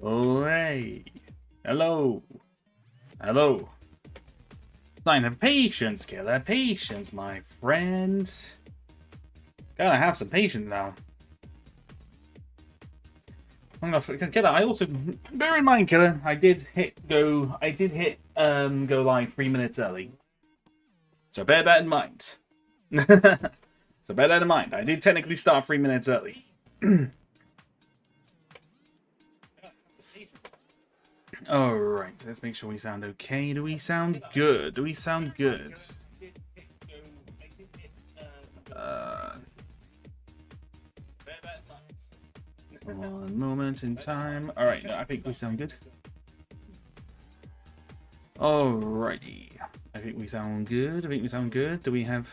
Hooray! Hello! Hello! Sign of patience, killer. Patience, my friend. Gotta have some patience now. I'm gonna killer. I also bear in mind, killer. I did hit go live 3 minutes early. So bear that in mind. So bear that in mind. I did technically start 3 minutes early. Alright, let's make sure we sound okay. Do we sound good? Do we sound good? One moment in time. Alright, no, I think we sound good. Alrighty. I think we sound good. I think we sound good. Do we have...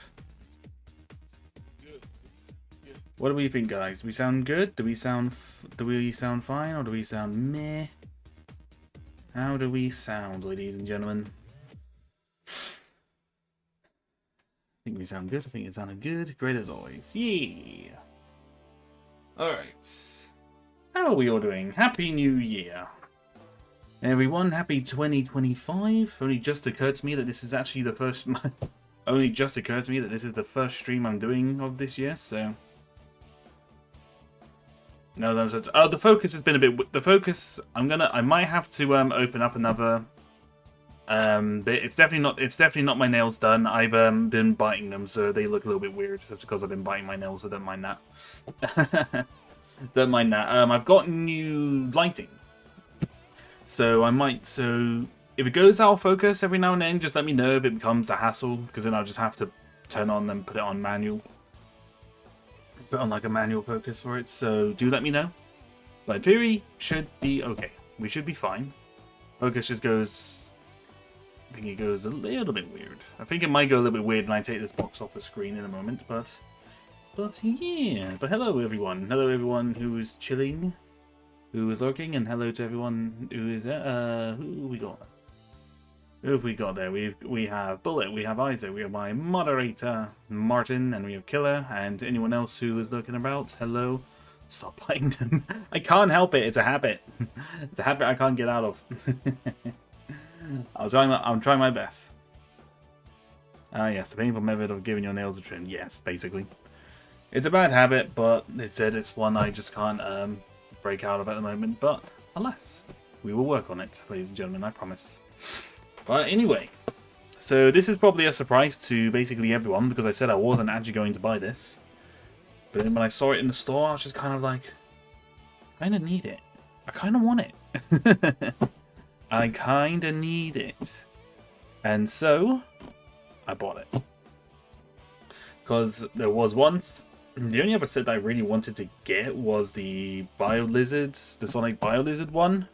What do we think, guys? Do we sound good? Do we sound fine? Or do we sound meh? How do we sound, ladies and gentlemen? I think we sound good. I think it sounded good. Great as always. Yeah. Alright. How are we all doing? Happy New Year. Everyone, happy 2025. Only just occurred to me that this is actually the first... Only just occurred to me that this is the first stream I'm doing of this year, so... No, that's oh, the focus has been a bit. The focus, I might have to open up another bit. It's definitely not my nails done. I've been biting them, so they look a little bit weird just because I've been biting my nails. So don't mind that. Don't mind that. I've got new lighting, so I might. So if it goes out of focus every now and then, just let me know if it becomes a hassle, because then I'll just have to turn on and put it on manual. Put on like a manual focus for it, so do let me know. But in theory, should be okay. We should be fine. Focus just goes... I think it goes a little bit weird. I think it might go a little bit weird when I take this box off the screen in a moment, but yeah. But hello everyone. Hello everyone who is chilling, who is lurking, and hello to everyone who is who we got? Who have we got there? We have Bullet, we have Isaac, we have my moderator, Martin, and we have Killer, and anyone else who is looking about. Hello. Stop biting them. I can't help it. It's a habit. It's a habit I can't get out of. I'm trying my best. Yes, the painful method of giving your nails a trim. Yes, basically. It's a bad habit, but it's one I just can't break out of at the moment. But alas, we will work on it, ladies and gentlemen, I promise. But anyway, so this is probably a surprise to basically everyone because I said I wasn't actually going to buy this. But then when I saw it in the store, I was just kind of like, I kind of need it. I kind of want it. I kind of need it. And so, I bought it. Because there was once, the only other set that I really wanted to get was the Bio-Lizards, the Sonic Bio-Lizard one.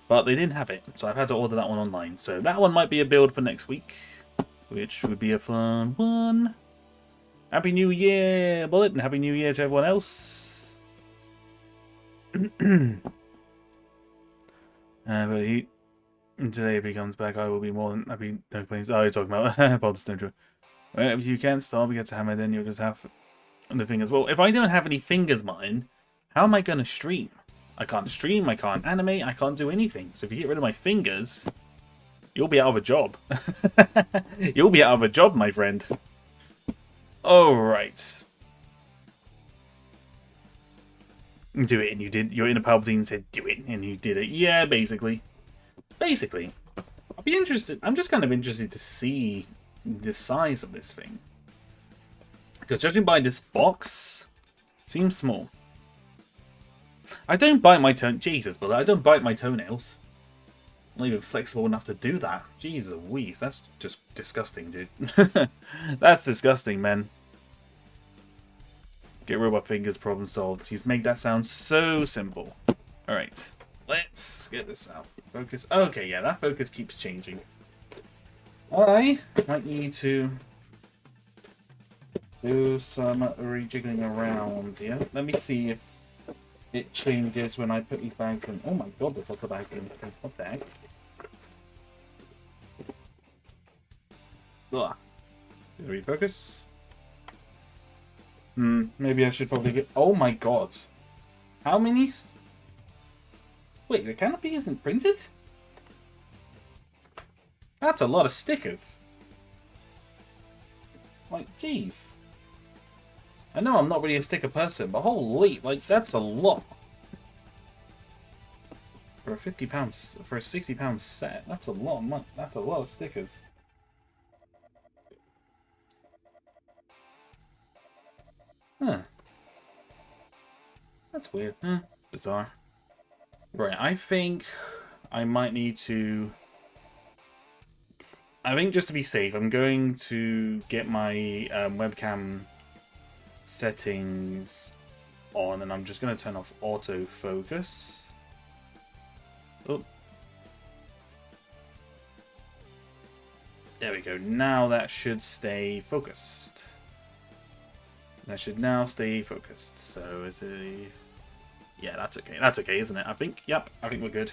But they didn't have it, so I've had to order that one online. So that one might be a build for next week, which would be a fun one. Happy New Year, Bullet, and Happy New Year to everyone else. But today, if he comes back, I will be more than happy. No, please. Oh, you're talking about Bob Snowdrift. Well, if you can't stop, you get to hammer, then you'll just have the fingers. Well, if I don't have any fingers, mine, how am I going to stream? I can't stream, I can't animate, I can't do anything. So if you get rid of my fingers, you'll be out of a job. You'll be out of a job, my friend. Alright. Do it, and you did. Your inner Palpatine said, do it, and you did it. Yeah, basically. Basically. I'll be interested. I'm just kind of interested to see the size of this thing. Because judging by this box, it seems small. I don't bite my Jesus, but I don't bite my toenails. I'm not even flexible enough to do that. Jesus Louise, that's just disgusting, dude. That's disgusting, man. Get robot fingers, problem solved. He's made that sound so simple. Alright, let's get this out. Focus. Okay, yeah, that focus keeps changing. I might need to do some rejiggling around here. Let me see if it changes when I put these bags in. Oh my god, there's lots of bags in. What the heck? Ugh. Refocus. Maybe I should probably get... Oh my god. How many... Wait, the canopy isn't printed? That's a lot of stickers. Like, jeez. I know I'm not really a sticker person, but holy, like, that's a lot. For a £50, for a £60 set, that's a lot of money. That's a lot of stickers. Huh. That's weird. Bizarre. Right, I think I might need to... I think just to be safe, I'm going to get my webcam settings on, and I'm just going to turn off autofocus. Oh. There we go. Now that should stay focused. That should now stay focused. So is it... Yeah, that's okay. That's okay, isn't it? I think. Yep, I think we're good.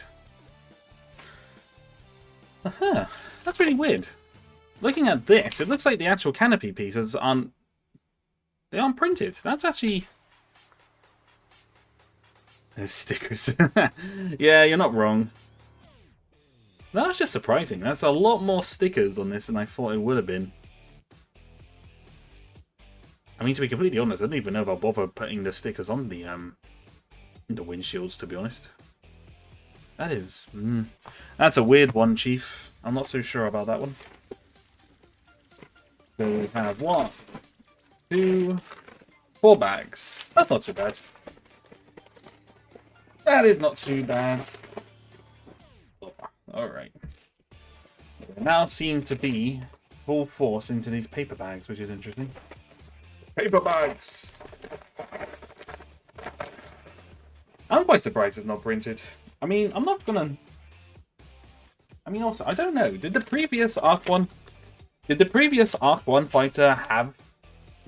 Aha, that's really weird. Looking at this, it looks like the actual canopy pieces aren't... They aren't printed. That's actually... There's stickers. Yeah, you're not wrong. That's just surprising. That's a lot more stickers on this than I thought it would have been. I mean, to be completely honest, I don't even know if I'll bother putting the stickers on the windshields, to be honest. That is... That's a weird one, Chief. I'm not so sure about that one. So we have 1, 2, 4 bags. That's not too bad. That is not too bad. Alright. We now seem to be full force into these paper bags, which is interesting. Paper bags! I'm quite surprised it's not printed. I mean, I'm not gonna... I mean, also, I don't know. Did the previous ARC-1... Did the previous ARC-1 fighter have,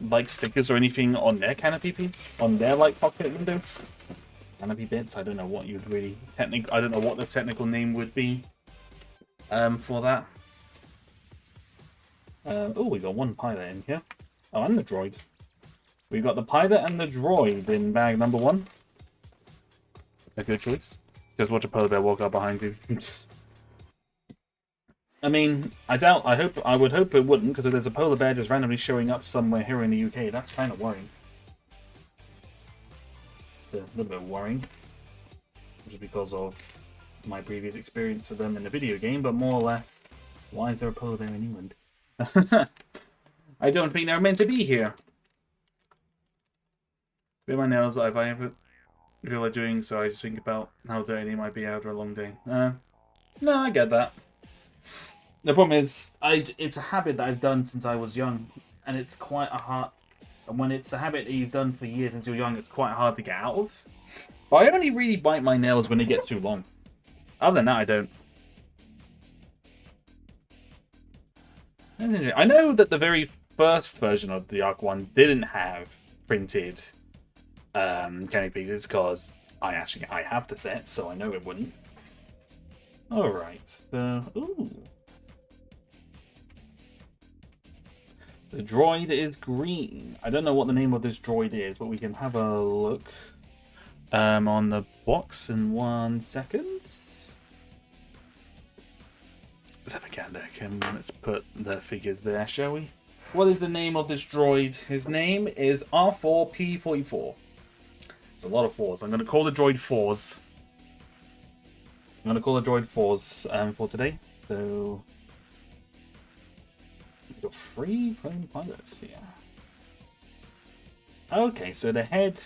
like, stickers or anything on their canopy piece? On their, like, cockpit windows? Canopy bits? I don't know what you'd really... I don't know what the technical name would be for that. Oh, we got one pilot in here. Oh, and the droid. We got the pilot and the droid in bag number 1. A good choice. Just watch a polar bear walk up behind you. I mean, I would hope it wouldn't, because if there's a polar bear just randomly showing up somewhere here in the UK, that's kind of worrying. It's a little bit worrying. Just because of my previous experience with them in the video game, but more or less, why is there a polar bear in England? I don't think they're meant to be here. With my nails, but if I ever feel like doing so, I just think about how dirty they might be after a long day. No, I get that. The problem is, it's a habit that I've done since I was young, and it's quite a hard. And when it's a habit that you've done for years since you're young, it's quite hard to get out of. But I only really bite my nails when they get too long. Other than that, I don't. I know that the very first version of the ARC-1 didn't have printed candy pieces, because I have the set, so I know it wouldn't. Alright, so ooh. The droid is green. I don't know what the name of this droid is, but we can have a look on the box in 1 second. Let's have a gander. Let's put the figures there, shall we? What is the name of this droid? His name is R4P44. It's a lot of 4s. I'm going to call the droid 4s. I'm going to call the droid 4s for today. So we've got 3 clone pilots here. Okay, so the head.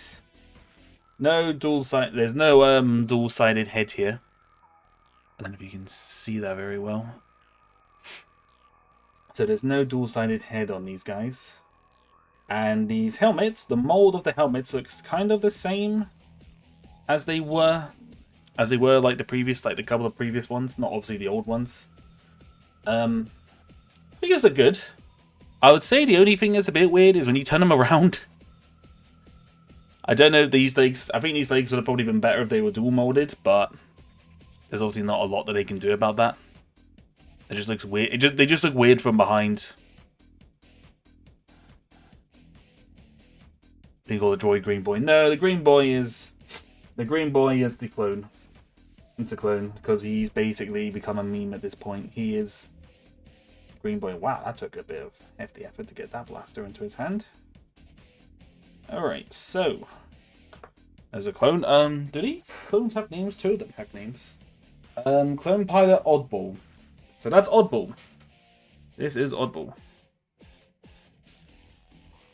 No there's no dual-sided head here. I don't know if you can see that very well. So there's no dual-sided head on these guys. And these helmets, the mold of the helmets looks kind of the same as they were like the previous, like the couple of previous ones, not obviously the old ones. Figures are good. I would say the only thing that's a bit weird is when you turn them around. I don't know if these legs, I think these legs would have probably been better if they were dual molded, but there's obviously not a lot that they can do about that. It just looks weird. They just look weird from behind. You call the droid Green Boy. No, the Green Boy is the clone. It's a clone because he's basically become a meme at this point. He is Green Boy. Wow, that took a bit of hefty effort to get that blaster into his hand. Alright, so there's a clone. Do these clones have names? 2 of them have names. Clone Pilot Oddball. So that's Oddball. This is Oddball.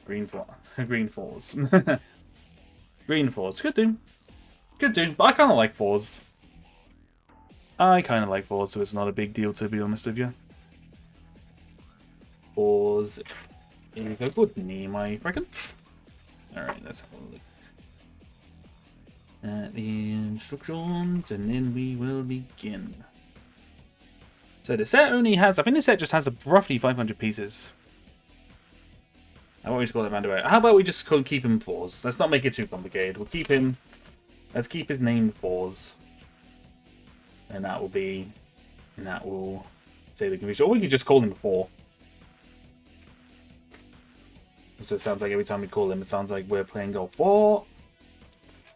Green 4s. Green 4s. Could do. Could do. But I kind of like 4s. So it's not a big deal, to be honest with you. 4s is a good name, I reckon. Alright, let's have a look at the instructions, and then we will begin. So the set only has, I think the set just has roughly 500 pieces. I won't just call it roundabout. How about we just keep him 4s? Let's not make it too complicated. We'll keep him, let's keep his name 4s. And that will say the confusion. Or we could just call him 4. So it sounds like every time we call him, it sounds like we're playing golf. 4!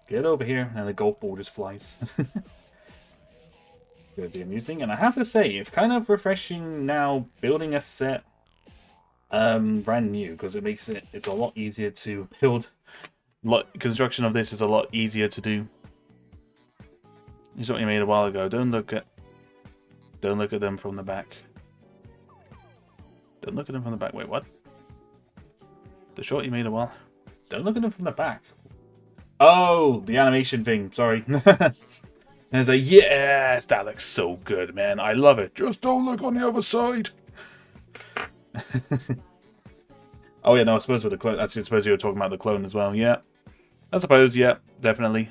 Get over here, and the golf ball just flies. It'll be amusing, and I have to say, it's kind of refreshing now building a set brand new, because it makes it's a lot easier to build. Construction of this is a lot easier to do. This is what you made a while ago. Don't look at them from the back. Don't look at them from the back. Wait, what? The shot you made a while. Don't look at them from the back. Oh, the animation thing. Sorry. And it's like, yes, that looks so good, man. I love it. Just don't look on the other side. Oh yeah, no, I suppose with the clone. I suppose you were talking about the clone as well. Yeah, I suppose. Yeah, definitely.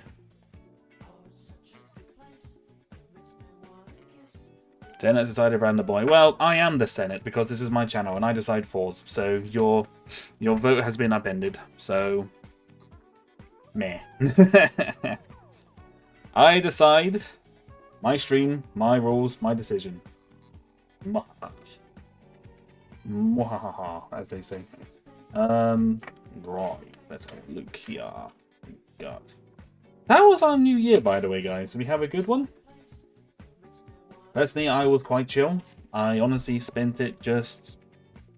Senate decided ran the boy. Well, I am the Senate because this is my channel and I decide 4s. So your vote has been upended. So meh. I decide. My stream, my rules, my decision. Mwahaha, as they say. Right, let's have a look here. God. How was our new year, by the way, guys? Did we have a good one? Personally, I was quite chill. I honestly spent it just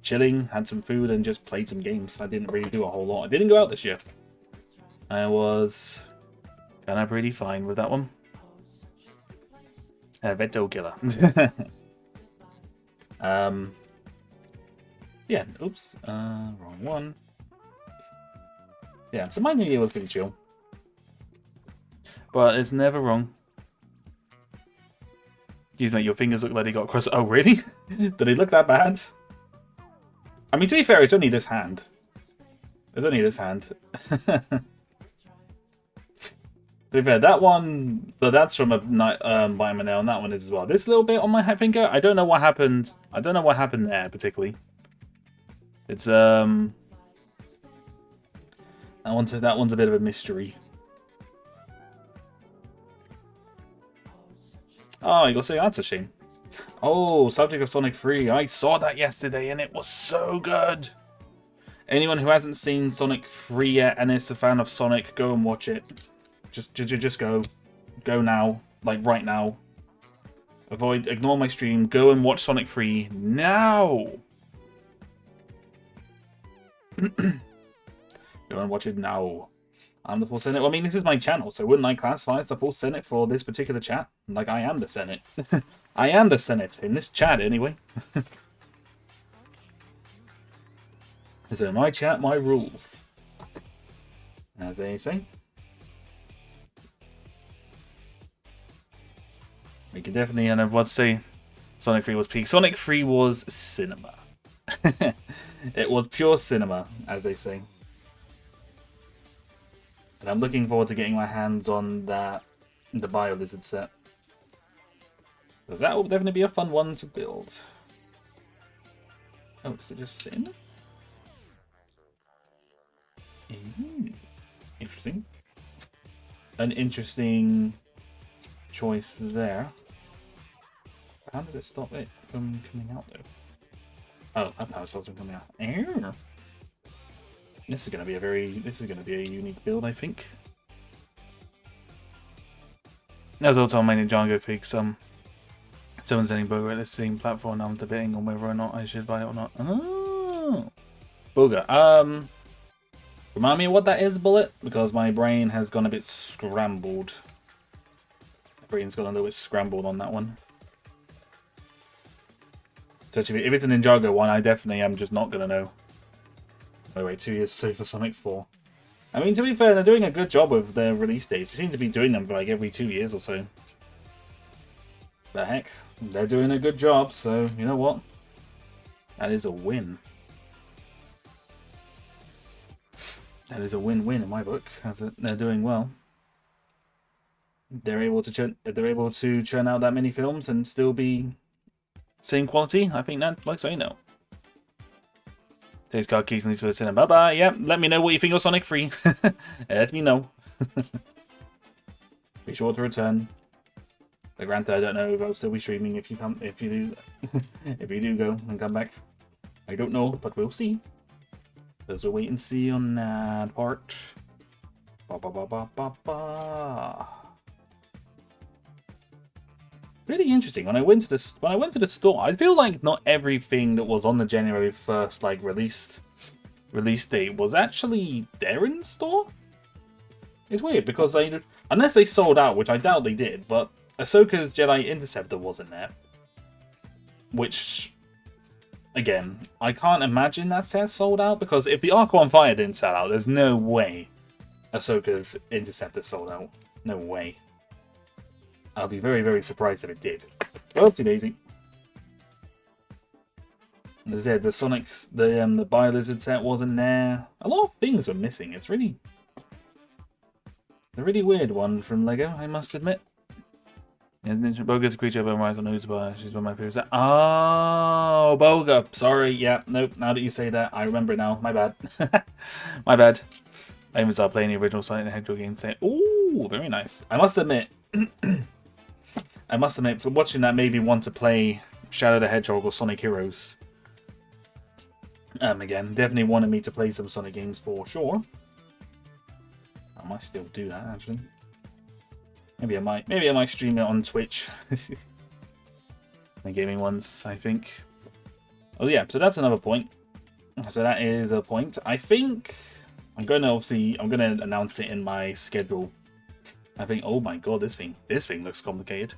chilling, had some food, and just played some games. I didn't really do a whole lot. I didn't go out this year. I was kind of pretty fine with that one. Veto killer. Yeah, oops. Wrong one. Yeah, so my new year was pretty chill. But it's never wrong. Jeez, mate, your fingers look like they got crossed. Oh, really? Did they look that bad? I mean, to be fair, it's only this hand. It's only this hand. To be fair, that one, but that's from a biting my nail, and that one is as well. This little bit on my finger, I don't know what happened. I don't know what happened there particularly. It's that one's a bit of a mystery. Oh, you gotta say that's a shame. Oh, subject of Sonic 3. I saw that yesterday and it was so good. Anyone who hasn't seen Sonic 3 yet and is a fan of Sonic, go and watch it. Just go. Go now. Like right now. Ignore my stream. Go and watch Sonic 3 now. Go and watch it now. I'm the full Senate. Well, I mean, this is my channel, so wouldn't I classify as the full Senate for this particular chat? Like, I am the Senate. I am the Senate, in this chat, anyway. So, my chat, my rules. As they say. We can definitely, and I would say, Sonic 3 was peak. Sonic 3 was cinema. It was pure cinema, as they say. And I'm looking forward to getting my hands on the Bio-Lizard set. Because that will definitely be a fun one to build. Oh, is it just sitting there? Interesting. An interesting choice there. How did it stop it from coming out though? Oh, that's how it stops from coming out. This is going to be a unique build, I think. That was also on my Ninjago fig. Someone's sending Booger at the same platform. I'm debating on whether or not I should buy it or not. Oh, Booger. Remind me what that is, Bullet, because my brain has gone a bit scrambled. My brain's gone a little bit scrambled on that one. So if it's a Ninjago one, I definitely am just not going to know. Oh wait, 2 years for Sonic 4. I mean, to be fair, they're doing a good job with their release dates. They seem to be doing them for like every 2 years or so. The heck? They're doing a good job, so you know what? That is a win. That is a win-win in my book. They're doing well. They're able to churn out that many films and still be same quality. I think that looks right now. Today's card keys and leads for the cinema. Bye-bye. Yep, let me know what you think of Sonic 3. Let me know. Be sure to return. The granted, I don't know if I'll still be streaming if you come, if you do, if you do go and come back. I don't know, but we'll see. There's a wait and see on that part. Really interesting. When I went to the store, I feel like not everything that was on the January 1st like release date was actually there in store. It's weird because unless they sold out, which I doubt they did, but Ahsoka's Jedi Interceptor wasn't there. Which, again, I can't imagine that set sold out, because if the ARC-170 didn't sell out, there's no way Ahsoka's Interceptor sold out. No way. I'll be very, very surprised if it did. Oopsie daisy. As I said, the Sonic, the Bio-Lizard set wasn't there. A lot of things were missing. It's really a really weird one from Lego, I must admit. Boga's a creature of rise on who's by. She's one of my favorites. Oh, Boga. Sorry. Yeah. Nope. Now that you say that, I remember now. My bad. My bad. I even started playing the original Sonic the Hedgehog game today. Ooh, very nice. I must admit, for watching that made me want to play Shadow the Hedgehog or Sonic Heroes. Again, definitely wanted me to play some Sonic games for sure. I might still do that actually. Maybe I might stream it on Twitch. The gaming ones, I think. Oh yeah, so that's another point. So that is a point. I think I'm gonna announce it in my schedule. I think, oh my god, this thing looks complicated.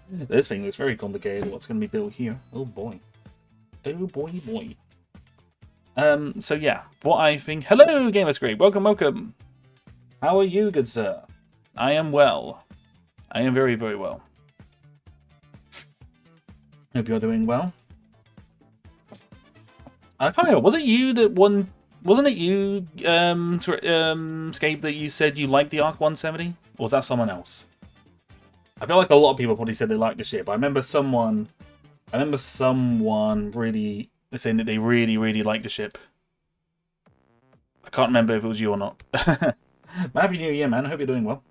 This thing looks very complicated. What's gonna be built here? Oh boy. Oh boy boy. So yeah, what I think. Hello, Gamers Great. Welcome, welcome. How are you, good sir? I am well. I am very, very well. Hope you're doing well. I can't remember. Was it you that won? Wasn't it you, Scape, that you said you liked the ARC-170? Or was that someone else? I feel like a lot of people probably said they liked the ship. I remember someone really saying that they really, really liked the ship. I can't remember if it was you or not. Happy New Year, man. I hope you're doing well.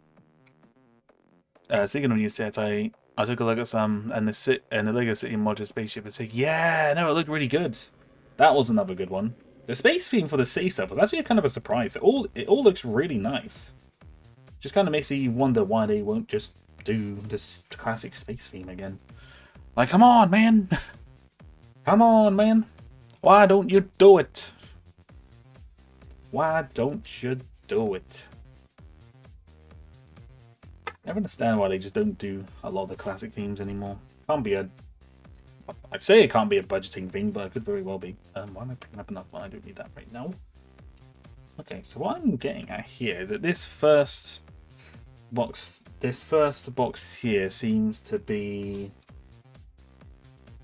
Speaking of new sets, I took a look at some, and the Lego City Module spaceship. It's like, yeah, no, it looked really good. That was another good one. The space theme for the sea stuff was actually kind of a surprise. It all looks really nice. Just kind of makes you wonder why they won't just do this classic space theme again. Like, come on, man. Come on, man. Why don't you do it? Why don't you do it? I never understand why they just don't do a lot of the classic themes anymore. I'd say it can't be a budgeting thing, but it could very well be. Why am I picking up enough when I don't need that right now? Okay, so what I'm getting at here is that this first box here seems to be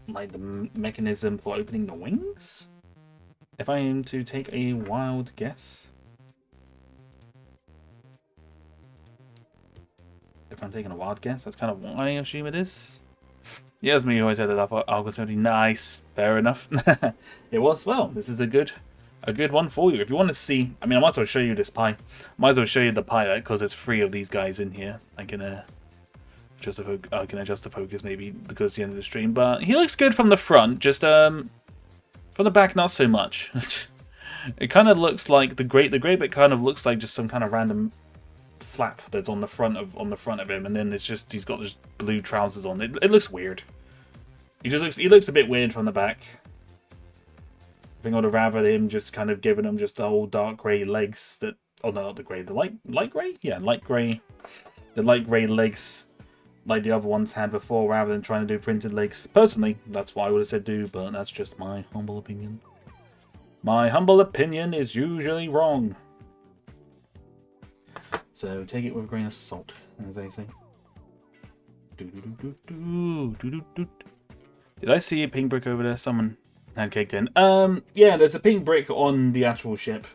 like the mechanism for opening the wings. If I am to take a wild guess. If I'm taking a wild guess, that's kind of what I assume it is. Yes, me always said that I thought ARC-170 nice. Fair enough. It was. Well, this is a good one for you. If you want to see, I mean, I might as well show you this pie. Might as well show you the pilot because there's 3 of these guys in here. I can adjust the focus maybe because the end of the stream. But he looks good from the front. Just from the back, not so much. It kind of looks like the gray bit kind of looks like just some kind of random flap that's on the front of him, and then it's just he's got just blue trousers on. It looks weird. He looks a bit weird from the back. I think I'd have rather him just kind of giving him just the whole dark grey legs that, oh no, not the grey, the light grey? Yeah, light grey. The light grey legs like the other ones had before, rather than trying to do printed legs. Personally, that's what I would have said do, but that's just my humble opinion. My humble opinion is usually wrong. So take it with a grain of salt, as they say. Did I see a pink brick over there? Someone had caked in. Yeah, there's a pink brick on the actual ship.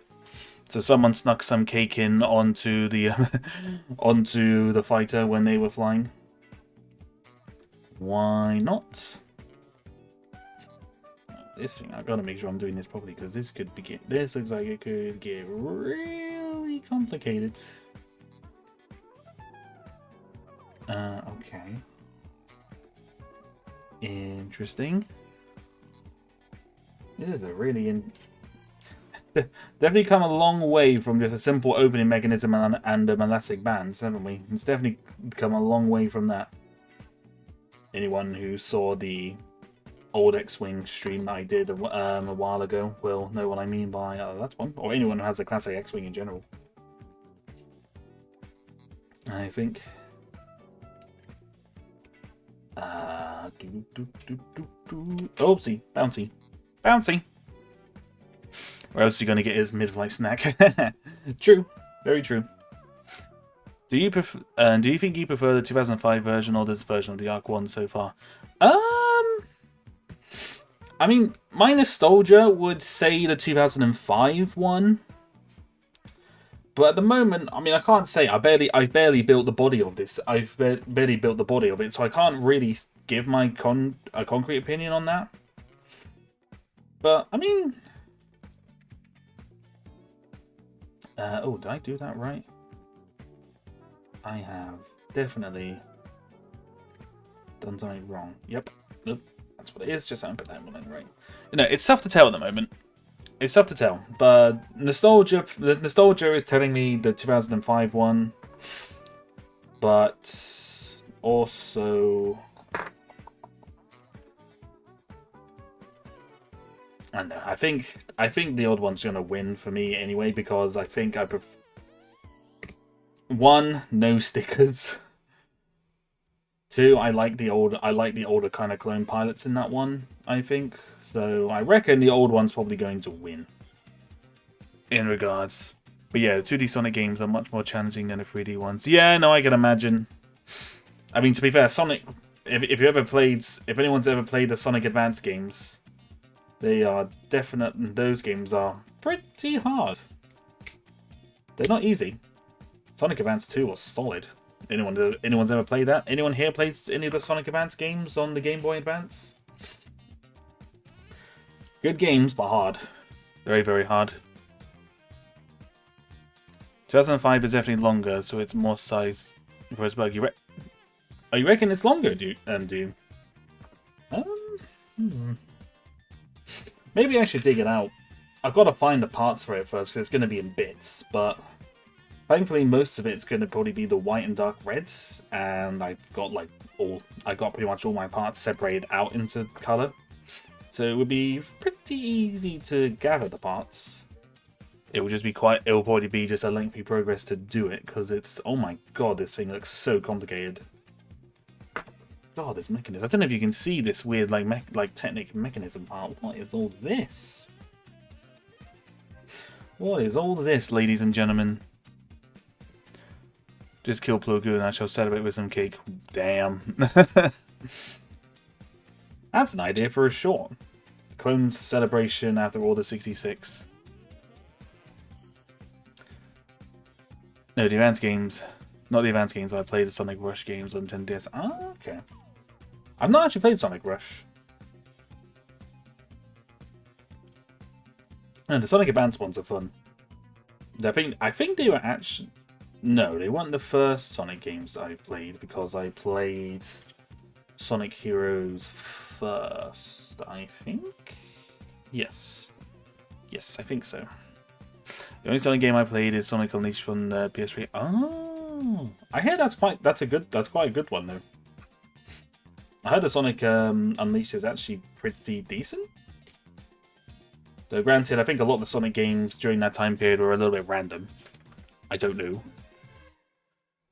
So someone snuck some cake in onto the onto the fighter when they were flying. Why not? This thing, I've got to make sure I'm doing this properly because this looks like it could get really complicated. Okay. Interesting. This is a really definitely come a long way from just a simple opening mechanism and elastic bands, haven't we? It's definitely come a long way from that. Anyone who saw the old X-Wing stream that I did a while ago will know what I mean by that one. Or anyone who has a classic X-Wing in general. I think. Oopsie, bouncy. Bouncy! Where else are you going to get his mid-flight snack? True. Very true. Do you think you prefer the 2005 version or this version of the ARC-1 so far? I mean, my nostalgia would say the 2005 one. But at the moment, I mean, I can't say. I've barely built the body of this. I've barely built the body of it, so I can't really give my a concrete opinion on that. But I mean, oh, did I do that right? I have definitely done something wrong. Yep, nope, that's what it is. Just haven't put that one in right. You know, it's tough to tell at the moment. It's tough to tell, but the nostalgia is telling me the 2005 one, but also I don't know. I think the old one's gonna win for me anyway, because I think I prefer one, no stickers. Two, I like the older kind of clone pilots in that one, I think. So I reckon the old one's probably going to win. In regards. But yeah, the 2D Sonic games are much more challenging than the 3D ones. Yeah, no, I can imagine. I mean, to be fair, Sonic, if anyone's ever played the Sonic Advance games, they are those games are pretty hard. They're not easy. Sonic Advance 2 was solid. Anyone's ever played that? Anyone here played any of the Sonic Advance games on the Game Boy Advance? Good games, but hard. Very, very hard. 2005 is definitely longer, so it's more size for its bug. You reckon it's longer, do you? Maybe I should dig it out. I've got to find the parts for it first, because it's going to be in bits, but thankfully most of it's going to probably be the white and dark red, and I've got pretty much all my parts separated out into color, so it would be pretty easy to gather the parts. It will probably be just a lengthy progress to do it, because it's, oh my god, this thing looks so complicated. God, this mechanism. I don't know if you can see this weird, Technic mechanism part. What is all this? What is all this, ladies and gentlemen? Just kill Plo Koon and I shall celebrate with some cake. Damn. That's an idea for a short. Clone celebration after Order 66. No, the advanced games. Not the advanced games, I played the Sonic Rush games on 10DS. Ah, okay. I've not actually played Sonic Rush. No, the Sonic Advance ones are fun. I think they were actually... No, they weren't the first Sonic games I played, because I played Sonic Heroes first, I think? Yes. Yes, I think so. The only Sonic game I played is Sonic Unleashed from the PS3. Oh, I hear that's quite a good one though. I heard the Sonic Unleashed is actually pretty decent. Though granted, I think a lot of the Sonic games during that time period were a little bit random. I don't know.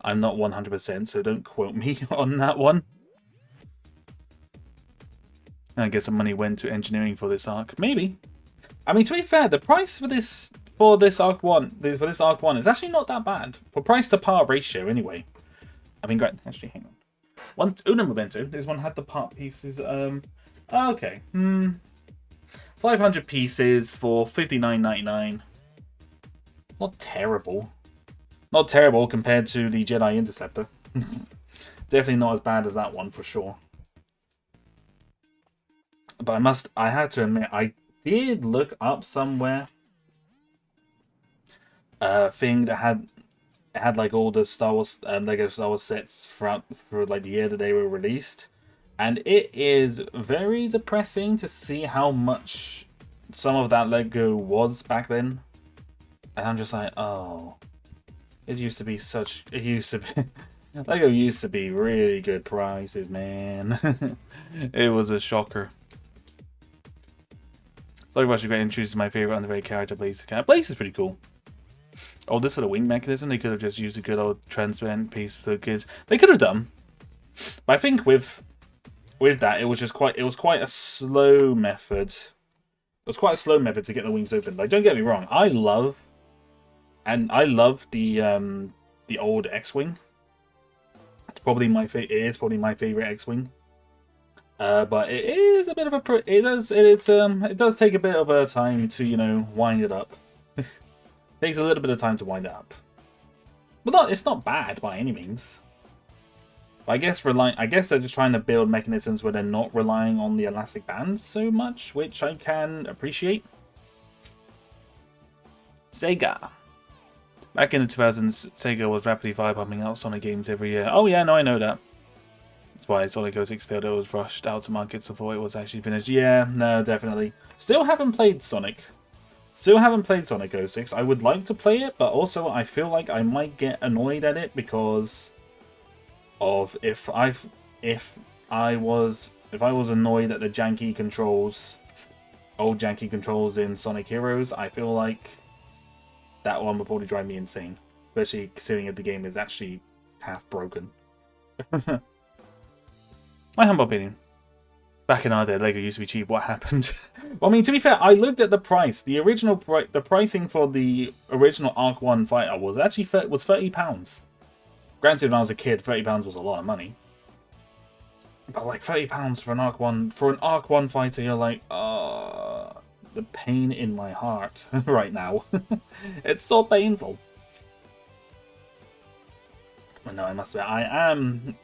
I'm not 100%, so don't quote me on that one. I guess some money went to engineering for this arc. Maybe. I mean, to be fair, the price for this ARC-1 is actually not that bad. For price to par ratio, anyway. I mean, great. Actually, hang on. Uno Momento. This one had the part pieces. Okay. 500 pieces for $59.99. Not terrible. Not terrible compared to the Jedi Interceptor. Definitely not as bad as that one, for sure. But I have to admit, I did look up somewhere a thing that had like all the Star Wars Lego Star Wars sets for like the year that they were released, and it is very depressing to see how much some of that Lego was back then. And I'm just like, oh, it used to be Lego used to be really good prices, man. It was a shocker. Sorry, Rush, you got introduced to my favorite underrated character, Blaze. Blaze is pretty cool. Oh, this sort of wing mechanism, they could have just used a good old transparent piece for the kids. They could have done. But I think with that, it was quite a slow method. It was quite a slow method to get the wings open. Like, don't get me wrong, I love the old X-Wing. It's probably my favorite X-Wing. But it is a bit of a it does take a bit of a time to, you know, wind it up. Takes a little bit of time to wind it up. But it's not bad by any means. But I guess they're just trying to build mechanisms where they're not relying on the elastic bands so much, which I can appreciate. Sega. Back in the 2000s, Sega was rapidly firepumping out Sonic games every year. Oh yeah, no, I know that. That's why Sonic 06 failed. It was rushed out to markets before it was actually finished. Yeah, no, definitely. Still haven't played Sonic. Still haven't played Sonic 06. I would like to play it, but also I feel like I might get annoyed at it because of if I was annoyed at the janky controls, old janky controls in Sonic Heroes, I feel like that one would probably drive me insane, especially considering if the game is actually half broken. My humble opinion. Back in our day, Lego used to be cheap. What happened? Well, I mean, to be fair, I looked at the price. The original the pricing for the original ARC-1 fighter was actually £30. Granted, when I was a kid, £30 was a lot of money. But like £30 for an ARC-1 fighter, you're like, the pain in my heart right now. It's so painful. But no, I must admit, I am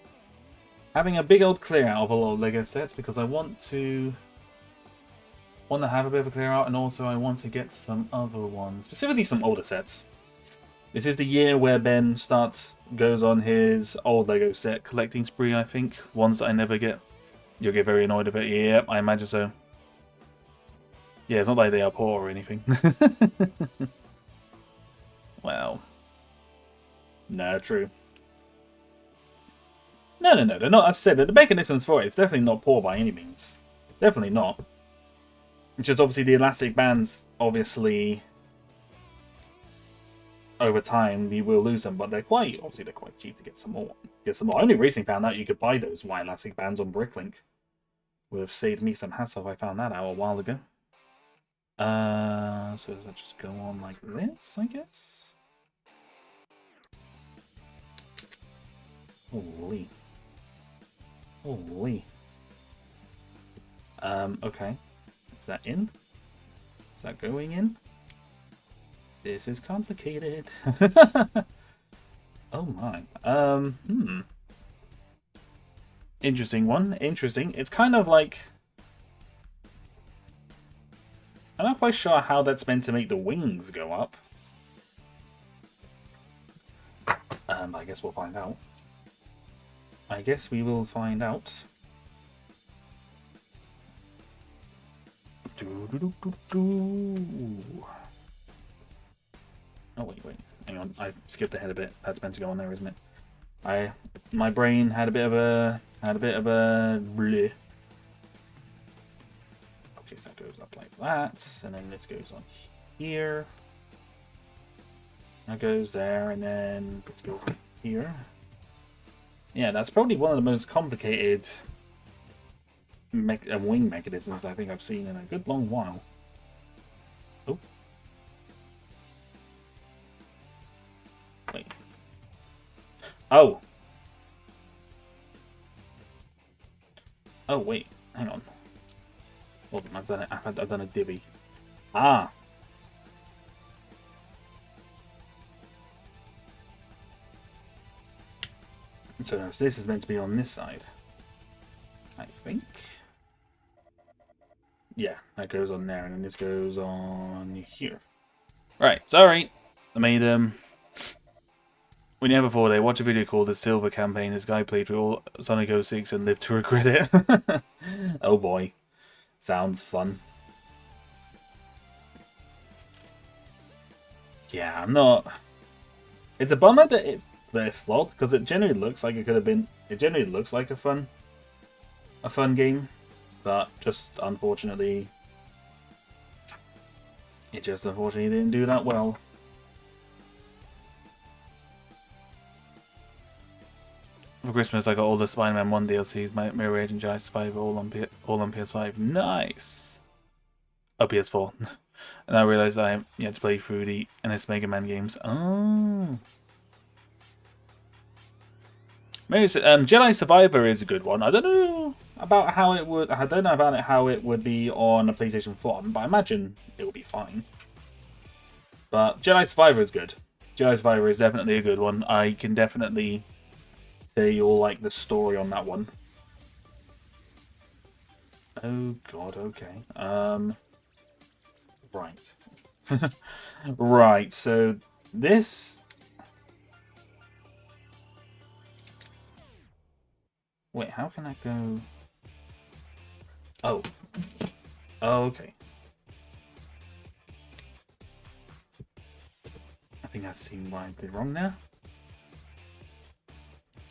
having a big old clear out of a lot of Lego sets because I want to have a bit of a clear out, and also I want to get some other ones, specifically some older sets. This is the year where Ben goes on his old Lego set collecting spree, I think. Ones that I never get. You'll get very annoyed of it. Yeah, I imagine so. Yeah, it's not like they are poor or anything. Well. No, true. No, they're not. As I said, the mechanisms for it, it's definitely not poor by any means. Definitely not. It's just obviously the elastic bands, obviously, over time you will lose them, but they're quite cheap to get some more. Only recently found out you could buy those white elastic bands on Bricklink. Would have saved me some hassle if I found that out a while ago. So does that just go on like this, I guess? Holy. Okay. Is that in? Is that going in? This is complicated. Oh my. Interesting one. Interesting. It's kind of like... I'm not quite sure how that's meant to make the wings go up. I guess we'll find out. I guess we will find out. Oh wait, hang on. I skipped ahead a bit. That's meant to go on there, isn't it? My brain had a bit of a bleh. Okay, so that goes up like that, and then this goes on here. That goes there, and then let's go here. Yeah, that's probably one of the most complicated wing mechanisms I think I've seen in a good long while. Oh. Wait. Oh. Oh, wait. Hang on. Hold on, I've done a divvy. Ah. So no, so this is meant to be on this side, I think. Yeah, that goes on there, and then this goes on here. Right, sorry. I made when you have a 4-day, watch a video called The Silver Campaign. This guy played through all Sonic 06 and lived to regret it. Oh boy. Sounds fun. Yeah, I'm not... It's a bummer that they're flogged, because it generally looks like it could have been... It generally looks like a fun game, but just unfortunately... It just unfortunately didn't do that well. For Christmas, I got all the Spider-Man 1 DLCs, my Mirror Agent, Jedi Survivor, all on PS5. Nice! Oh, PS4. And I realised I have yet to play through the NS Mega Man games. Oh. Maybe Jedi Survivor is a good one. I don't know about how it would. I don't know about it how it would be on a PlayStation 4, but I imagine it will be fine. But Jedi Survivor is good. Jedi Survivor is definitely a good one. I can definitely say you'll like the story on that one. Oh god, okay. Right. Right, so this... Wait, how can I go... Oh. Oh, okay. think I've seen what I did wrong there.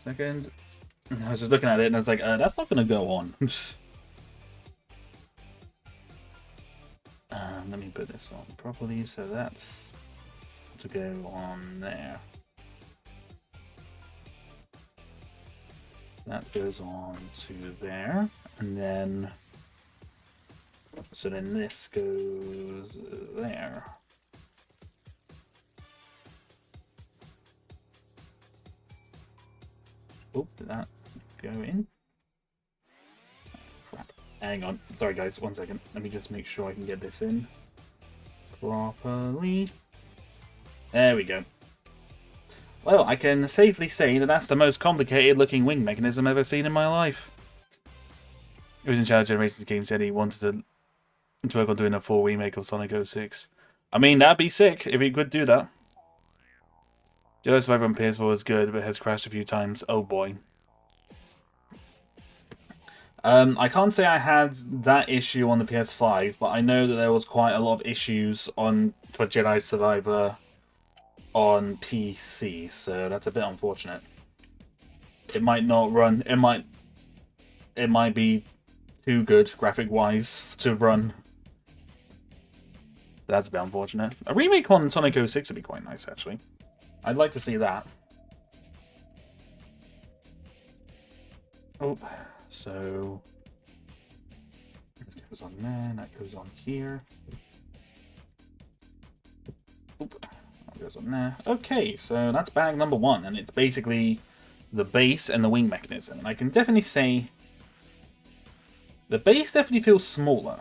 Second. I was just looking at it and I was like, that's not going to go on. Let me put this on properly, so that's to go on there. That goes on to there, and then, so then this goes there. Oh, did that go in? Crap. Hang on. Sorry guys, 1 second. Let me just make sure I can get this in properly. There we go. Well, I can safely say that that's the most complicated looking wing mechanism I've ever seen in my life. It was in Shadow Generations game said he wanted to work on doing a full remake of Sonic 06. I mean, that'd be sick if he could do that. Jedi Survivor on PS4 was good, but has crashed a few times. Oh boy. I can't say I had that issue on the PS5, but I know that there was quite a lot of issues for Jedi Survivor on PC, so that's a bit unfortunate. It might not run. It might be too good graphic-wise to run. That's a bit unfortunate. A remake on Sonic 06 would be quite nice, actually. I'd like to see that. Oh, so this goes on there, that goes on here. Oop, that goes on there. Okay, so that's bag number 1, and it's basically the base and the wing mechanism. And I can definitely say the base definitely feels smaller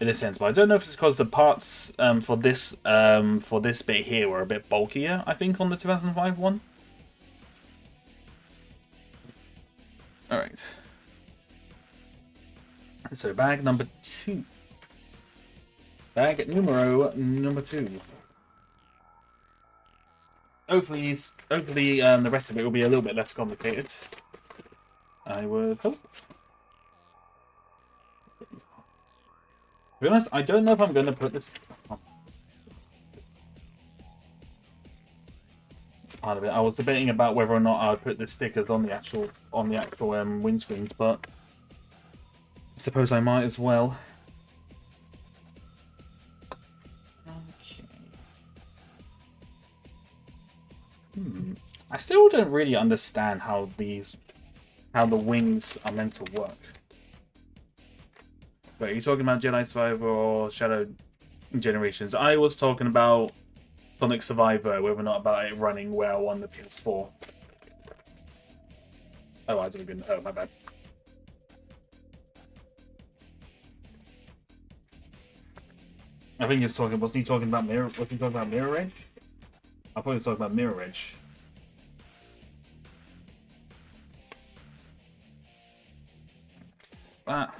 in a sense, but I don't know if it's because the parts for this bit here were a bit bulkier, I think, on the 2005 one. Alright. So bag number 2. Bag number 2. Hopefully the rest of it will be a little bit less complicated. I would hope. To be honest, I don't know if I'm going to put this. It's part of it. I was debating about whether or not I'd put the stickers on the actual windscreens, but I suppose I might as well. Okay. I still don't really understand how the wings are meant to work. Wait, are you talking about Jedi Survivor or Shadow Generations? I was talking about Sonic Survivor, whether or not about it running well on the PS4. Oh, I didn't even. Oh, my bad. I think he was talking. Was he talking about Mirror? Was he talking about Mirror Edge? I thought he was talking about Mirror Edge. Ah.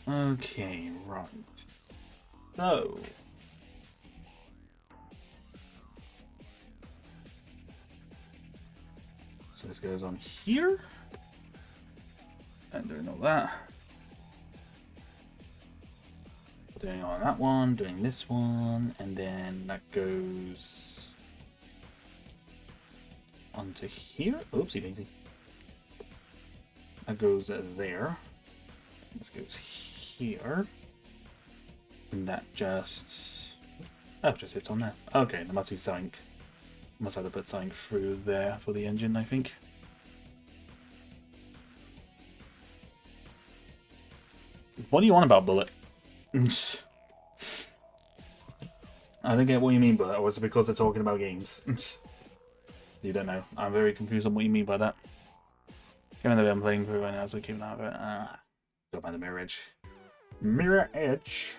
Okay, right. So this goes on here. And doing all that. Doing on that one, doing this one, and then that goes onto here. Oopsie daisy. That goes there. This goes here. And that just... oh, it just hits on there. Okay, there must be something. Must have to put something through there for the engine, I think. What do you want about Bullet? I don't get what you mean by that. Or is it because they're talking about games? You don't know. I'm very confused on what you mean by that. Given that I'm playing through right now, so keep that of it. Go by the Mirror Edge. Mirror Edge.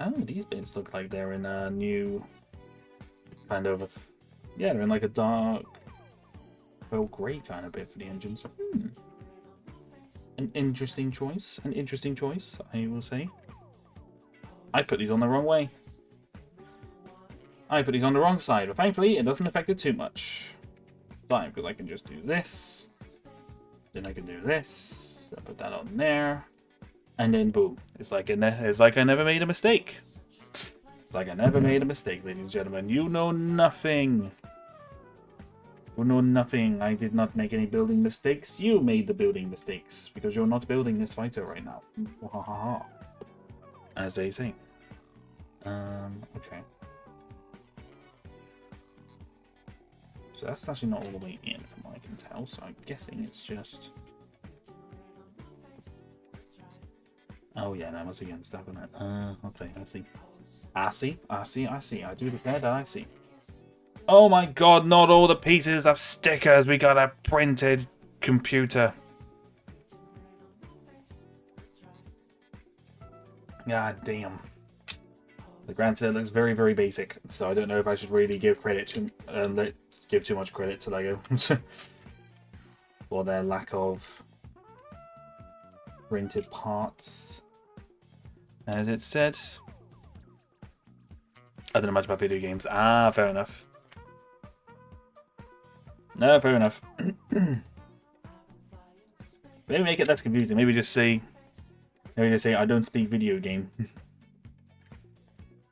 Oh, these bits look like they're in a new kind of. Yeah, they're in like a dark, well, grey kind of bit for the engines. An interesting choice. An interesting choice, I will say. I put these on the wrong way. I put these on the wrong side, but thankfully it doesn't affect it too much. Fine, because I can just do this. Then I can do this. I put that on there. And then boom. It's like I never made a mistake. It's like I never made a mistake, ladies and gentlemen. You know nothing. You know nothing. I did not make any building mistakes. You made the building mistakes. Because you're not building this fighter right now. As they say. Okay. So that's actually not all the way in from what I can tell. So I'm guessing it's just... Oh yeah, that must be getting stuck on it. Okay, I see. I see. I do declare that I see. Oh my god, not all the pieces of stickers. We got a printed computer. God damn. The granted, it looks very, very basic. So I don't know if I should really give credit to... give too much credit to LEGO. For their lack of printed parts. As it said... I don't know much about video games. Ah, fair enough. No, fair enough. Maybe make it less confusing. Maybe just say I don't speak video game.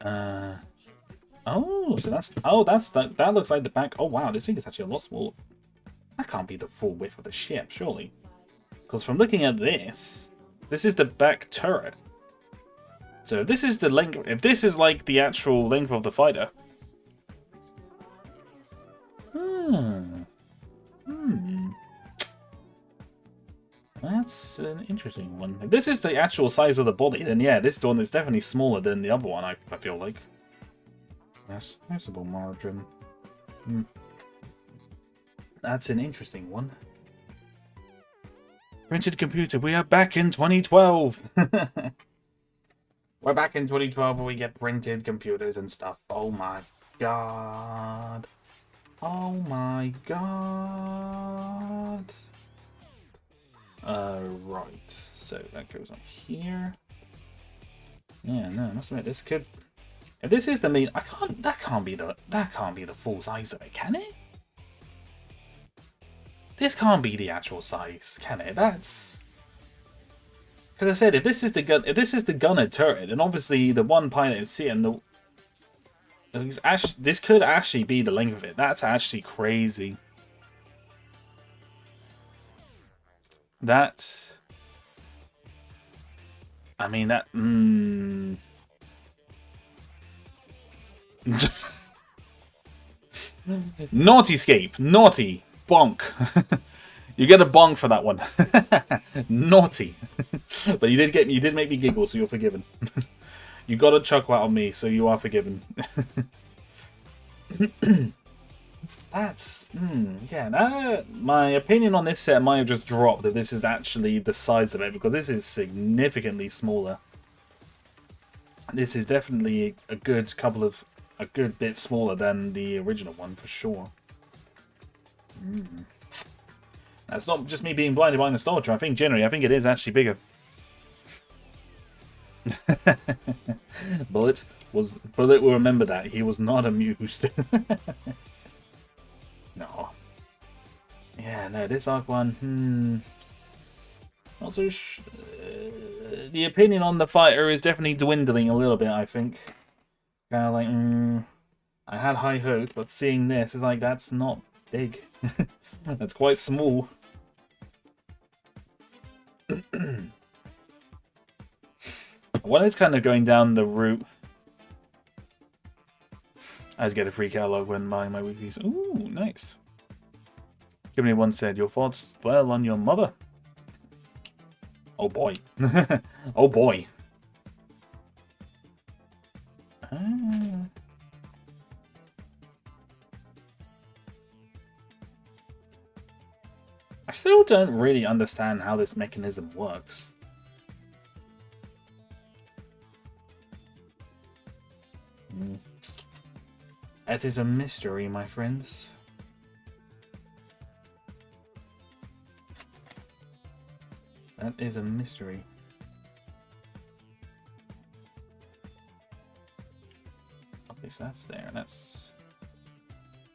Oh, so that looks like the back. Oh wow, this thing is actually a lot smaller. That can't be the full width of the ship, surely. Because from looking at this is the back turret. So if this is the length, if this is like the actual length of the fighter. That's an interesting one. If this is the actual size of the body, then yeah, this one is definitely smaller than the other one, I feel like. Yes, visible margin. That's an interesting one. Printed computer, we are back in 2012! We're back in 2012 where we get printed computers and stuff. Oh my god. Oh my god. Right. So that goes on here. Yeah, no, I must admit this could... If this is the main... That can't be the full size of it, can it? This can't be the actual size, can it? That's... Because I said, if this is the gunner turret, then obviously the one pilot is here, and this could actually be the length of it. That's actually crazy. That... I mean, that... Naughty scape. Naughty. Bonk. You get a bonk for that one. Naughty. But you did make me giggle, so you're forgiven. You got a chuckle out of me, so you are forgiven. That's... yeah, my opinion on this set might have just dropped if this is actually the size of it, because this is significantly smaller. This is definitely a good bit smaller than the original one, for sure. That's not just me being blinded by nostalgia. I think it is actually bigger. Bullet will remember that. He was not amused. No. Yeah, no, this ARC-1... Not so the opinion on the fighter is definitely dwindling a little bit, I think. Kind of like, I had high hopes, but seeing this is like, that's not big. That's quite small. When it's kind of going down the route, I just get a free catalog when buying my weeklies. Ooh, nice. Give me one said, your thoughts dwell on your mother. Oh boy. Oh boy. I still don't really understand how this mechanism works. It is a mystery, my friends. That is a mystery. Okay, so that's there. That's...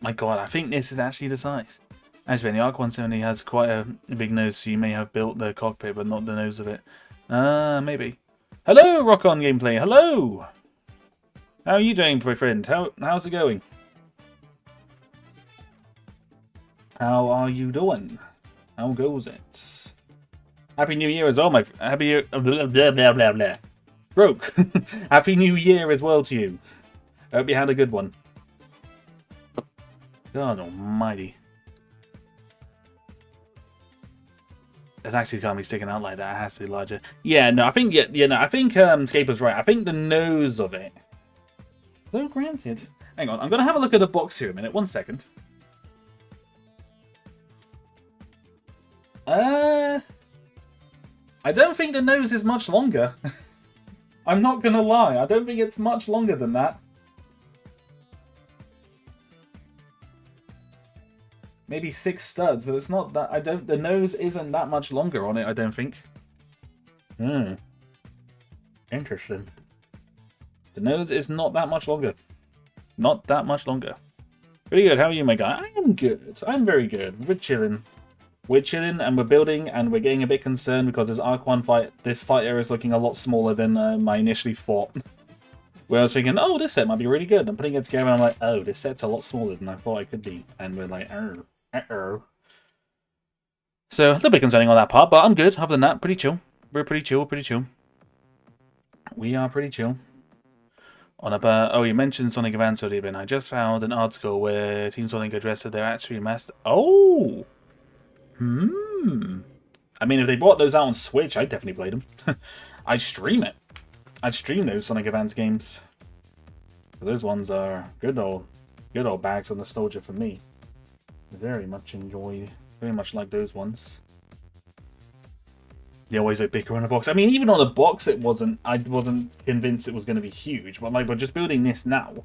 My god, I think this is actually the size. Actually, the ARC-170 has quite a big nose, so you may have built the cockpit, but not the nose of it. Maybe. Hello, Rock On Gameplay. Hello. How are you doing, my friend? How's it going? How are you doing? How goes it? Happy New Year as well, my happy year. Blah blah blah blah. Broke. Happy New Year as well to you. I hope you had a good one. God Almighty. It's actually gonna be sticking out like that. It has to be larger. Yeah, no, I think I think Scaper's right. I think the nose of it. Though granted, hang on, I'm gonna have a look at the box here a minute. 1 second. I don't think the nose is much longer. I'm not gonna lie. I don't think it's much longer than that. Maybe 6 studs, but it's not that. The nose isn't that much longer on it, I don't think. Interesting. The nose is not that much longer. Not that much longer. Pretty good. How are you, my guy? I am good. I'm very good. We're chilling. We're chilling and we're building and we're getting a bit concerned because this ARC-1 fight, this fight area is looking a lot smaller than I initially thought. Where I was thinking, oh, this set might be really good. I'm putting it together and I'm like, oh, this set's a lot smaller than I thought it could be. And we're like, uh-oh. So, a little bit concerning on that part, but I'm good. Other than that, pretty chill. We're pretty chill, pretty chill. We are pretty chill. On a oh, you mentioned Sonic Advance earlier, Ben. I just found an article where Team Sonic addressed that they're actually master. Oh! I mean, if they brought those out on Switch, I'd definitely play them. I'd stream it. I'd stream those Sonic Advance games. Those ones are good old bags of nostalgia for me. Very much enjoy, very much like those ones. They always look bigger on the box. I mean, even on the box, I wasn't convinced it was going to be huge. But like, we're just building this now.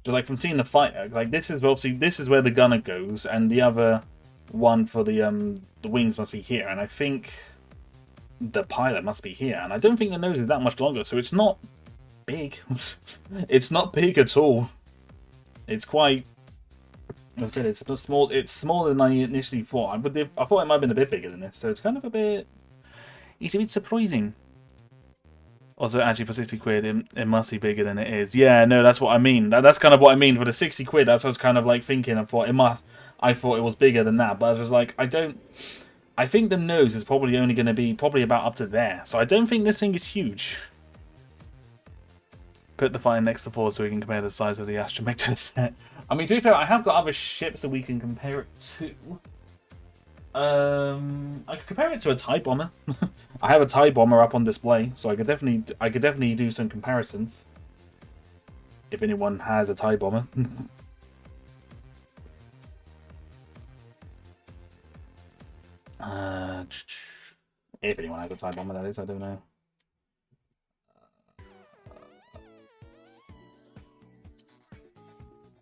Just like from seeing the fighter, like this is where the gunner goes, and the other one for the wings must be here, and I think the pilot must be here, and I don't think the nose is that much longer, so it's not big. It's not big at all. It's quite. As I said, it's small. It's smaller than I initially thought. I thought it might have been a bit bigger than this, so it's kind of a bit. It's a bit surprising. Also, actually, for 60 quid, it must be bigger than it is. Yeah, no, that's what I mean. That's kind of what I mean. For the 60 quid, that's what I was kind of like thinking. I thought it was bigger than that, but I was like, I think the nose is probably only going to be about up to there. So I don't think this thing is huge. Put the fire next to 4 so we can compare the size of the Astromech set. I mean, to be fair, I have got other ships that we can compare it to. I could compare it to a TIE bomber. I have a TIE bomber up on display, so I could definitely do some comparisons. If anyone has a TIE bomber. If anyone has a TIE bomber, that is, I don't know.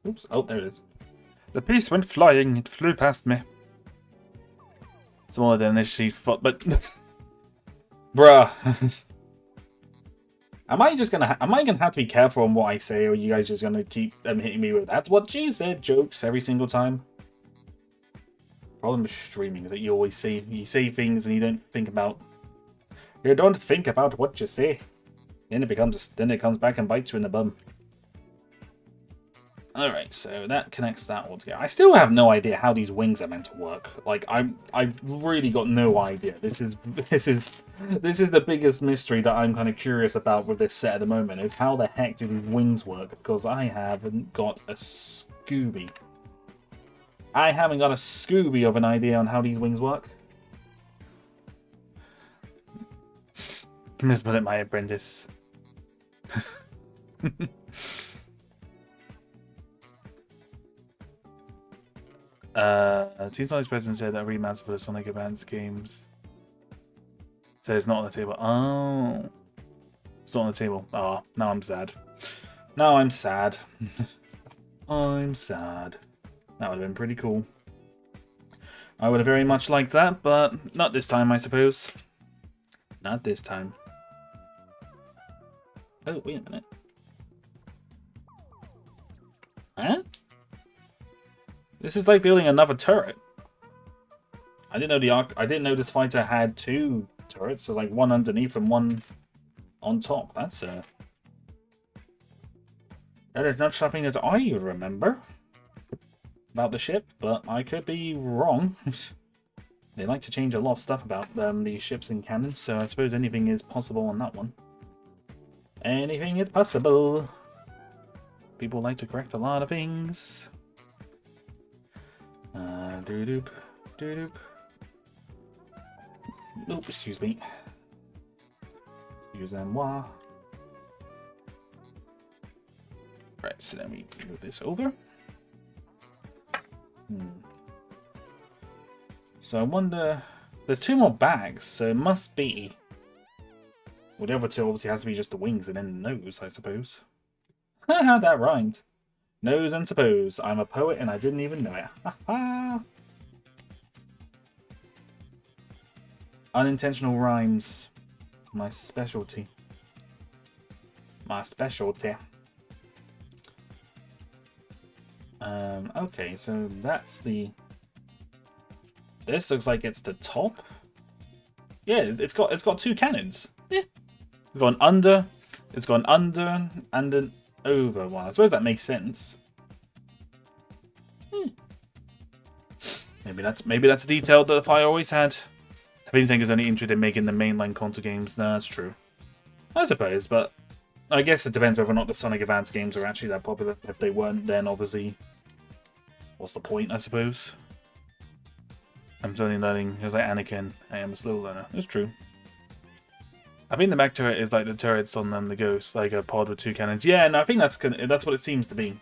Oops! Oh, there it is. The piece went flying. It flew past me. Smaller than initially thought, but bruh. Am I gonna have to be careful on what I say, or are you guys just gonna keep hitting me with "that's what she said" jokes every single time? Problem with streaming is that you always say things and you don't think about what you say. Then it comes back and bites you in the bum. Alright, so that connects that all together. I still have no idea how these wings are meant to work. Like, I've really got no idea. This is the biggest mystery that I'm kind of curious about with this set at the moment, is how the heck do these wings work? Because I haven't got a Scooby. I haven't got a Scooby of an idea on how these wings work. Miss Bullet, my apprentice. Team Sonic's president said that remaster for the Sonic Advance games. So it's not on the table. Oh. It's not on the table. Oh, now I'm sad. Now I'm sad. I'm sad. That would have been pretty cool. I would have very much liked that, but not this time, I suppose. Not this time. Oh, wait a minute. Huh? This is like building another turret. I didn't know this fighter had two turrets. There's like one underneath and one on top. That is not something that I remember about the ship, but I could be wrong. They like to change a lot of stuff about these ships and cannons, so I suppose anything is possible on that one. Anything is possible. People like to correct a lot of things. Doo-doop, doo-doop. Oop, excuse me. Excusez-moi. Right, so then we move this over. So I wonder... There's 2 more bags, so it must be... Well, the other 2 obviously has to be just the wings and then the nose, I suppose. Haha, that rhymed. Nose and suppose. I'm a poet and I didn't even know it. Haha. Unintentional rhymes. My specialty. My specialty. Okay, so that's the... This looks like it's the top. Yeah, it's got 2 cannons. Yeah. It's got an under and an over one. I suppose that makes sense. Maybe that's a detail that I always had. I didn't think it's only interested in making the mainline console games. No, that's true. I suppose, but I guess it depends whether or not the Sonic Advance games are actually that popular. If they weren't, then obviously, what's the point, I suppose? I'm slowly learning, just like Anakin. I am a slow learner. It's true. I think the mech turret is like the turrets on the Ghost, like a pod with 2 cannons. Yeah, no, I think that's what it seems to be.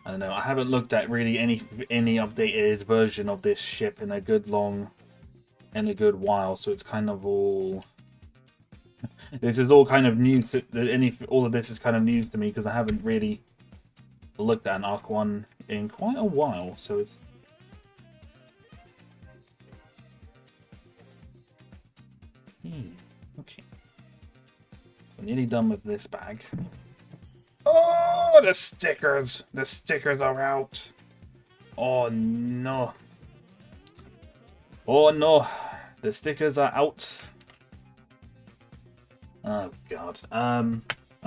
I don't know. I haven't looked at really any updated version of this ship in a good while, so it's kind of all. This is all kind of new to all of this is kind of new to me because I haven't really looked at an ARC-1 in quite a while, so it's... Okay. We're nearly done with this bag. Oh, the stickers! The stickers are out! Oh no. Oh no. The stickers are out. Oh god. Oh,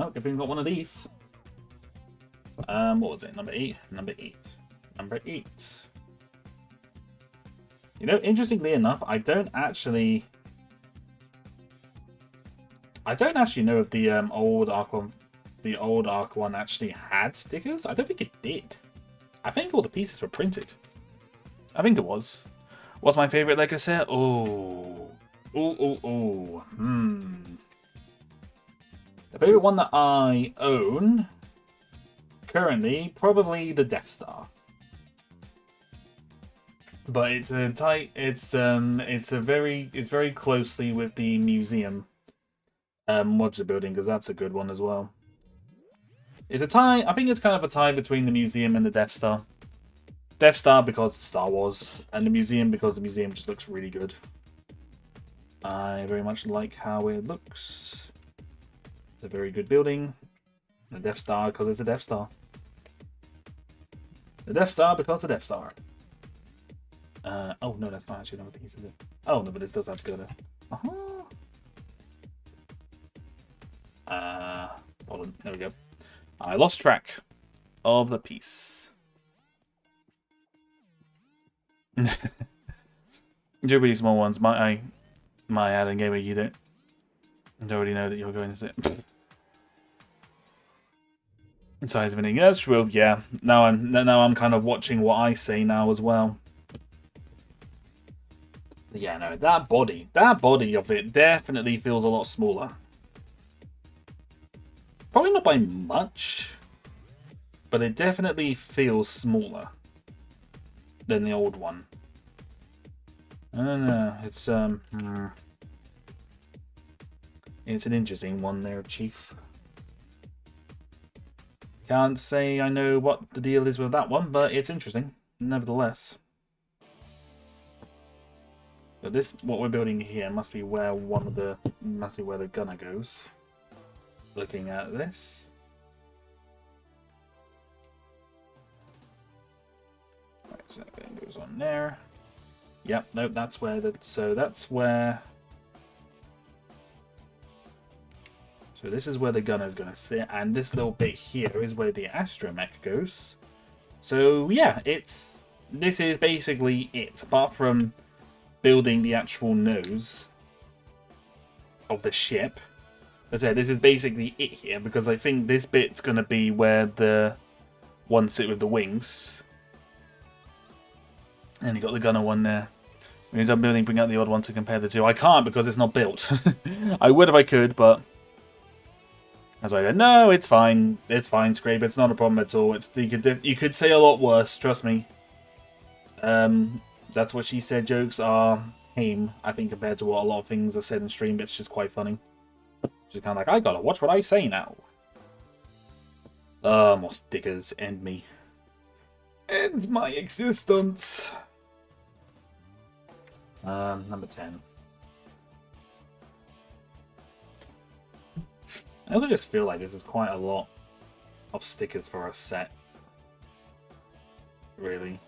good thing we got one of these. What was it? Number 8? Number 8. Number 8. You know, interestingly enough, I don't actually know if the old ARC-1 actually had stickers. I don't think it did. I think all the pieces were printed. I think it was. What's my favorite Lego set? Oh. The favorite one that I own currently, probably the Death Star. But it's very closely with the museum modular building, because that's a good one as well. It's a tie. I think it's kind of a tie between the museum and the Death Star. Death Star because Star Wars, and the museum because the museum just looks really good. I very much like how it looks. It's a very good building. The Death Star because it's a Death Star. The Death Star because the Death Star. Oh no, that's not actually another piece, is it? Oh no, but this does have to go there. Hold on, there we go. I lost track of the piece. Two really small ones. My add-in game where you don't already know that you're going to sit. Size of anything. That's true. Yeah. Now I'm kind of watching what I say now as well. Yeah, no, that body of it definitely feels a lot smaller. Probably not by much, but it definitely feels smaller than the old one. I don't know. It's an interesting one there, Chief. Can't say I know what the deal is with that one, but it's interesting, nevertheless. So this, what we're building here, must be where where the gunner goes. Looking at this. Right, so that goes on there. Yep, nope, that's where that's where. So this is where the gunner is going to sit, and this little bit here is where the astromech goes. So yeah, this is basically it, apart from building the actual nose of the ship. As I said, this is basically it here, because I think this bit's going to be where the one sit with the wings. And you got the gunner one there. When you're done building, bring out the odd one to compare the two. I can't because it's not built. I would if I could, but as I go, no, it's fine. It's fine, Scrape. It's not a problem at all. You could say a lot worse. Trust me. That's what she said. Jokes are tame, I think, compared to what a lot of things are said in stream. It's just quite funny. She's kind of like, I gotta watch what I say now. More stickers. End me. End my existence. Number 10. I also just feel like this is quite a lot of stickers for a set. Really.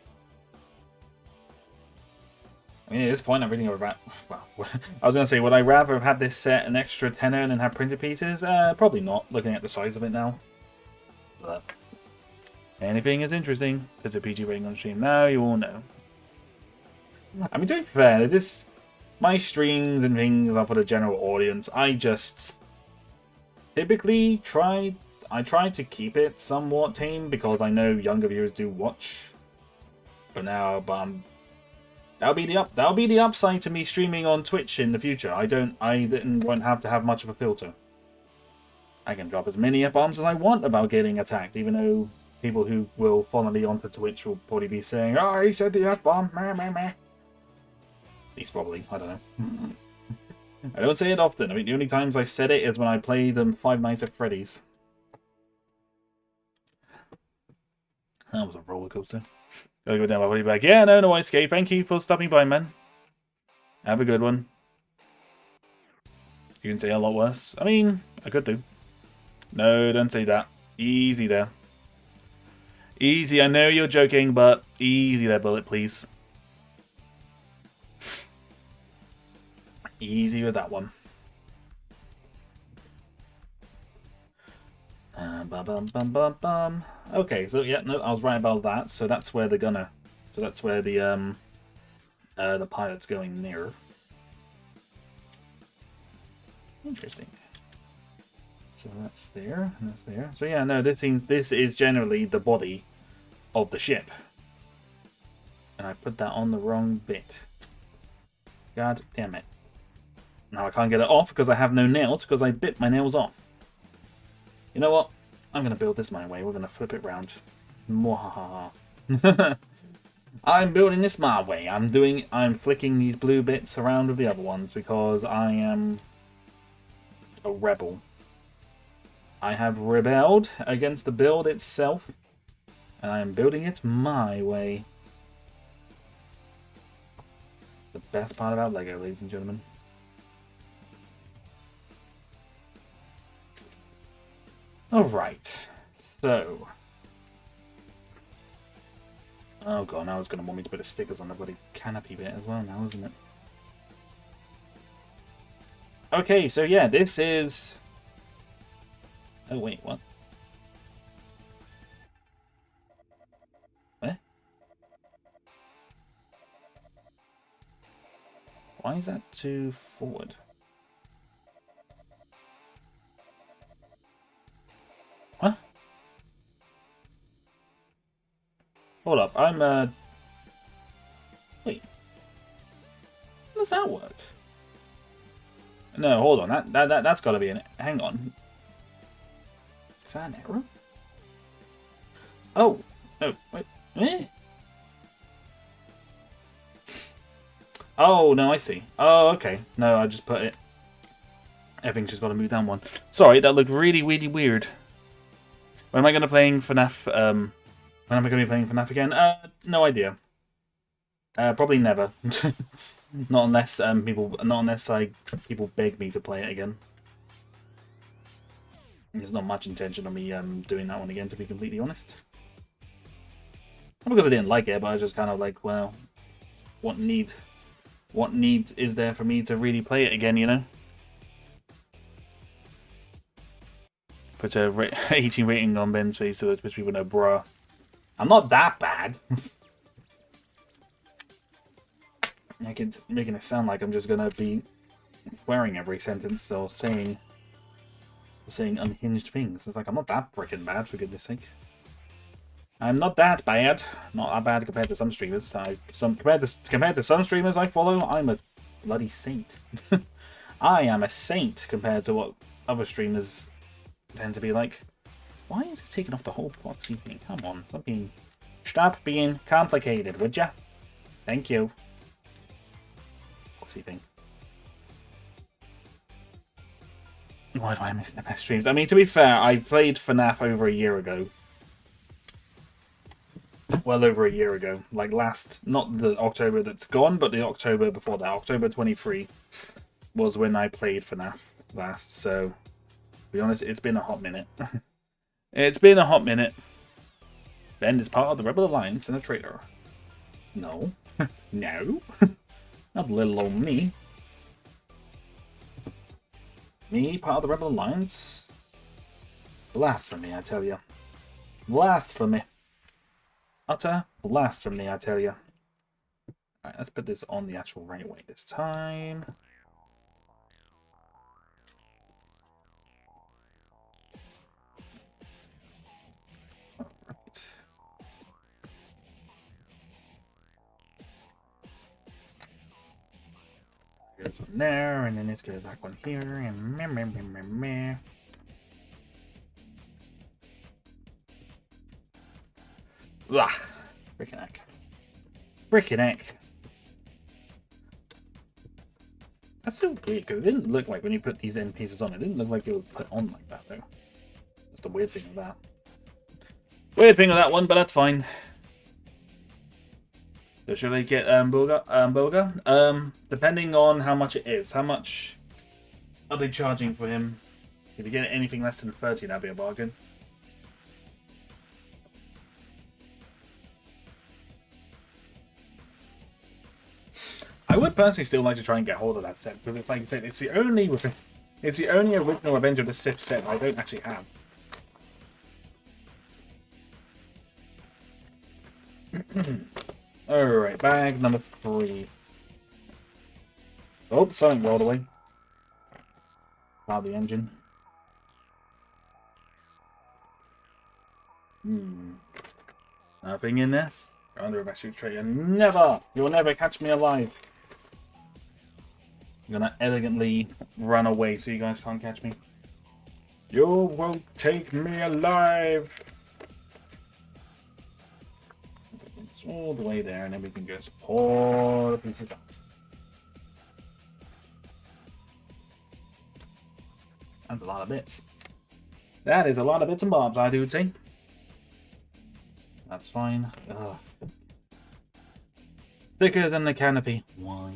I mean, at this point, I'm reading over that. Well, I was going to say, would I rather have had this set an extra tenner and then have printed pieces? Probably not, looking at the size of it now. But anything is interesting. There's a PG rating on stream now, you all know. I mean, to be fair, my streams and things are for the general audience. I just typically try to keep it somewhat tame because I know younger viewers do watch. But that'll be the upside to me streaming on Twitch in the future. I won't have to have much of a filter. I can drop as many F-bombs as I want about getting attacked, even though people who will follow me onto Twitch will probably be saying, "Oh, he said the F-bomb, meh, meh, meh." At least probably, I don't know. I don't say it often. I mean, the only times I've said it is when I play them Five Nights at Freddy's. That was a roller coaster. Gotta go down my body bag. Yeah, no escape. Thank you for stopping by, man. Have a good one. You can say a lot worse. I mean, I could do. No, don't say that. Easy there. Easy. I know you're joking, but easy there, Bullet, please. Easy with that one. Okay, so yeah, no, I was right about that. So that's where the gunner. So that's where the pilot's going near. Interesting. So that's there, and that's there. So yeah, no, this is generally the body of the ship, and I put that on the wrong bit. God damn it! Now I can't get it off because I have no nails because I bit my nails off. You know what? I'm going to build this my way. We're going to flip it round. Mwahaha. I'm building this my way. I'm flicking these blue bits around with the other ones because I am a rebel. I have rebelled against the build itself, and I am building it my way. The best part about Lego, ladies and gentlemen. Alright, so... Oh god, now it's going to want me to put the stickers on the bloody canopy bit as well now, isn't it? Okay, so yeah, this is... Oh wait, what? Eh? Why is that too forward? Huh? Hold up, wait. How does that work? No, hold on, that's gotta be an... Hang on. Is that an error? Oh! No, wait. Eh? Oh, no, I see. Oh, okay. No, I just put it... Everything's just got to move down one. Sorry, that looked really, really weird. When am I going to be playing FNAF? When am I going to be playing FNAF again? No idea. Probably never. Not unless people beg me to play it again. There's not much intention of me doing that one again, to be completely honest. Not because I didn't like it, but I was just kind of like, well, what need? what need is there for me to really play it again, you know? Put a 18 rating on Ben's face so that people know, bruh. I'm not that bad. Making it sound like I'm just gonna be swearing every sentence or saying unhinged things. It's like, I'm not that freaking bad, for goodness sake. I'm not that bad. Not that bad compared to some streamers. Compared to some streamers I follow, I'm a bloody saint. I am a saint compared to what other streamers tend to be like. Why is it taking off the whole proxy thing? Come on, stop being complicated, would ya? Thank you. Proxy thing. Why do I miss the best streams? I mean, to be fair, I played FNAF over a year ago. Well over a year ago. Like not the October that's gone, but the October before that. October 23 was when I played FNAF last, so... To be honest, it's been a hot minute. It's been a hot minute. Ben is part of the Rebel Alliance and a traitor. No. No. Not little old me. Me, part of the Rebel Alliance? Blasphemy, I tell you. Blasphemy. Utter blasphemy, I tell you. Alright, let's put this on the actual right way this time. Alright. Here's one there, and then let's get back one here, and meh. Ugh. Frickin' heck. Frickin' heck. That's so weird, because it didn't look like when you put these end pieces on, it didn't look like it was put on like that, though. That's the weird thing of that. Weird thing of that one, but that's fine. So should I get Boga? Depending on how much it is. How much are they charging for him? If you get anything less than 30, that'd be a bargain. I would personally still like to try and get hold of that set, because like I said, it's the only original Revenge of the Sith set I don't actually have. Alright, bag number 3. Oh, something rolled away. Power the engine. Nothing in there. You're under a rescue tray and you'll never catch me alive. I'm gonna elegantly run away so you guys can't catch me. You won't take me alive. It's all the way there, and then we can just pour the pieces out. That's a lot of bits. That is a lot of bits and bobs, I do say. That's fine. Ugh. Stickers and the canopy. Why?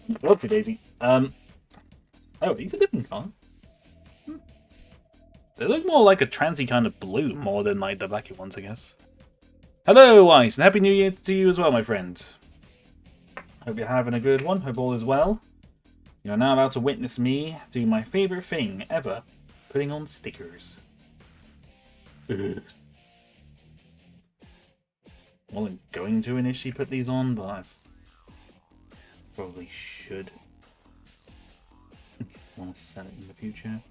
Whoopsie daisy. Oh, these are different color. They look more like a transy kind of blue, more than like the blacky ones, I guess. Hello, Ice, and Happy New Year to you as well, my friend. Hope you're having a good one. Hope all is well. You're now about to witness me do my favorite thing ever, putting on stickers. Ugh. Well, I'm going to initially put these on, but I probably should. Want to sell it in the future.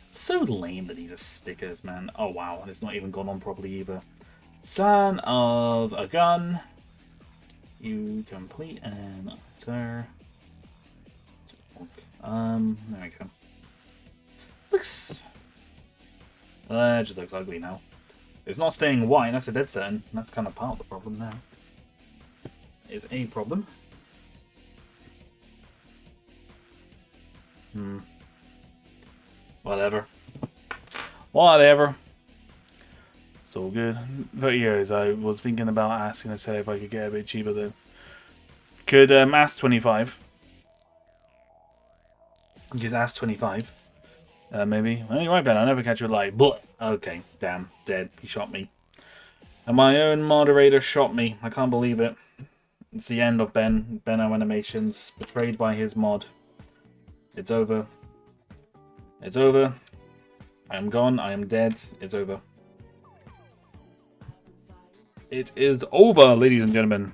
It's so lame that these are stickers, man. Oh wow, and it's not even gone on properly either. Son of a gun. You complete and utter. There we go. Looks. It just looks ugly now. It's not staying white, that's a dead certain. That's kind of part of the problem now. Is a problem. Whatever. Whatever. So good. For years, I was thinking about asking to say if I could get a bit cheaper though. Could ask 25. Just ask 25. Maybe. Well, you're right, Ben. I'll never catch you alive. But okay, damn, dead. He shot me. And my own moderator shot me. I can't believe it. It's the end of Ben Animations, betrayed by his mod. It's over. It's over. I am gone. I am dead. It's over. It is over, ladies and gentlemen.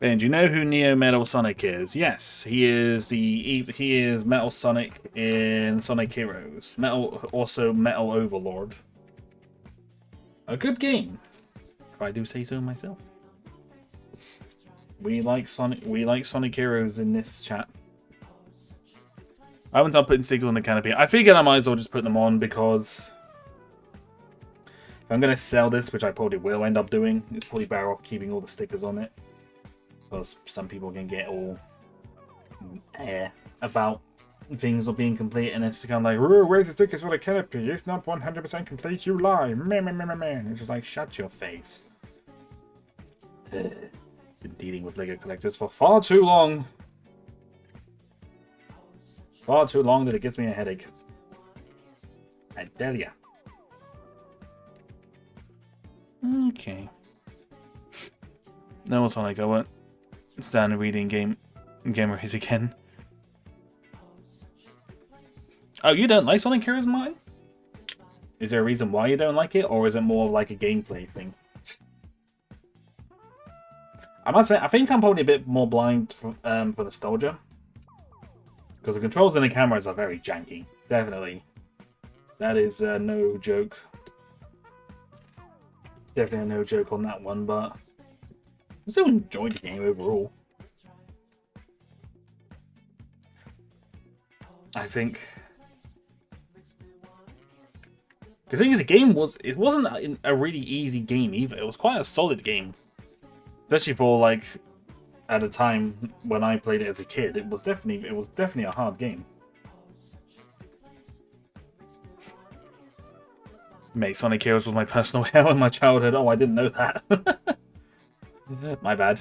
Ben, do you know who Neo Metal Sonic is? Yes, he is Metal Sonic in Sonic Heroes. Also Metal Overlord. A good game, if I do say so myself. We like Sonic Heroes in this chat. I haven't done putting stickers on the canopy. I figured I might as well just put them on because if I'm going to sell this, which I probably will end up doing, it's probably better off keeping all the stickers on it. Because some people can get all about things not being complete, and it's kind of like, where's the stickers for the canopy? It's not 100% complete, you lie. Man. It's just like, shut your face. Been dealing with LEGO collectors for far too long. Far too long that it gives me a headache. I tell ya. Okay. No, it's not like I won't stand reading game race again. Oh, you don't like Sonic Heroes, Martin? Is there a reason why you don't like it, or is it more like a gameplay thing? I must admit, I think I'm probably a bit more blind for nostalgia. Because the controls and the cameras are very janky. Definitely. That is no joke. Definitely no joke on that one, but I still enjoyed the game overall. I think because the thing is, the game wasn't a really easy game either. It was quite a solid game. Especially for like at a time when I played it as a kid, it was definitely a hard game. Mate, Sonic Heroes was my personal hell in my childhood. Oh, I didn't know that. My bad.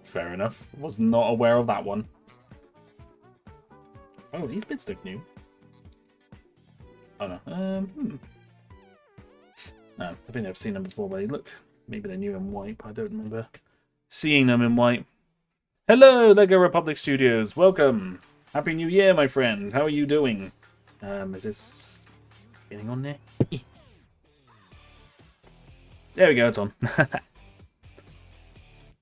Fair enough. Was not aware of that one. Oh, these bits look new. Oh no. No, I think I've seen them before, but they look, maybe they're new in white, but I don't remember seeing them in white. Hello, LEGO Republic Studios. Welcome. Happy New Year, my friend. How are you doing? Is this getting on there? There we go, it's on.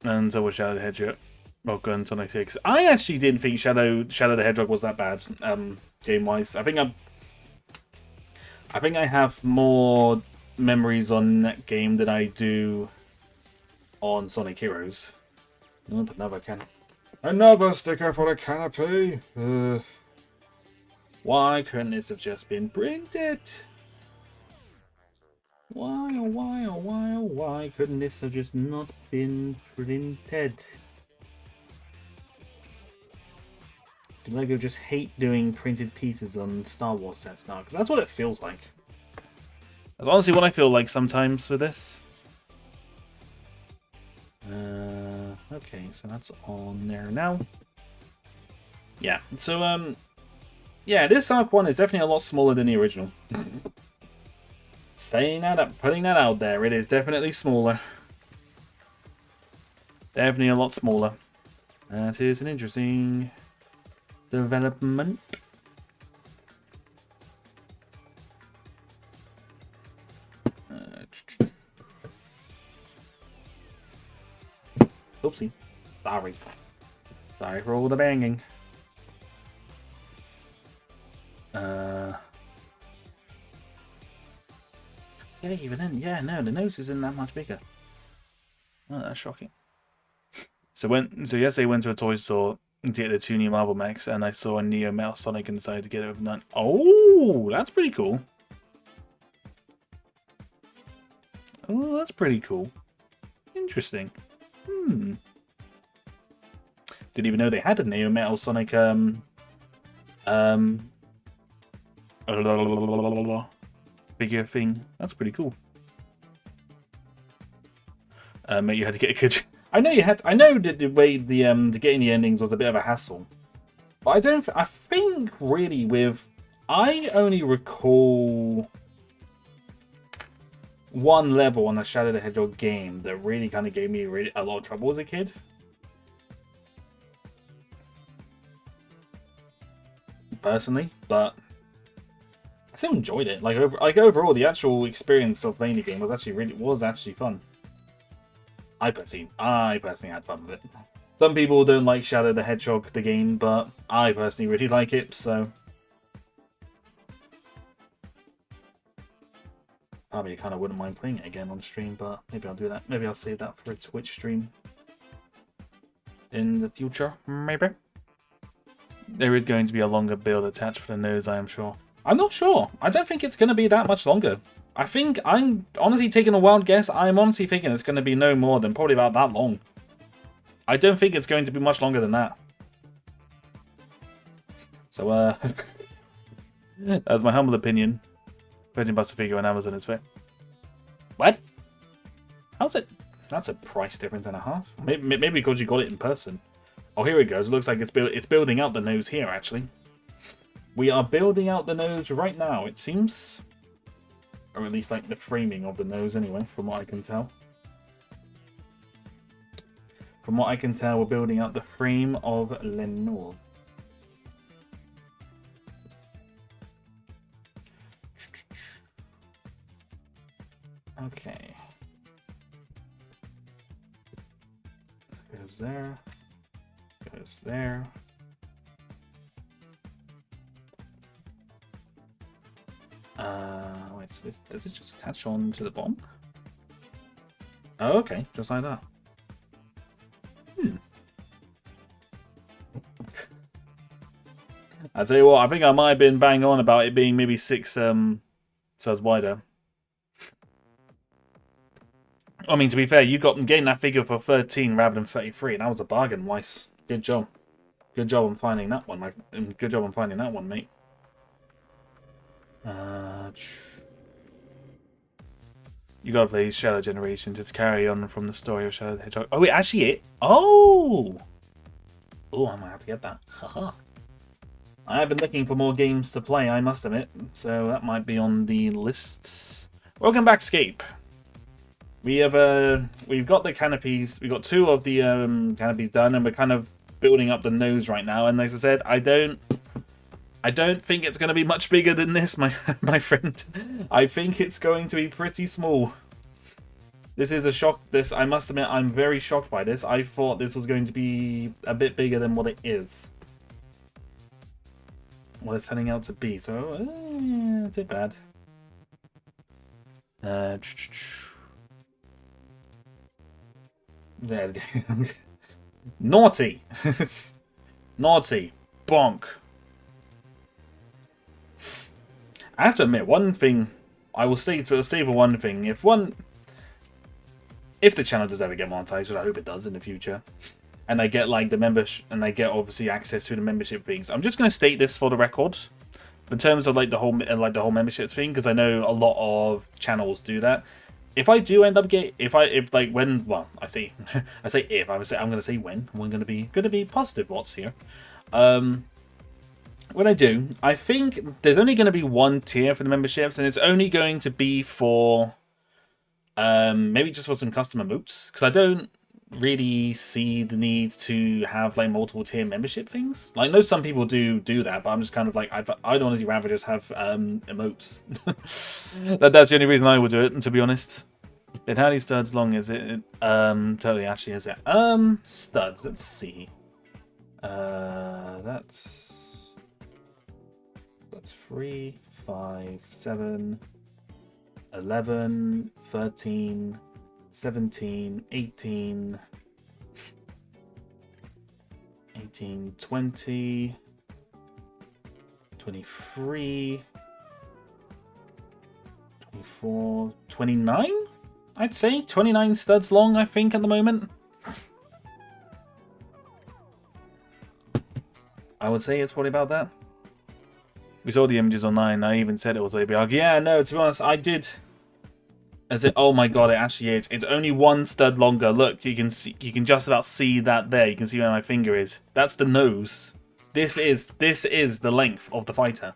And so was Shadow the Hedgehog. Welcome to Sonic 6. I actually didn't think Shadow the Hedgehog was that bad, game-wise. I think I have more memories on that game than I do on Sonic Heroes. Oh, another sticker for the canopy. Why couldn't this have just been printed? Why couldn't this have just not been printed? Do LEGO just hate doing printed pieces on Star Wars sets now? Because that's what it feels like. That's honestly what I feel like sometimes with this. Okay, so that's on there now. Yeah, so, yeah, this ARC-1 is definitely a lot smaller than the original. Saying that up, putting that out there, it is definitely smaller. Definitely a lot smaller. That is an interesting development. Oopsie. Sorry. Sorry for all the banging. Yeah, even then, yeah, no, the nose isn't that much bigger. Oh, that's shocking. So yesterday I went to a toy store to get the 2 new Marvel Mechs, and I saw a Neo Metal Sonic and decided to get it with none. Oh, that's pretty cool. Oh, that's pretty cool. Interesting. Didn't even know they had a Neo Metal Sonic figure thing. That's pretty cool. Mate, you had to get a good. I know you had. I know that the way to getting the endings was a bit of a hassle, but I don't. I think really with. I only recall one level on a Shadow the Hedgehog game that really kind of gave me a lot of trouble as a kid. Personally, but I still enjoyed it. Like overall, the actual experience of playing the game was actually fun. I personally had fun with it. Some people don't like Shadow the Hedgehog the game, but I personally really like it. So probably kind of wouldn't mind playing it again on stream, but maybe I'll do that. Maybe I'll save that for a Twitch stream in the future. Maybe. There is going to be a longer build attached for the nose, I am sure. I'm not sure. I don't think it's going to be that much longer. I think I'm honestly taking a wild guess. I'm honestly thinking it's going to be no more than probably about that long. I don't think it's going to be much longer than that. So, that's my humble opinion. £13 a figure on Amazon is fair. What? How's it? That's a price difference and a half. Maybe because you got it in person. Oh, here it goes. It looks like it's building out the nose here, actually. We are building out the nose right now, it seems. Or at least, like, the framing of the nose, anyway, from what I can tell. From what I can tell, we're building out the frame of Lenore. Okay. Goes there. Goes there. Wait, so does it just attach on to the bomb? Oh, okay, just like that. I tell you what, I think I might have been bang on about it being maybe 6 studs wider. I mean, to be fair, you got getting that figure for 13 rather than 33, and that was a bargain, Weiss. Good job. Good job on finding that one, Good job on finding that one, mate. You gotta play Shadow Generations. It's carry on from the story of Shadow the Hedgehog. Oh, wait, actually it? Oh! Oh, I might have to get that. Haha. I have been looking for more games to play, I must admit. So that might be on the list. Welcome back, Scape. We've got the canopies. We've got 2 of the canopies done, and we're kind of building up the nose right now. And as I said, I don't think it's going to be much bigger than this, my friend. I think it's going to be pretty small. This is a shock. I must admit, I'm very shocked by this. I thought this was going to be a bit bigger than what it is. What it's turning out to be. So, yeah, it's a bit bad. There we go. Naughty. Naughty. Bonk. I have to admit, one thing I will say for one thing. If the channel does ever get monetized, which I hope it does in the future, and I get like the membership, and I get obviously access to the membership things, I'm just going to state this for the record, in terms of like the whole membership thing, because I know a lot of channels do that. If I do end up I'm going to say when. We're going to be positive what's here. When I do, I think there's only going to be one tier for the memberships, and it's only going to be for maybe just for some custom emotes, because I don't really see the need to have like multiple tier membership things. Like, I know some people do that, but I'm just kind of like, I'd honestly rather just have emotes. That's the only reason I would do it, and to be honest. Then how many studs long is it? Totally actually is it? Studs, let's see. That's 3, 5, 7, 11, 13, 17, 18, 20, 23, 24, 29? I'd say 29 studs long, I think, at the moment. I would say it's probably about that. We saw the images online. I even said it was ARC. Yeah, no, to be honest, I did. Oh my god, it actually is. It's only 1 stud longer. Look, you can see, you can just about see that there. You can see where my finger is. That's the nose. This is the length of the fighter.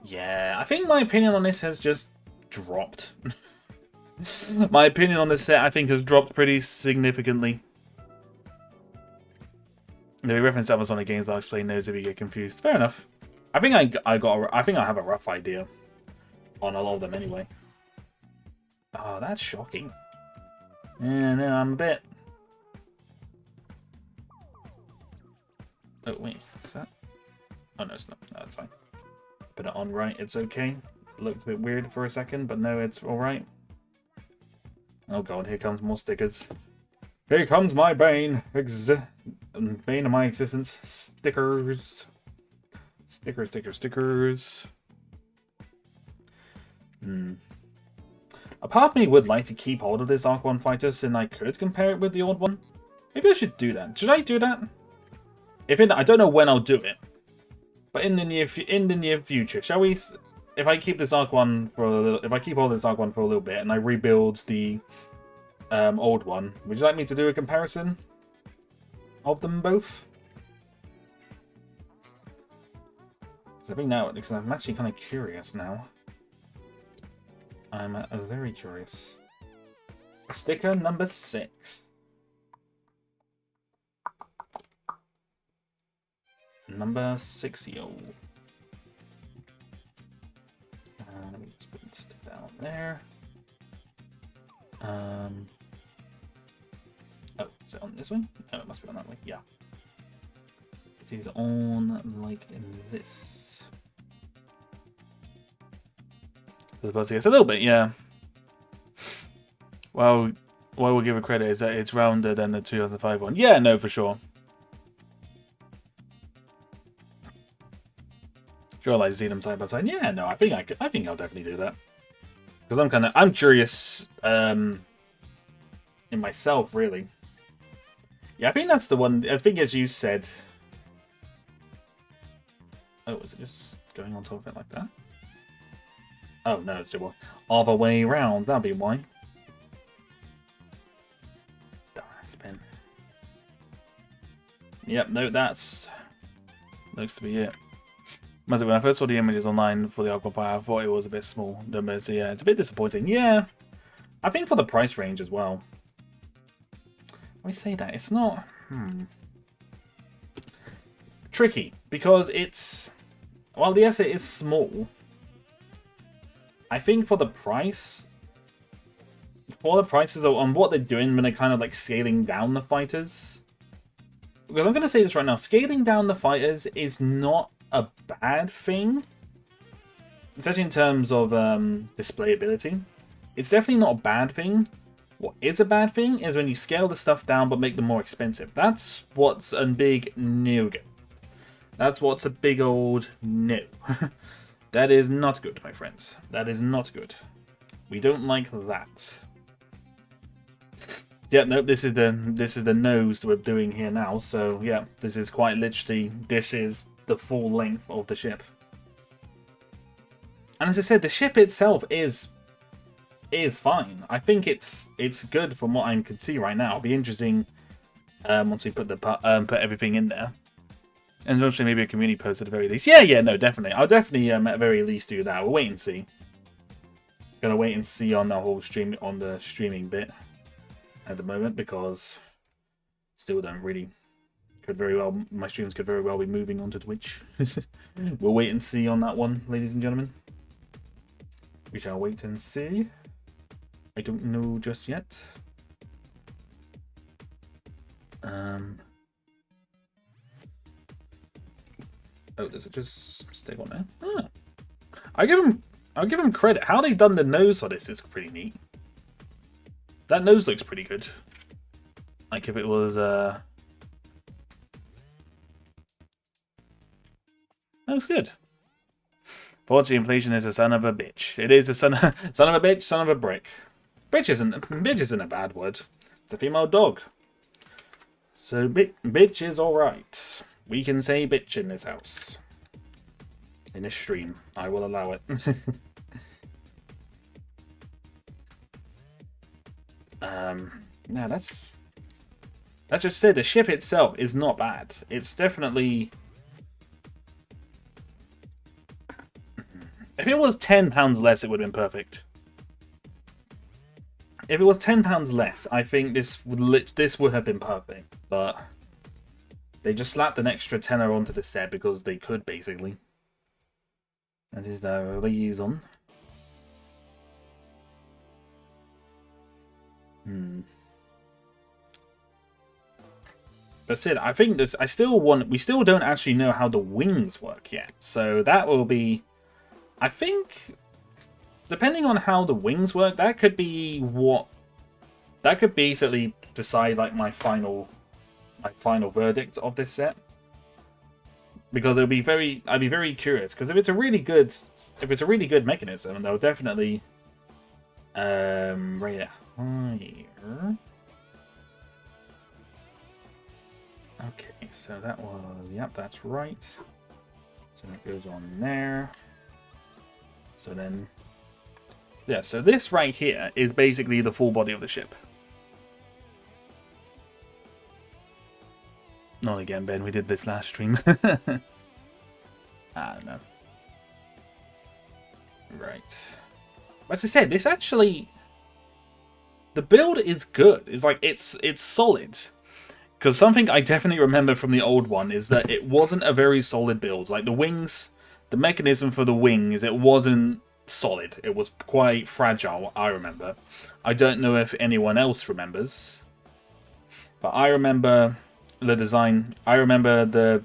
Yeah, I think my opinion on this has just dropped. My opinion on this set, I think, has dropped pretty significantly. They reference others on the games, but I'll explain those if you get confused. Fair enough. I think I think I have a rough idea on a lot of them anyway. Oh, that's shocking. Yeah, no, I'm a bit. Oh wait, is that? Oh no, it's not. No, it's fine. Put it on right. It's okay. It looked a bit weird for a second, but no, it's all right. Oh god, here comes more stickers. Here comes my bane. Bane of my existence. Stickers. Stickers, stickers, stickers. A part of me would like to keep hold of this ARC-1 fighter, so I could compare it with the old one. Maybe I should do that. Should I do that? I don't know when I'll do it, but in the near future, shall we? If I keep this ARC-1 for a little, if I keep hold of this ARC-1 for a little bit, and I rebuild the old one, would you like me to do a comparison of them both? So I think now, because I'm actually kind of curious now. I'm very curious. Sticker number 6. Number 60. Let me just put it stick down there. Oh, is it on this way? Oh, it must be on that way. Yeah. It is on like this. It's a little bit, yeah. Well, what we'll give it credit is that it's rounder than the 2005 one. Yeah, no, for sure. Sure, I like to see them side by side. Yeah, no, I think I'll definitely do that because I'm curious in myself, really. Yeah, I think that's the one. I think as you said. Oh, was it just going on top of it like that? Oh, no, it's the other way around. That'd be why. Spin. Yep, no, that's... looks to be it. When I first saw the images online for the ARC-1, I thought it was a bit small. So yeah, it's a bit disappointing. Yeah, I think for the price range as well. Let me say that. It's not... tricky, because it's... well, yes, it is small. I think for the prices on what they're doing when they're kind of like scaling down the fighters. Because I'm going to say this right now, scaling down the fighters is not a bad thing. Especially in terms of displayability. It's definitely not a bad thing. What is a bad thing is when you scale the stuff down but make them more expensive. That's what's a big no-go. That's what's a big old no. That is not good, my friends. That is not good. We don't like that. Yeah, no, this is the nose that we're doing here now. So yeah, this is quite literally the full length of the ship. And as I said, the ship itself is fine. I think it's good from what I can see right now. It'll be interesting once we put put everything in there. And eventually maybe a community post at the very least. Yeah, no, definitely. I'll definitely at the very least do that. We'll wait and see. Gonna wait and see on the whole streaming bit at the moment because still don't really my streams could very well be moving onto Twitch. We'll wait and see on that one, ladies and gentlemen. We shall wait and see. I don't know just yet. Oh, does it just stick on there? Ah. I'll give him credit. How they've done the nose for this is pretty neat. That nose looks pretty good. Like if it was looks good. Fortunately, inflation is a son of a bitch. It is a son of a bitch, son of a brick. Bitch isn't a bad word. It's a female dog. So bitch is alright. We can say bitch in this house. In this stream. I will allow it. Yeah, that's just it. The ship itself is not bad. It's definitely... if it was £10 less, it would have been perfect. If it was £10 less, I think this would have been perfect. But they just slapped an extra tenner onto the set because they could, basically. That is the liaison. That's it. I think this. We still don't actually know how the wings work yet. So that will be. I think, depending on how the wings work, that could be what. That could basically decide like my final verdict of this set. Because I'd be very curious. Because if it's a really good mechanism, they'll definitely. Right here. Okay, so that was, yep, that's right. So it goes on there. So then, yeah, so this right here is basically the full body of the ship. Not again, Ben, we did this last stream. Ah, no. Right. As I said, this actually, the build is good. It's like, it's solid. Because something I definitely remember from the old one is that it wasn't a very solid build. Like the wings, the mechanism for the wings, it wasn't solid. It was quite fragile, I remember. I don't know if anyone else remembers. But I remember the design. I remember the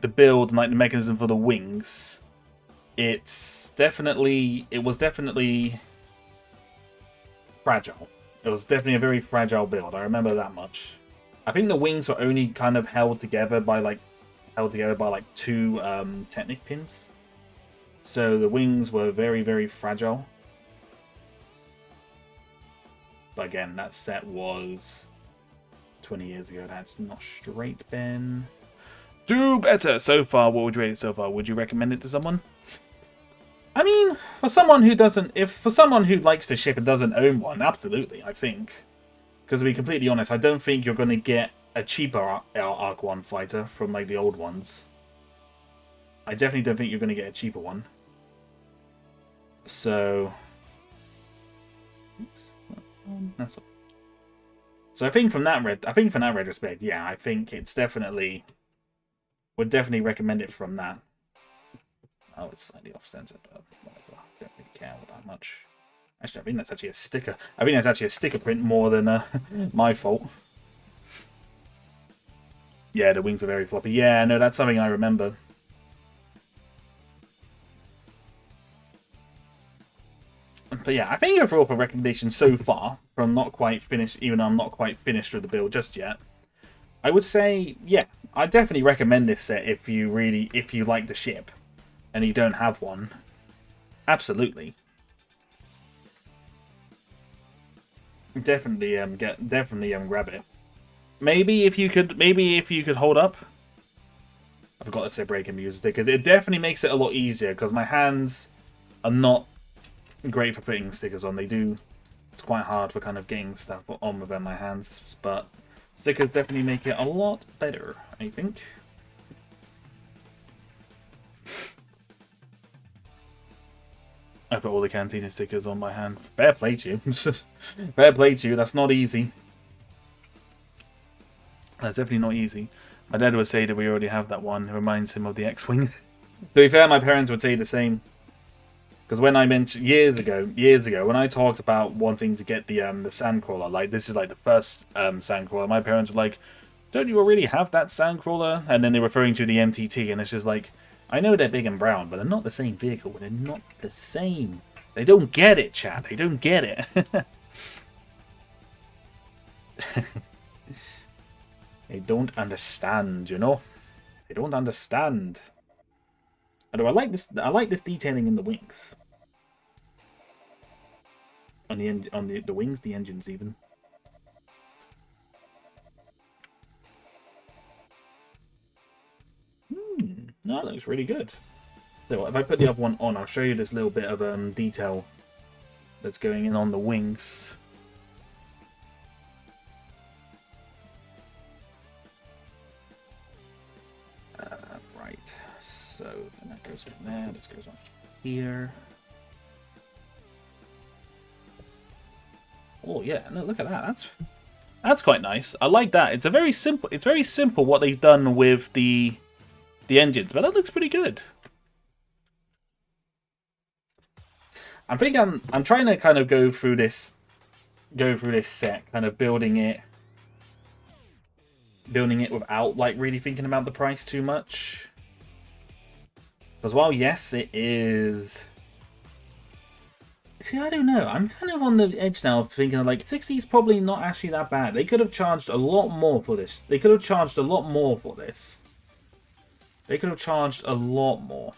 build and like the mechanism for the wings. It was definitely fragile. It was definitely a very fragile build. I remember that much. I think the wings were only kind of held together by like two Technic pins. So the wings were very, very fragile. But again, that set was 20 years ago. That's not straight, Ben. Do better so far. What would you rate it so far? Would you recommend it to someone? I mean, for someone who likes the ship and doesn't own one, absolutely, I think. Because to be completely honest, I don't think you're going to get a cheaper ARC-1 fighter from like the old ones. I definitely don't think you're going to get a cheaper one. So, oops. So I think from that retrospect, yeah, I think it's definitely would definitely recommend it from that. Oh, it's slightly off-center, but whatever. Don't really care that much. Actually, I think that's actually a sticker. I think that's actually a sticker print more than my fault. Yeah, the wings are very floppy. Yeah, no, that's something I remember. But yeah, I think overall for recommendations so far, from not quite finished, even though I'm not quite finished with the build just yet, I would say, yeah, I definitely recommend this set if you like the ship and you don't have one. Absolutely. Definitely grab it. Maybe if you could hold up. I forgot to say break and use stickers. It definitely makes it a lot easier because my hands are not great for putting stickers on. It's quite hard for kind of getting stuff on with my hands, but stickers definitely make it a lot better, I think. I put all the Cantina stickers on my hand. Fair play to you. Fair play to you. That's not easy. That's definitely not easy. My dad would say that we already have that one. It reminds him of the X-Wing. To be fair, my parents would say the same. Because when I mentioned years ago, when I talked about wanting to get the Sandcrawler, like this is like the first Sandcrawler, my parents were like, "Don't you already have that Sandcrawler?" And then they're referring to the MTT, and it's just like, I know they're big and brown, but they're not the same vehicle. They're not the same. They don't get it, chat. They don't get it. They don't understand, you know. They don't understand. Although I like this detailing in the wings. On the wings, the engines even. No, that looks really good. So if I put the other one on, I'll show you this little bit of detail that's going in on the wings. Right. So that goes on there. This goes on here. Oh yeah, no, look at that. That's quite nice. I like that. It's very simple what they've done with the engines, but that looks pretty good. I think I'm trying to kind of go through this set, kind of building it without like really thinking about the price too much. Because while yes, it is. See, I don't know. I'm kind of on the edge now of thinking like 60 is probably not actually that bad. They could have charged a lot more for this. They could have charged a lot more for this. They could have charged a lot more.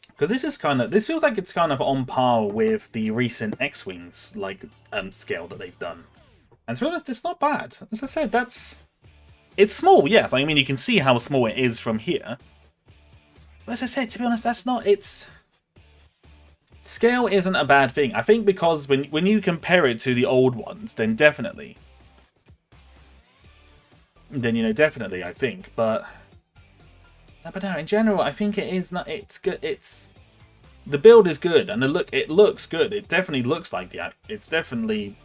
Because this feels like it's kind of on par with the recent X-Wings like scale that they've done. And to be honest, it's not bad. As I said, it's small, yes. I mean, you can see how small it is from here. But as I said, to be honest, scale isn't a bad thing. I think because when you compare it to the old ones, then definitely. Then, you know, definitely, I think. But no, in general, I think it is not. It's good. The build is good, and it looks good. It definitely looks like it's definitely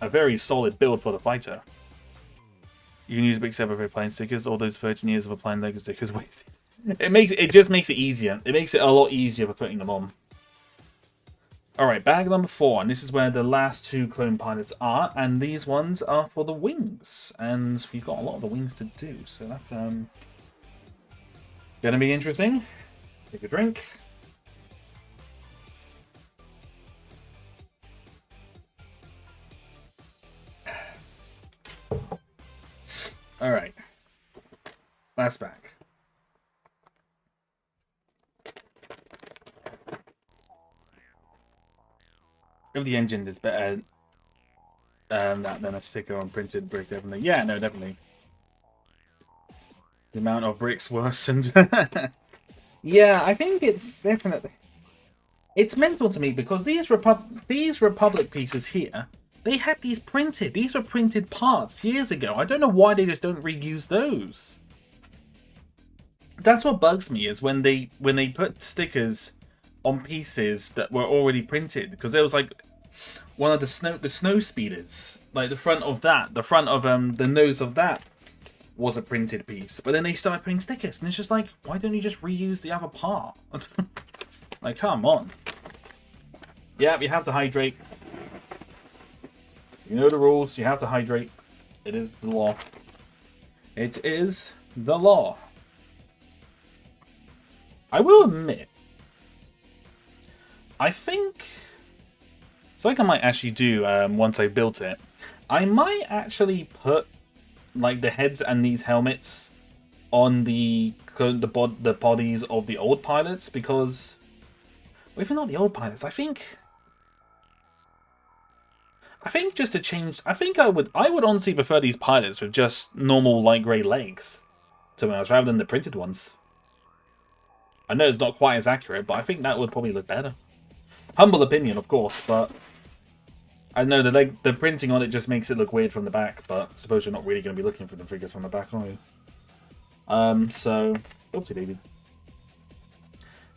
a very solid build for the fighter. You can use Big 7 for applying stickers. All those 13 years of applying Lego stickers wasted. It just makes it easier. It makes it a lot easier for putting them on. Alright, bag number 4, and this is where the last 2 clone pilots are, and these ones are for the wings. And we've got a lot of the wings to do, so that's gonna be interesting. Take a drink. Alright. Last bag. If the engine is better than a sticker on printed brick, definitely. Yeah, no, definitely. The amount of bricks worsened. Yeah, I think it's definitely. It's mental to me because these Republic pieces here, they had these printed. These were printed parts years ago. I don't know why they just don't reuse those. That's what bugs me is when they put stickers on pieces that were already printed, because there was like one of the snow speeders, like the front of the nose of that was a printed piece, but then they started putting stickers, and it's just like, why don't you just reuse the other part? Like, come on. Yeah, you have to hydrate. You know the rules. You have to hydrate. It is the law. It is the law. I will admit, I think I might actually do once I built it. I might actually put like the heads and these helmets on the bodies of the old pilots, because well, if not the old pilots, I think just to change, I think I would honestly prefer these pilots with just normal light grey legs, to be honest, rather than the printed ones. I know it's not quite as accurate, but I think that would probably look better. Humble opinion, of course, but I know the printing on it just makes it look weird from the back, but I suppose you're not really going to be looking for the figures from the back, are you? So, oopsie daisy.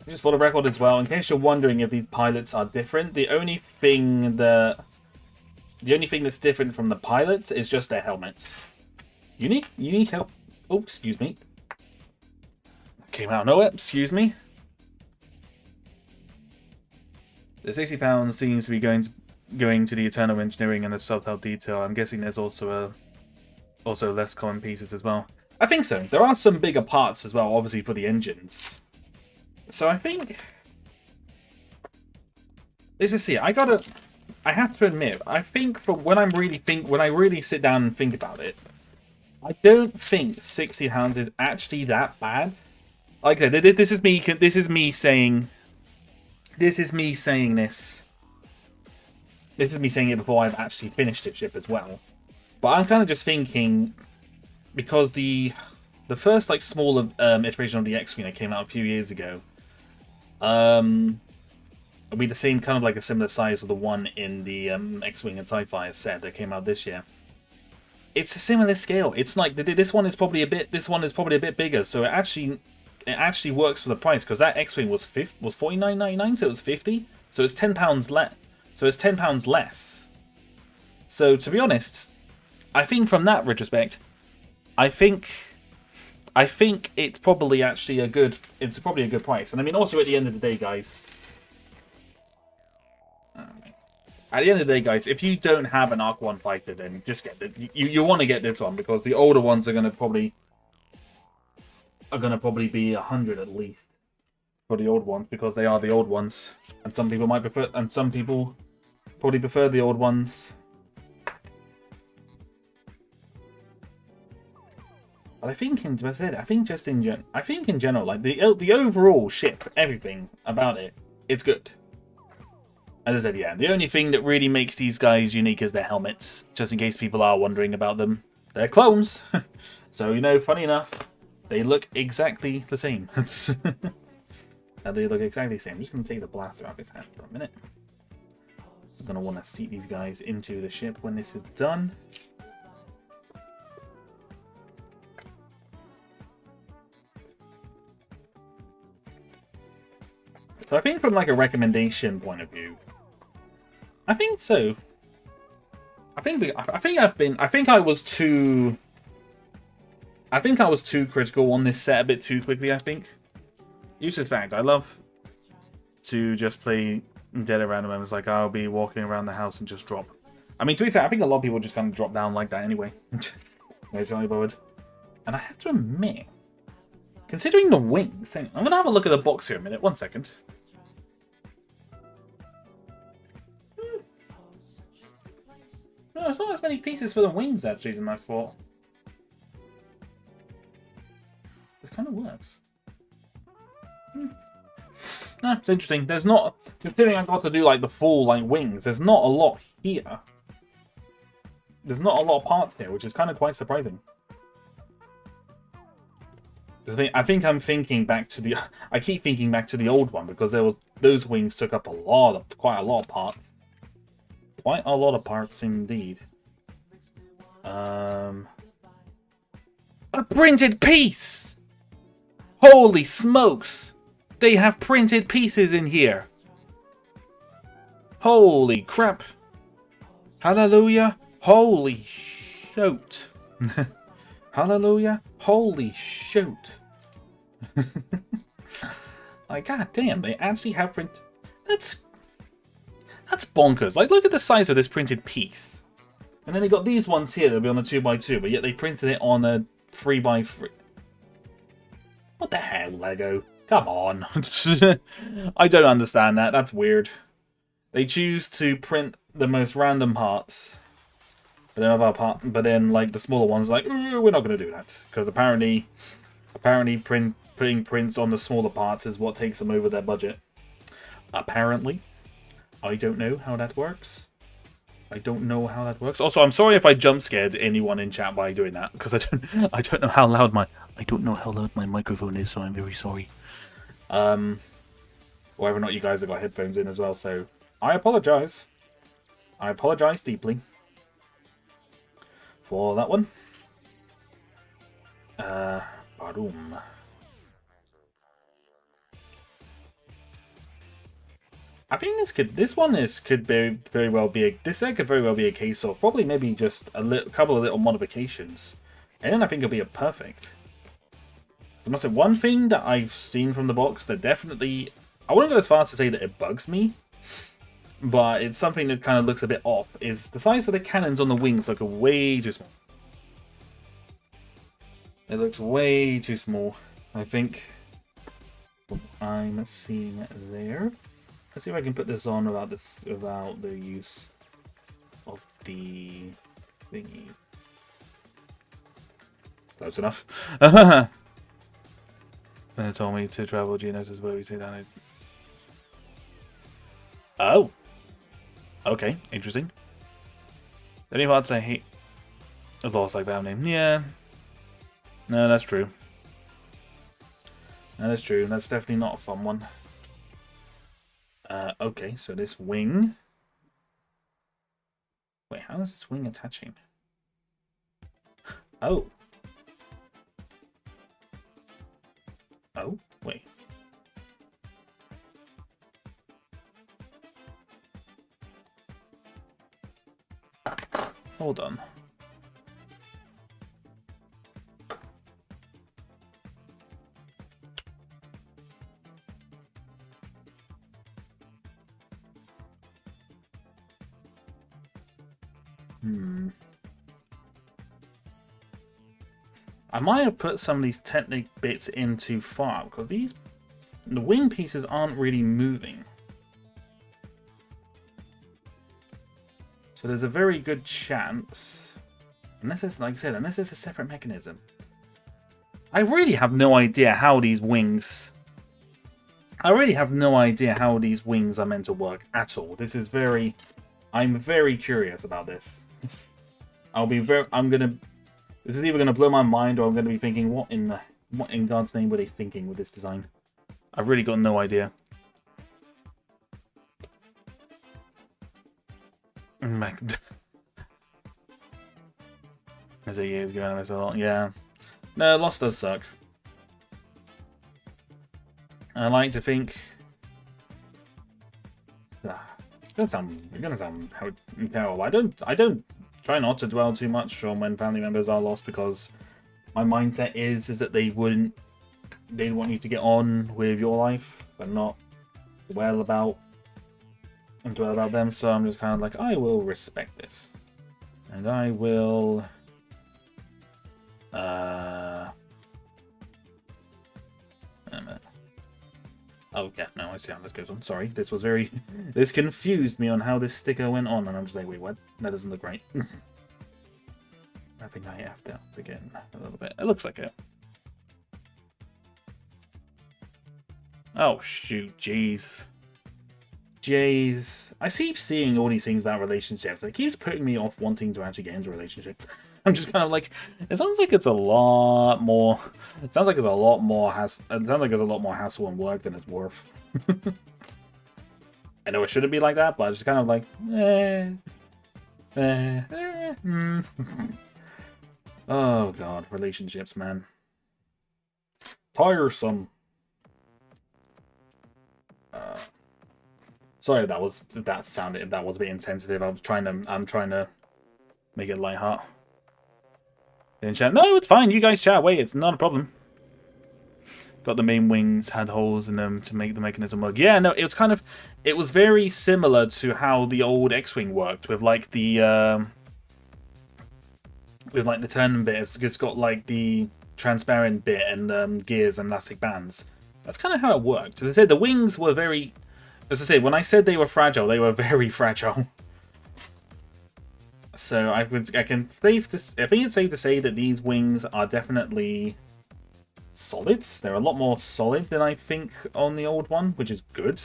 Just for the record as well, in case you're wondering if these pilots are different, the only thing that's different from the pilots is just their helmets. Unique help. Oh, excuse me. Came out of nowhere, excuse me. The £60 seems to be going to the eternal engineering and the subtle detail. I'm guessing there's also less common pieces as well. I think so. There are some bigger parts as well, obviously for the engines. So I think let's just see. I have to admit, I think when I really sit down and think about it, I don't think £60 is actually that bad. Like I said, this is me saying it before I've actually finished it ship as well. But I'm kind of just thinking, because the first like smaller iteration of the X-Wing that came out a few years ago, it'll be the same kind of like a similar size of the one in the X-Wing and TIE Fighter set that came out this year. It's a similar scale. It's like this one is probably a bit bigger, so it actually works for the price, because that X-Wing was $49.99, so it was 50, so it's £10 less. So it's £10 less. So to be honest, I think from that retrospect, I think it's probably actually a good price. And I mean, also at the end of the day, guys, if you don't have an ARC-1 fighter, then just get it. You want to get this one because the older ones are gonna probably be 100 at least for the old ones because they are the old ones, and some people might prefer, and some people probably prefer the old ones. But I think in general, like the overall ship, everything about it, it's good. As I said, yeah, the only thing that really makes these guys unique is their helmets, just in case people are wondering about them. They're clones. So, you know, funny enough, they look exactly the same. They look exactly the same. I'm just going to take the blaster out of his hand for a minute. I'm going to want to seat these guys into the ship when this is done. So I think from like a recommendation point of view, I think so. I think I was too critical on this set a bit too quickly, I think. Useless fact, I love to just play dead at random moments, like I'll be walking around the house and just drop. I mean, to be fair, I think a lot of people just kind of drop down like that anyway. No jolly bothered. And I have to admit, considering the wings, I'm going to have a look at the box here a minute, 1 second. No, it's not as many pieces for the wings, actually, than I thought. It kind of works. Nah, it's interesting. There's not... Considering I got to do, like, the full, like, wings, there's not a lot here. There's not a lot of parts here, which is kind of quite surprising. I think I'm thinking back to the... I keep thinking back to the old one, because those wings took up quite a lot of parts. Quite a lot of parts indeed. A printed piece! Holy smokes! They have printed pieces in here! Holy crap! Hallelujah! Holy shoot! Hallelujah! Holy shoot! Like, god damn, they actually have print... That's bonkers. Like, look at the size of this printed piece. And then they got these ones here that'll be on a 2x2, but yet they printed it on a 3x3. What the hell, Lego? Come on. I don't understand that. That's weird. They choose to print the most random parts. But then, like, the smaller ones, like, we're not going to do that. Because apparently putting prints on the smaller parts is what takes them over their budget. Apparently. I don't know how that works. Also, I'm sorry if I jump scared anyone in chat by doing that, because I don't know how loud my microphone is, so I'm very sorry. Whether or not you guys have got headphones in as well, so I apologize. I apologize deeply for that one. Badoom. I think this could very well be a case of probably maybe just a couple of little modifications, and then I think it'll be a perfect. I must say, one thing that I've seen from the box that definitely, I wouldn't go as far as to say that it bugs me, but it's something that kind of looks a bit off, is the size of the cannons on the wings look way too small. It looks way too small, I think, what I'm seeing there. Let's see if I can put this on without the use of the thingy. Close enough. They told me to travel Genos is where we say that. Oh. Okay, interesting. The only parts I hate are lost like that name. Yeah. No, that's true. That's true. That's definitely not a fun one. Okay, so this wing... Wait, how is this wing attaching? Oh. Oh, wait. Hold on. I might have put some of these Technic bits in too far, because the wing pieces aren't really moving. So there's a very good chance, unless it's, like I said, unless it's a separate mechanism. I really have no idea how these wings... are meant to work at all. This is very... I'm very curious about this. This is either going to blow my mind, or I'm going to be thinking, what in God's name were they thinking with this design? I've really got no idea. As a year's going on, a lot. Yeah. No, Lost does suck. I like to think... It's gonna sound terrible. I don't try not to dwell too much on when family members are lost, because my mindset is that they'd want you to get on with your life, but not dwell about them. So I'm just kind of like, I will respect this, and I will oh yeah, no, I see how this goes on. Sorry, this confused me on how this sticker went on, and I'm just like, wait, what? That doesn't look right. I think I have to begin a little bit. It looks like it. Oh shoot, jeez. I keep seeing all these things about relationships. It keeps putting me off wanting to actually get into a relationship. I'm just kind of like, it sounds like it's a lot more. It sounds like it's a lot more hassle. It sounds like it's a lot more hassle and work than it's worth. I know it shouldn't be like that, but it's just kind of like, Oh god, relationships, man. Tiresome. Sorry if that was a bit insensitive. I'm trying to make it light-heart. In chat, no, it's fine. You guys chat away. It's not a problem. Got the main wings, had holes in them to make the mechanism work. Yeah, no, it was very similar to how the old X-wing worked, with like the turning bit. It's got like the transparent bit and gears and elastic bands. That's kind of how it worked. As I said, the wings were very. As I say, when I said they were fragile, they were very fragile. So I think it's safe to say that these wings are definitely solid. They're a lot more solid than I think on the old one, which is good.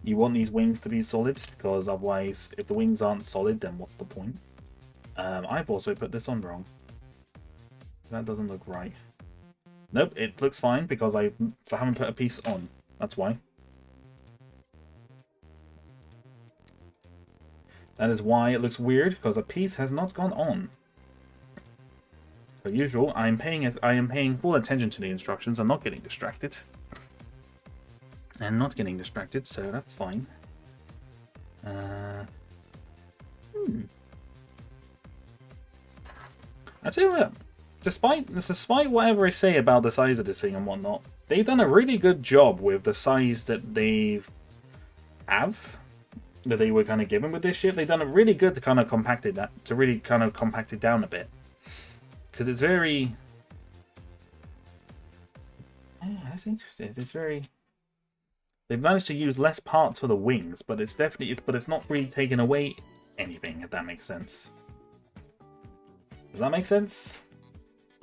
You want these wings to be solid, because otherwise, if the wings aren't solid, then what's the point? I've also put this on wrong. That doesn't look right. Nope, it looks fine because I haven't put a piece on. That's why. That is why it looks weird, because a piece has not gone on. Per usual, I am paying full attention to the instructions. I'm not getting distracted. So that's fine. I tell you what, despite whatever I say about the size of this thing and whatnot, they've done a really good job with the size that they were kind of given with this ship. They've done it really good to kind of compact it down a bit, because it's very. Yeah, that's interesting. It's very. They've managed to use less parts for the wings, but it's not really taking away anything, if that makes sense. Does that make sense?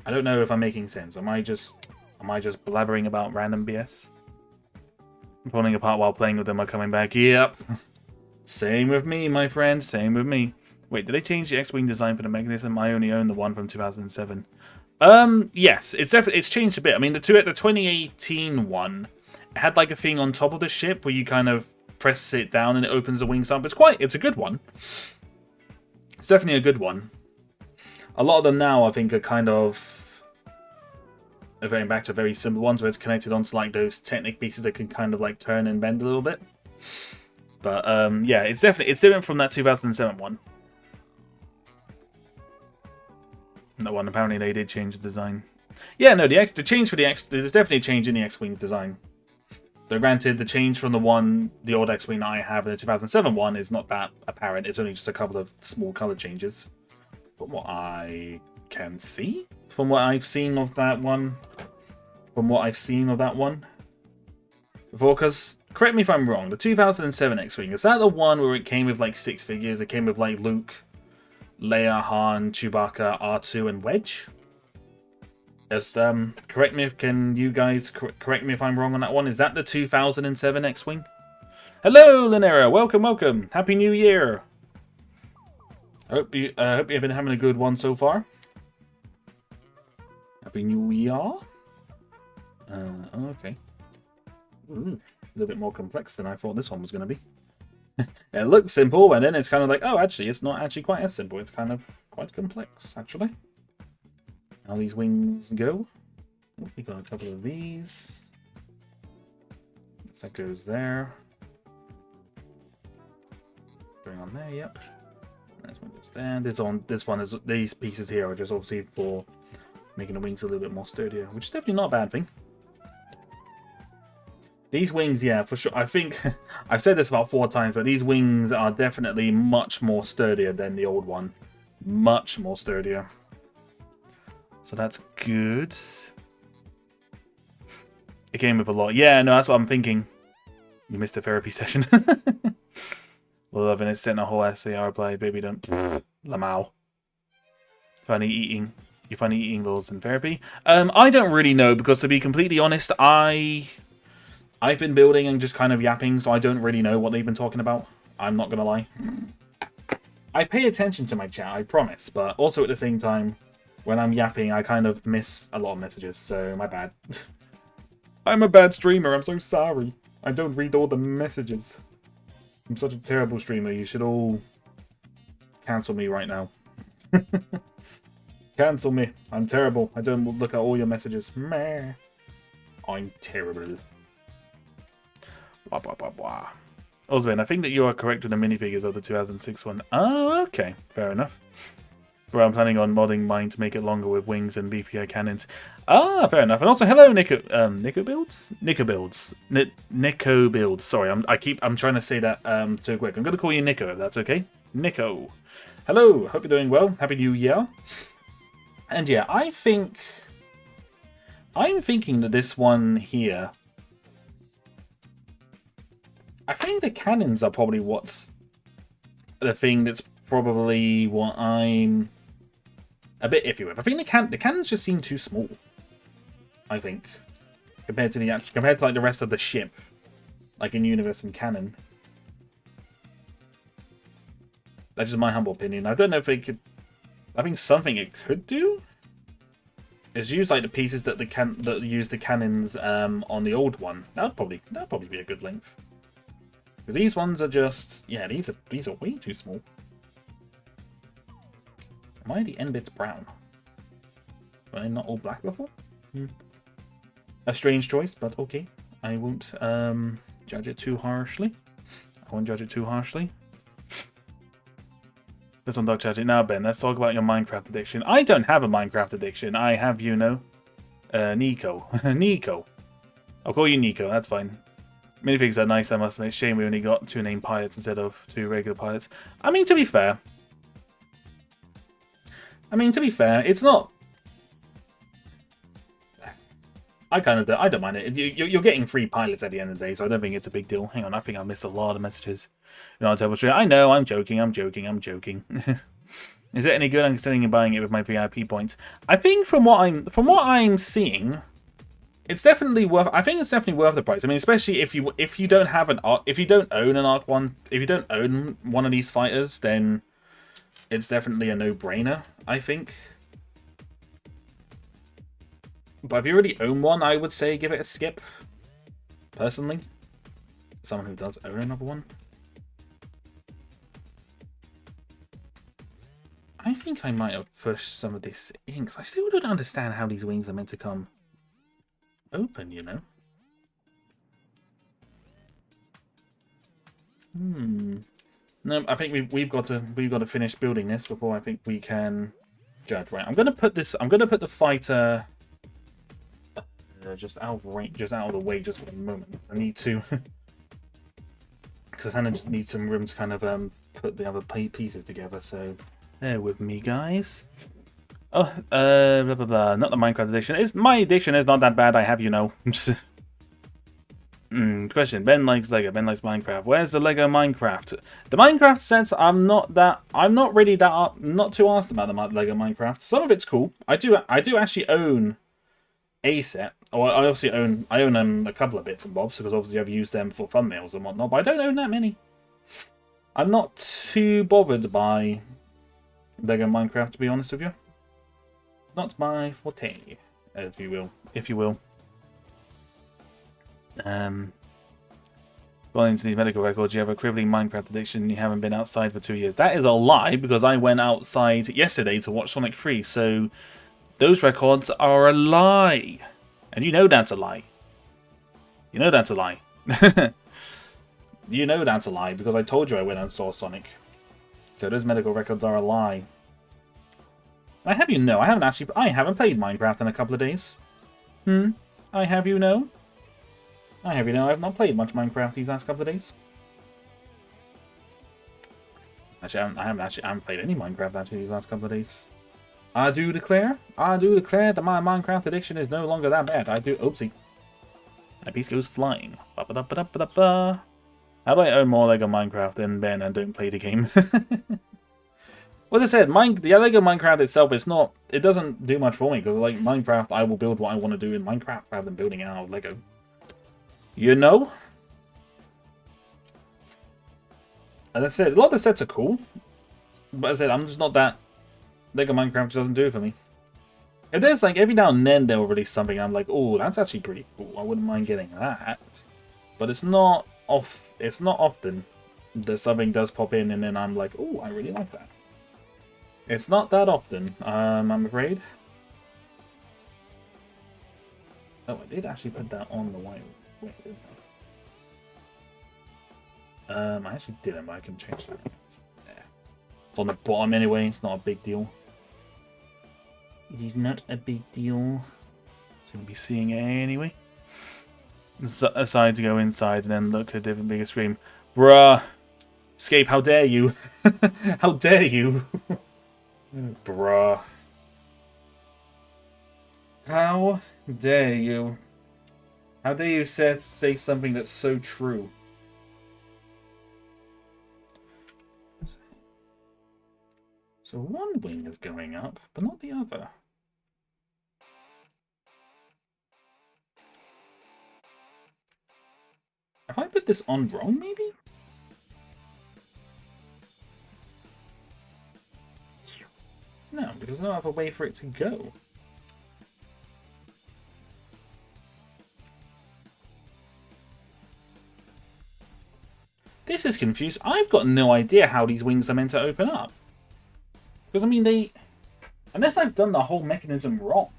I don't know if I'm making sense. Am I just blabbering about random BS? Falling apart while playing with them are coming back. Yep. Same with me, my friend. Same with me. Wait, did they change the X-wing design for the mechanism? I only own the one from 2007. Yes, it's changed a bit. I mean, the 2018 one had like a thing on top of the ship where you kind of press it down and it opens the wings up. It's a good one. It's definitely a good one. A lot of them now, I think, are kind of going back to very simple ones where it's connected onto like those Technic pieces that can kind of like turn and bend a little bit. But yeah, it's different from that 2007 one. That one, apparently they did change the design. Yeah, no, the change for the X, there's definitely a change in the X-Wing design. Though granted, the change from the old X-Wing I have in the 2007 one is not that apparent. It's only just a couple of small color changes. From what I can see, from what I've seen of that one, before, because correct me if I'm wrong, the 2007 X-Wing, is that the one where it came with like 6 figures? It came with like Luke, Leia, Han, Chewbacca, R2, and Wedge? Just, correct me if, can you guys correct me if I'm wrong on that one? Is that the 2007 X-Wing? Hello, Linera. Welcome, welcome. Happy New Year. Hope you've been having a good one so far. Happy New Year. Okay. A little bit more complex than I thought this one was going to be. It looks simple, and then it's kind of like, oh, actually, it's not actually quite as simple. It's kind of quite complex, actually. How these wings go. Oh, we got a couple of these. That goes there. Going on there, yep. This one goes there. This one is, these pieces here are just obviously for making the wings a little bit more sturdier, which is definitely not a bad thing. These wings, yeah, for sure. I think I've said this about 4 times, but these wings are definitely much more sturdier than the old one. Much more sturdier. So that's good. It came with a lot. Yeah, no, that's what I'm thinking. You missed a therapy session. Loving it. Sent a whole SAR play. Baby, don't. Lamau. Funny eating. You funny eating laws in therapy? I don't really know, because to be completely honest, I've been building and just kind of yapping, so I don't really know what they've been talking about. I'm not gonna lie. I pay attention to my chat, I promise, but also at the same time, when I'm yapping, I kind of miss a lot of messages, so my bad. I'm a bad streamer, I'm so sorry. I don't read all the messages. I'm such a terrible streamer, you should all cancel me right now. Cancel me, I'm terrible. I don't look at all your messages. Meh. I'm terrible. Blah, blah, blah, blah. Osman, I think that you are correct with the minifigures of the 2006 one. Oh, okay. Fair enough. But I'm planning on modding mine to make it longer with wings and beefier cannons. Ah, fair enough. And also, hello, Nico Builds? Nico Builds. Nico Builds. Sorry, I'm trying to say that too quick. I'm going to call you Nico, if that's okay. Nico. Hello, hope you're doing well. Happy New Year. And yeah, I'm thinking that this one here, I think the cannons are probably what's the thing that's probably what I'm a bit iffy with. I think the cannons just seem too small. I think compared to like the rest of the ship, like in universe and canon. That's just my humble opinion. I don't know if it could. I think something it could do is use like the pieces that use the cannons on the old one. That'd probably be a good length. Because these ones are just, yeah, these are way too small. Why are the end bits brown? Were they not all black before? A strange choice, but okay. I won't judge it too harshly. This one, Dog Chatting. Now, Ben, let's talk about your Minecraft addiction. I don't have a Minecraft addiction. I have, you know, Nico. Nico. I'll call you Nico, that's fine. Minifigs are nice, I must admit. Shame we only got 2 named pilots instead of 2 regular pilots. I mean, to be fair, it's not. I don't mind it. You're getting free pilots at the end of the day, so I don't think it's a big deal. Hang on, I think I missed a lot of messages. You're not terrible stream. I know, I'm joking. Is it any good? I'm considering buying it with my VIP points. I think from what I'm seeing, it's definitely worth. I think it's definitely worth the price. I mean, especially if you don't own an ARC-1, if you don't own one of these fighters, then it's definitely a no-brainer, I think. But if you already own one, I would say give it a skip. Personally, someone who does own another one. I think I might have pushed some of this in, because I still don't understand how these wings are meant to come open, you know? No, I think we've got to finish building this before I think we can judge. Right, I'm gonna put this. I'm gonna put the fighter just out of range, just out of the way, just for a moment. I need to, because I kind of just need some room to kind of put the other pieces together. So bear with me, guys. Oh, blah blah blah. Not the Minecraft edition. My edition is not that bad. I have you know. Question. Ben likes Lego. Ben likes Minecraft. Where's the Lego Minecraft? The Minecraft sets. I'm not really that. Not too asked about the Lego Minecraft. Some of it's cool. I do actually own a set. Or I obviously own. I own a couple of bits and bobs because obviously I've used them for thumbnails and whatnot. But I don't own that many. I'm not too bothered by Lego Minecraft, to be honest with you. Not my forte, if you will. Going into these medical records, you have a crippling Minecraft addiction and you haven't been outside for 2 years. That is a lie, because I went outside yesterday to watch Sonic 3, so those records are a lie. And you know that's a lie. You know that's a lie. You know that's a lie, because I told you I went and saw Sonic. So those medical records are a lie. I have you know, I haven't played Minecraft in a couple of days. I have you know. I have you know, I have not played much Minecraft these last couple of days. Actually, I haven't played any Minecraft actually these last couple of days. I do declare that my Minecraft addiction is no longer that bad. Oopsie. My piece goes flying. Ba-ba-da-ba-da-ba-da-ba. How do I own more Lego Minecraft than Ben and don't play the game? Well, as I said, the Lego Minecraft itself, it doesn't do much for me, because like Minecraft, I will build what I want to do in Minecraft rather than building it out of Lego. You know? As I said, a lot of the sets are cool, but as I said, I'm just not that. Lego Minecraft just doesn't do it for me. If there's like every now and then they'll release something, I'm like, oh, that's actually pretty cool. I wouldn't mind getting that, but it's not often that something does pop in and then I'm like, oh, I really like that. It's not that often, I'm afraid. Oh, I did actually put that on the white. Wait, didn't I? I actually didn't, but I can change that. Yeah. It's on the bottom anyway, it's not a big deal. It is not a big deal. So you'll be seeing it anyway. Aside to go inside and then look at a different bigger screen. Bruh! Escape, how dare you? How dare you? Bruh. How dare you? How dare you say something that's so true? So one wing is going up, but not the other. Have I put this on wrong, maybe? No, because there's no other way for it to go. This is confused. I've got no idea how these wings are meant to open up. Because, I mean, unless I've done the whole mechanism wrong.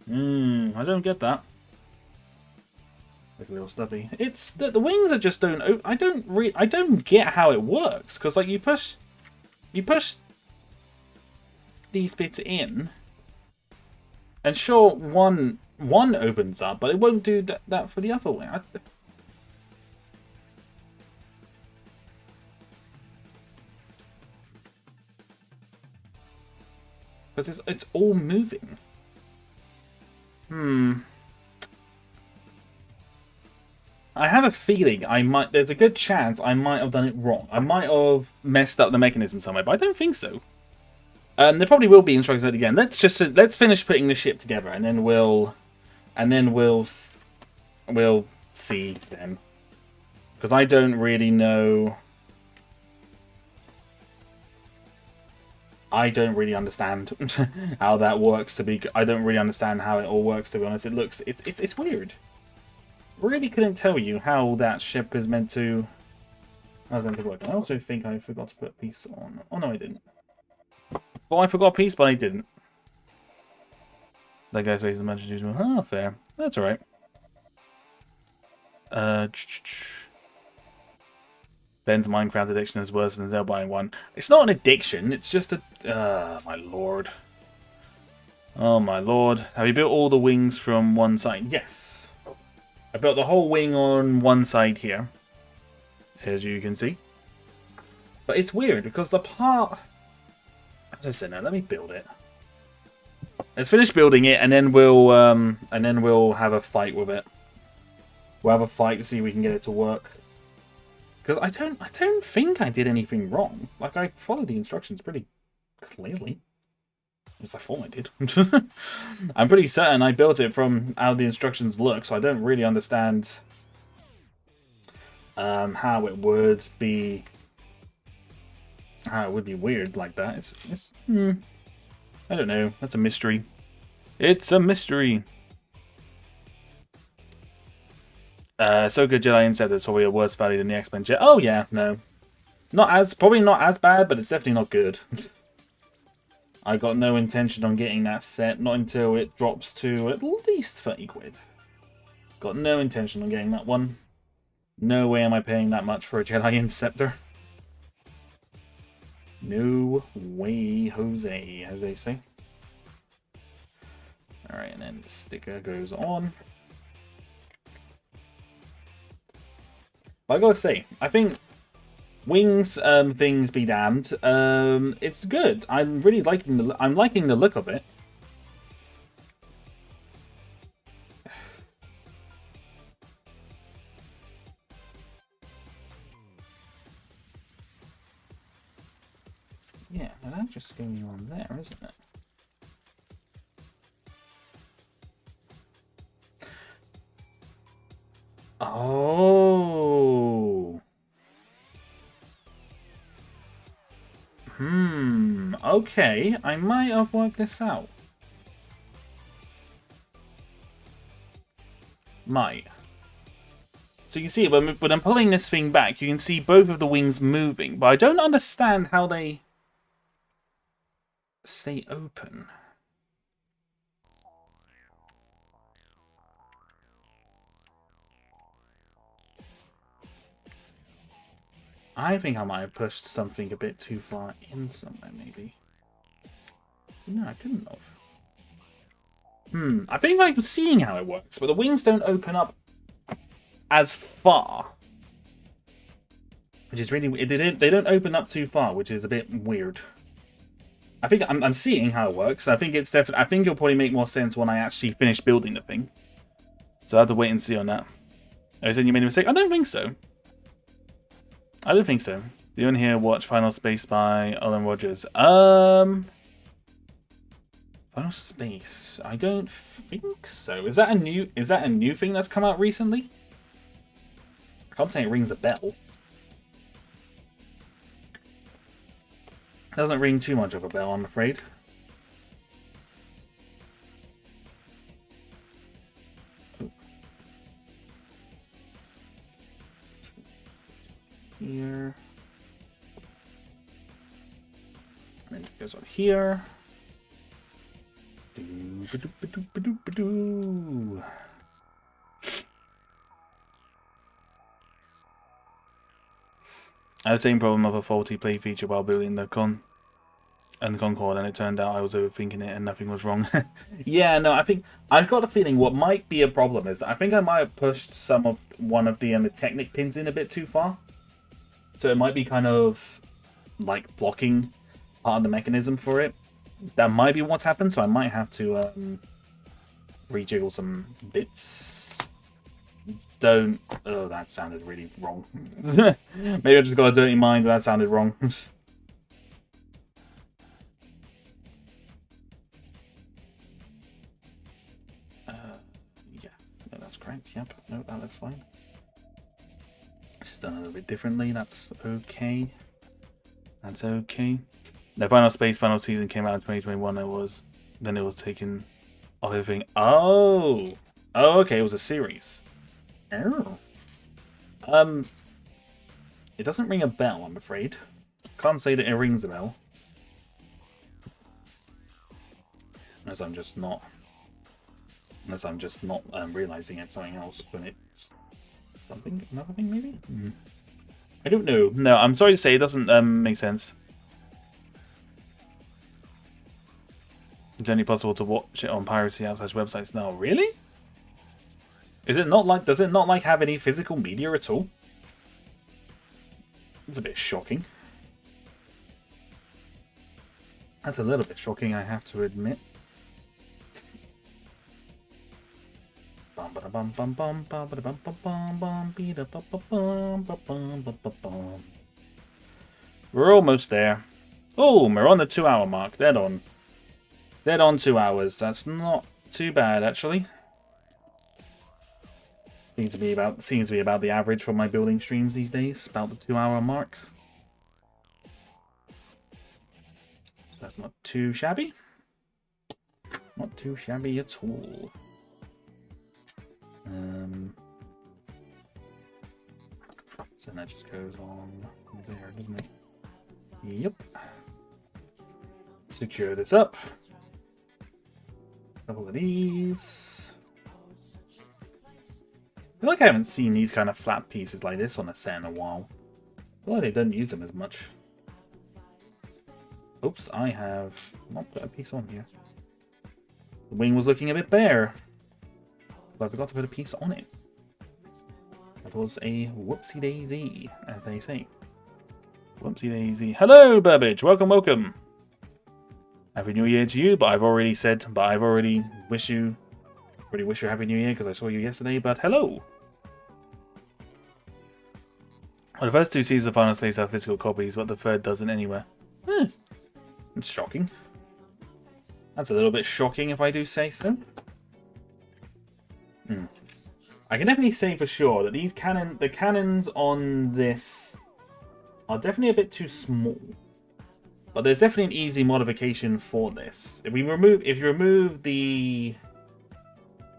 I don't get that. Like a little stubby. It's the wings are just don't. I don't get how it works, because like you push these bits in, and sure one opens up, but it won't do that for the other way. Because it's all moving. I have a feeling there's a good chance I might have done it wrong. I might have messed up the mechanism somewhere, but I don't think so. There probably will be instructions again. Let's finish putting the ship together, and then we'll see then. Because I don't really know. I don't really understand how that works. I don't really understand how it all works. To be honest, it's weird. Really couldn't tell you how that ship is meant to work. I also think I forgot to put a piece on. Oh no, I didn't. Well, I forgot a piece, but I didn't. That guy's face is much as usual. Oh, fair. That's alright. Ben's Minecraft addiction is worse than Zell buying one. It's not an addiction, it's just a... my lord. Oh my lord. Have you built all the wings from one side? Yes. I built the whole wing on one side here, as you can see. But it's weird, because the part... As I said, now let me build it. Let's finish building it, and then we'll have a fight with it. We'll have a fight to see if we can get it to work. Because I don't think I did anything wrong. Like, I followed the instructions pretty clearly. As I thought I did. I'm pretty certain I built it from how the instructions look, so I don't really understand how it would be weird like that. It's I don't know. That's a mystery. It's a mystery. So good Jedi Insect is probably a worse value than the X-Men Jet. Oh yeah, no. Probably not as bad, but it's definitely not good. I got no intention on getting that set, not until it drops to at least 30 quid. Got no intention on getting that one. No way am I paying that much for a Jedi Interceptor. No way, Jose, as they say. Alright, and then the sticker goes on. I gotta say, I think wings things be damned. It's good. I'm really liking the look of it. Yeah, and that's just going on there, isn't it? Oh. Okay, I might have worked this out. Might. So you can see, when I'm pulling this thing back, you can see both of the wings moving, but I don't understand how they stay open. I think I might have pushed something a bit too far in somewhere, maybe. No, I couldn't have. I think I'm seeing how it works, but the wings don't open up as far. Which is really... They don't open up too far, which is a bit weird. I think I'm seeing how it works. I think it's definitely... I think it'll probably make more sense when I actually finish building the thing. So I have to wait and see on that. Oh, you said you made a mistake? I don't think so. I don't think so. Do you want to hear watch Final Space by Alan Rogers? Final Space. I don't think so. Is that a new thing that's come out recently? I can't say it rings a bell. Doesn't ring too much of a bell, I'm afraid. Here. And then it goes on here. I had the same problem of a faulty play feature while building the Concorde, and it turned out I was overthinking it and nothing was wrong. Yeah, no, I think I've got a feeling what might be a problem is I think I might have pushed one of the Technic pins in a bit too far. So it might be kind of like blocking part of the mechanism for it. That might be what's happened, so I might have to rejiggle some bits. Don't... Oh, that sounded really wrong. Maybe I just got a dirty mind, but that sounded wrong. Yeah, no, that's correct. Yep, no, that looks fine. Just done a little bit differently. That's okay. That's okay. The Final Space final season came out in 2021. Then it was taken off everything. Oh, okay. It was a series. Oh. It doesn't ring a bell, I'm afraid. Can't say that it rings a bell. Unless I'm just not realizing it's something else when it's another thing maybe? I don't know. No, I'm sorry to say it doesn't make sense. It's only possible to watch it on piracy outside websites now. Really? Is it not like? Does it not like have any physical media at all? It's a bit shocking. That's a little bit shocking, I have to admit. We're almost there. Oh, we're on the 2-hour mark. Dead on. Dead on 2 hours. That's not too bad, actually. Seems to be about the average for my building streams these days. About the 2-hour mark. So that's not too shabby. Not too shabby at all. So that just goes on there, doesn't it? Yep. Secure this up. Couple of these. I feel like I haven't seen these kind of flat pieces like this on a set in a while. I feel like they don't use them as much. Oops, I have not put a piece on here. The wing was looking a bit bare. But I forgot to put a piece on it. That was a whoopsie daisy, as they say. Whoopsie daisy. Hello, Burbage. Welcome, welcome. Happy New Year to you, but I've already wish you a Happy New Year because I saw you yesterday, but hello. Well, the first 2 seasons of Final Space have physical copies, but the third doesn't anywhere. It's shocking. That's a little bit shocking if I do say so. I can definitely say for sure that the cannons on this are definitely a bit too small. But there's definitely an easy modification for this. If you remove the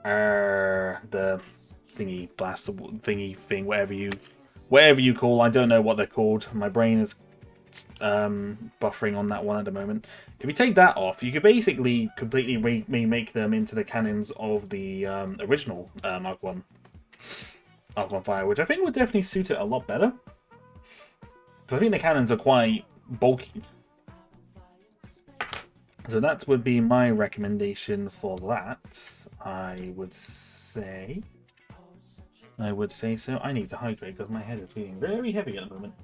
thingy blast thingy thing, whatever you call, I don't know what they're called. My brain is buffering on that one at the moment. If you take that off, you could basically completely remake them into the cannons of the original ARC-1 Fire, which I think would definitely suit it a lot better. So I think the cannons are quite bulky. So that would be my recommendation for that. I would say so. I need to hydrate because my head is feeling very heavy at the moment.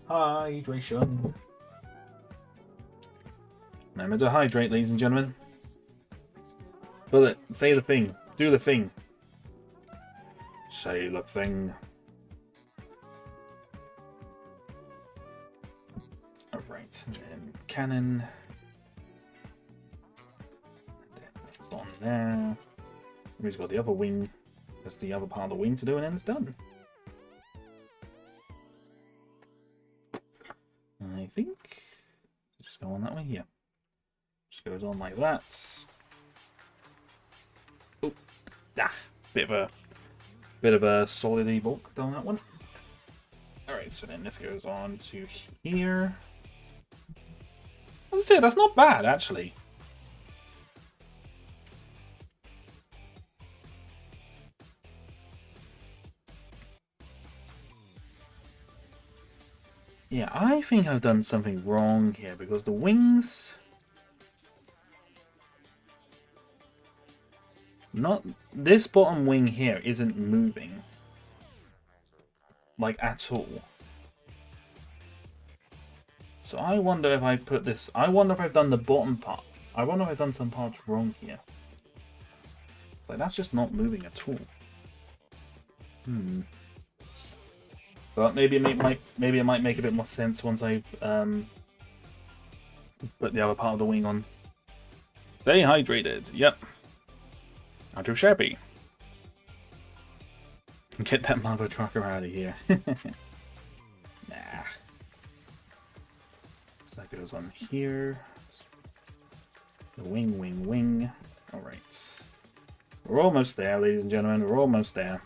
Hydration. Remember to hydrate, ladies and gentlemen. Bullet, say the thing. Do the thing. Say the thing. Alright, and then cannon. That's on there. We've got the other wing. That's the other part of the wing to do, and then it's done. I think. Just go on that way, yeah. Just goes on like that. Oh, bit of a solid bulk down that one. All right, so then this goes on to here. That's it. That's not bad, actually. Yeah, I think I've done something wrong here because the wings... This bottom wing here isn't moving. Like, at all. So I wonder if I put this... I wonder if I've done the bottom part. I wonder if I've done some parts wrong here. Like, that's just not moving at all. But maybe it might make a bit more sense once I've put the other part of the wing on. Stay hydrated. Yep. Not too shabby. Get that mother trucker out of here. Nah. So that goes on here. The wing. Alright. We're almost there, ladies and gentlemen. We're almost there.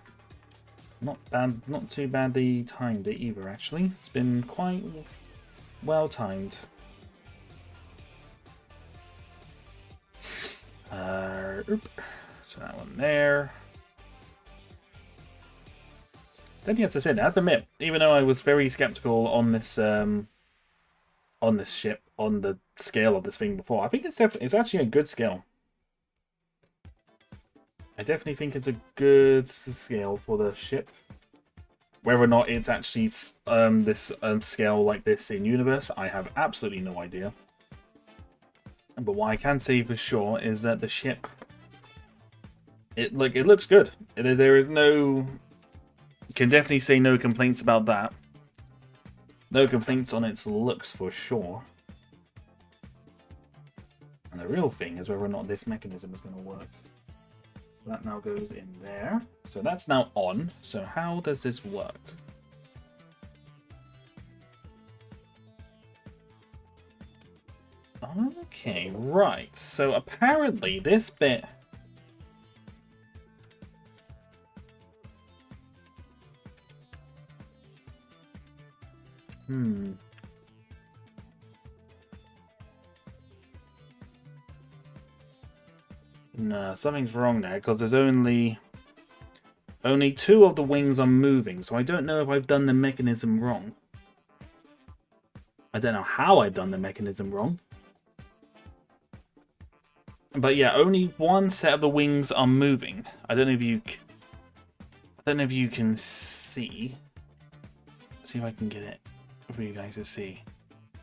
Not bad, not too badly timed it either, actually. It's been quite well timed. So that one there. Then you have to say, I have to admit, even though I was very skeptical on this ship, on the scale of this thing before, I think it's actually a good scale. I definitely think it's a good scale for the ship. Whether or not it's actually this scale like this in universe, I have absolutely no idea. But what I can say for sure is that the ship, it looks good. There is no, can definitely say no complaints about that. No complaints on its looks for sure. And the real thing is whether or not this mechanism is going to work. That now goes in there. So that's now on. So how does this work? Okay, right. So apparently this bit... No, something's wrong there, because there's only 2 of the wings are moving, so I don't know if I've done the mechanism wrong. I don't know how I've done the mechanism wrong. But yeah, only 1 set of the wings are moving. I don't know if you can see. Let's see if I can get it for you guys to see.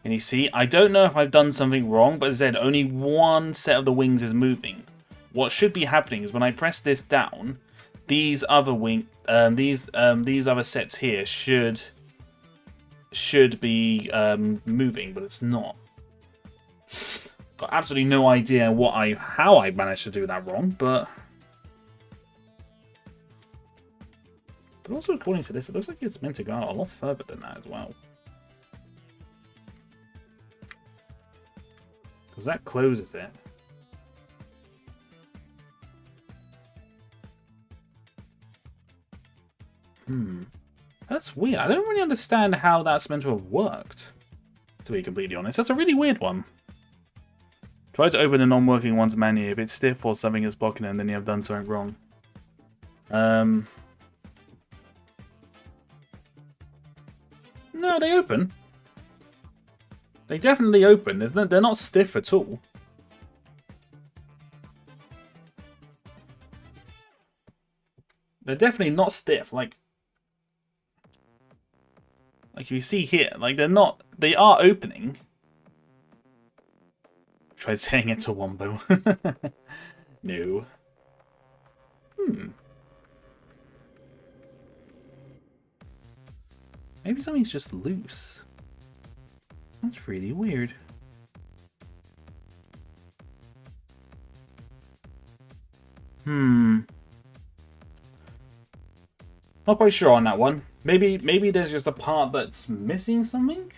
Can you see? I don't know if I've done something wrong, but as I said, only 1 set of the wings is moving. What should be happening is when I press this down, these other these other sets here should be moving, but it's not. Got absolutely no idea how I managed to do that wrong, but also according to this, it looks like it's meant to go out a lot further than that as well. Because that closes it. That's weird. I don't really understand how that's meant to have worked, to be completely honest. That's a really weird one. Try to open the non-working ones manually. If it's stiff or something is blocking it, then you have done something wrong. No, they open. They definitely open. They're not stiff at all. They're definitely not stiff. Like you see here, like they are opening. Tried saying it to Wombo. No. Maybe something's just loose. That's really weird. Not quite sure on that one. Maybe there's just a part that's missing something?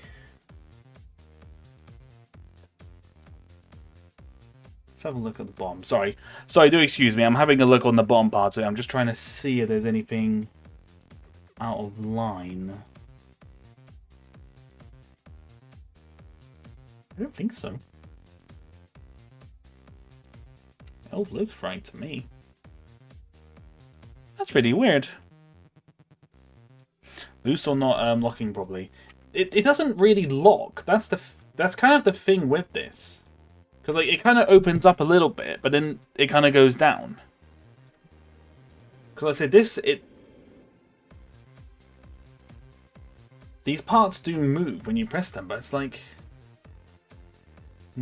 Let's have a look at the bottom. Sorry, do excuse me. I'm having a look on the bottom part of it. I'm just trying to see if there's anything out of line. I don't think so. It all looks right to me. That's really weird. Loose or not locking properly. It doesn't really lock. That's kind of the thing with this. Because like it kind of opens up a little bit, but then it kind of goes down. Because I said these parts do move when you press them, but it's like I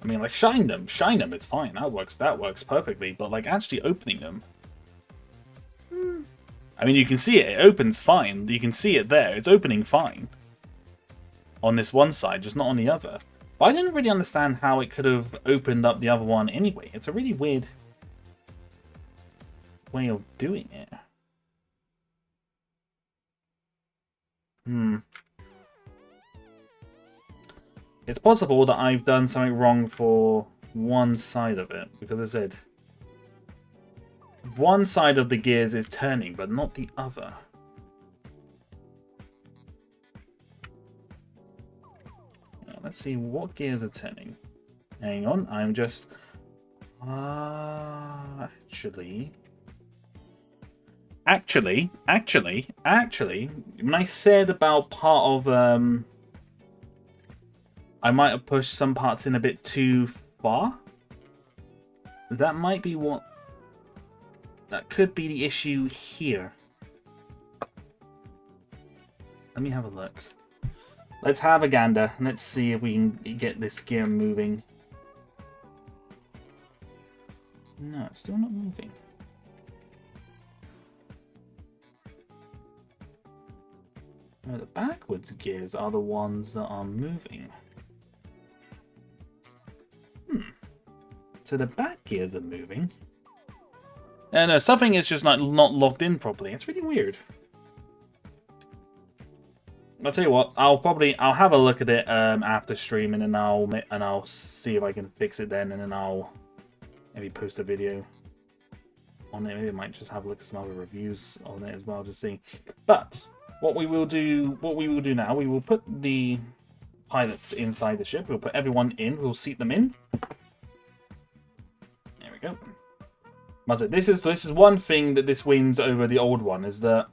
mean, like shine them, it's fine. That works perfectly. But like actually opening them, I mean, you can see it opens fine. You can see it there. It's opening fine on this one side, just not on the other. But I didn't really understand how it could have opened up the other one anyway. It's a really weird way of doing it. It's possible that I've done something wrong for one side of it, because I said one side of the gears is turning, but not the other. Now, let's see what gears are turning. Hang on, I'm just Actually, when I said about part of, I might have pushed some parts in a bit too far. That might be what... That could be the issue here. Let me have a look. Let's have a gander. Let's see if we can get this gear moving. No, it's still not moving. No, the backwards gears are the ones that are moving. So the back gears are moving. And something is just not locked in properly. It's really weird. I'll tell you what. I'll have a look at it after streaming, and I'll see if I can fix it then, and then I'll maybe post a video on it. Maybe I might just have a look at some other reviews on it as well, just see. But what we will do now, we will put the pilots inside the ship. We'll put everyone in. We'll seat them in. There we go. But this is one thing that this wins over the old one, is that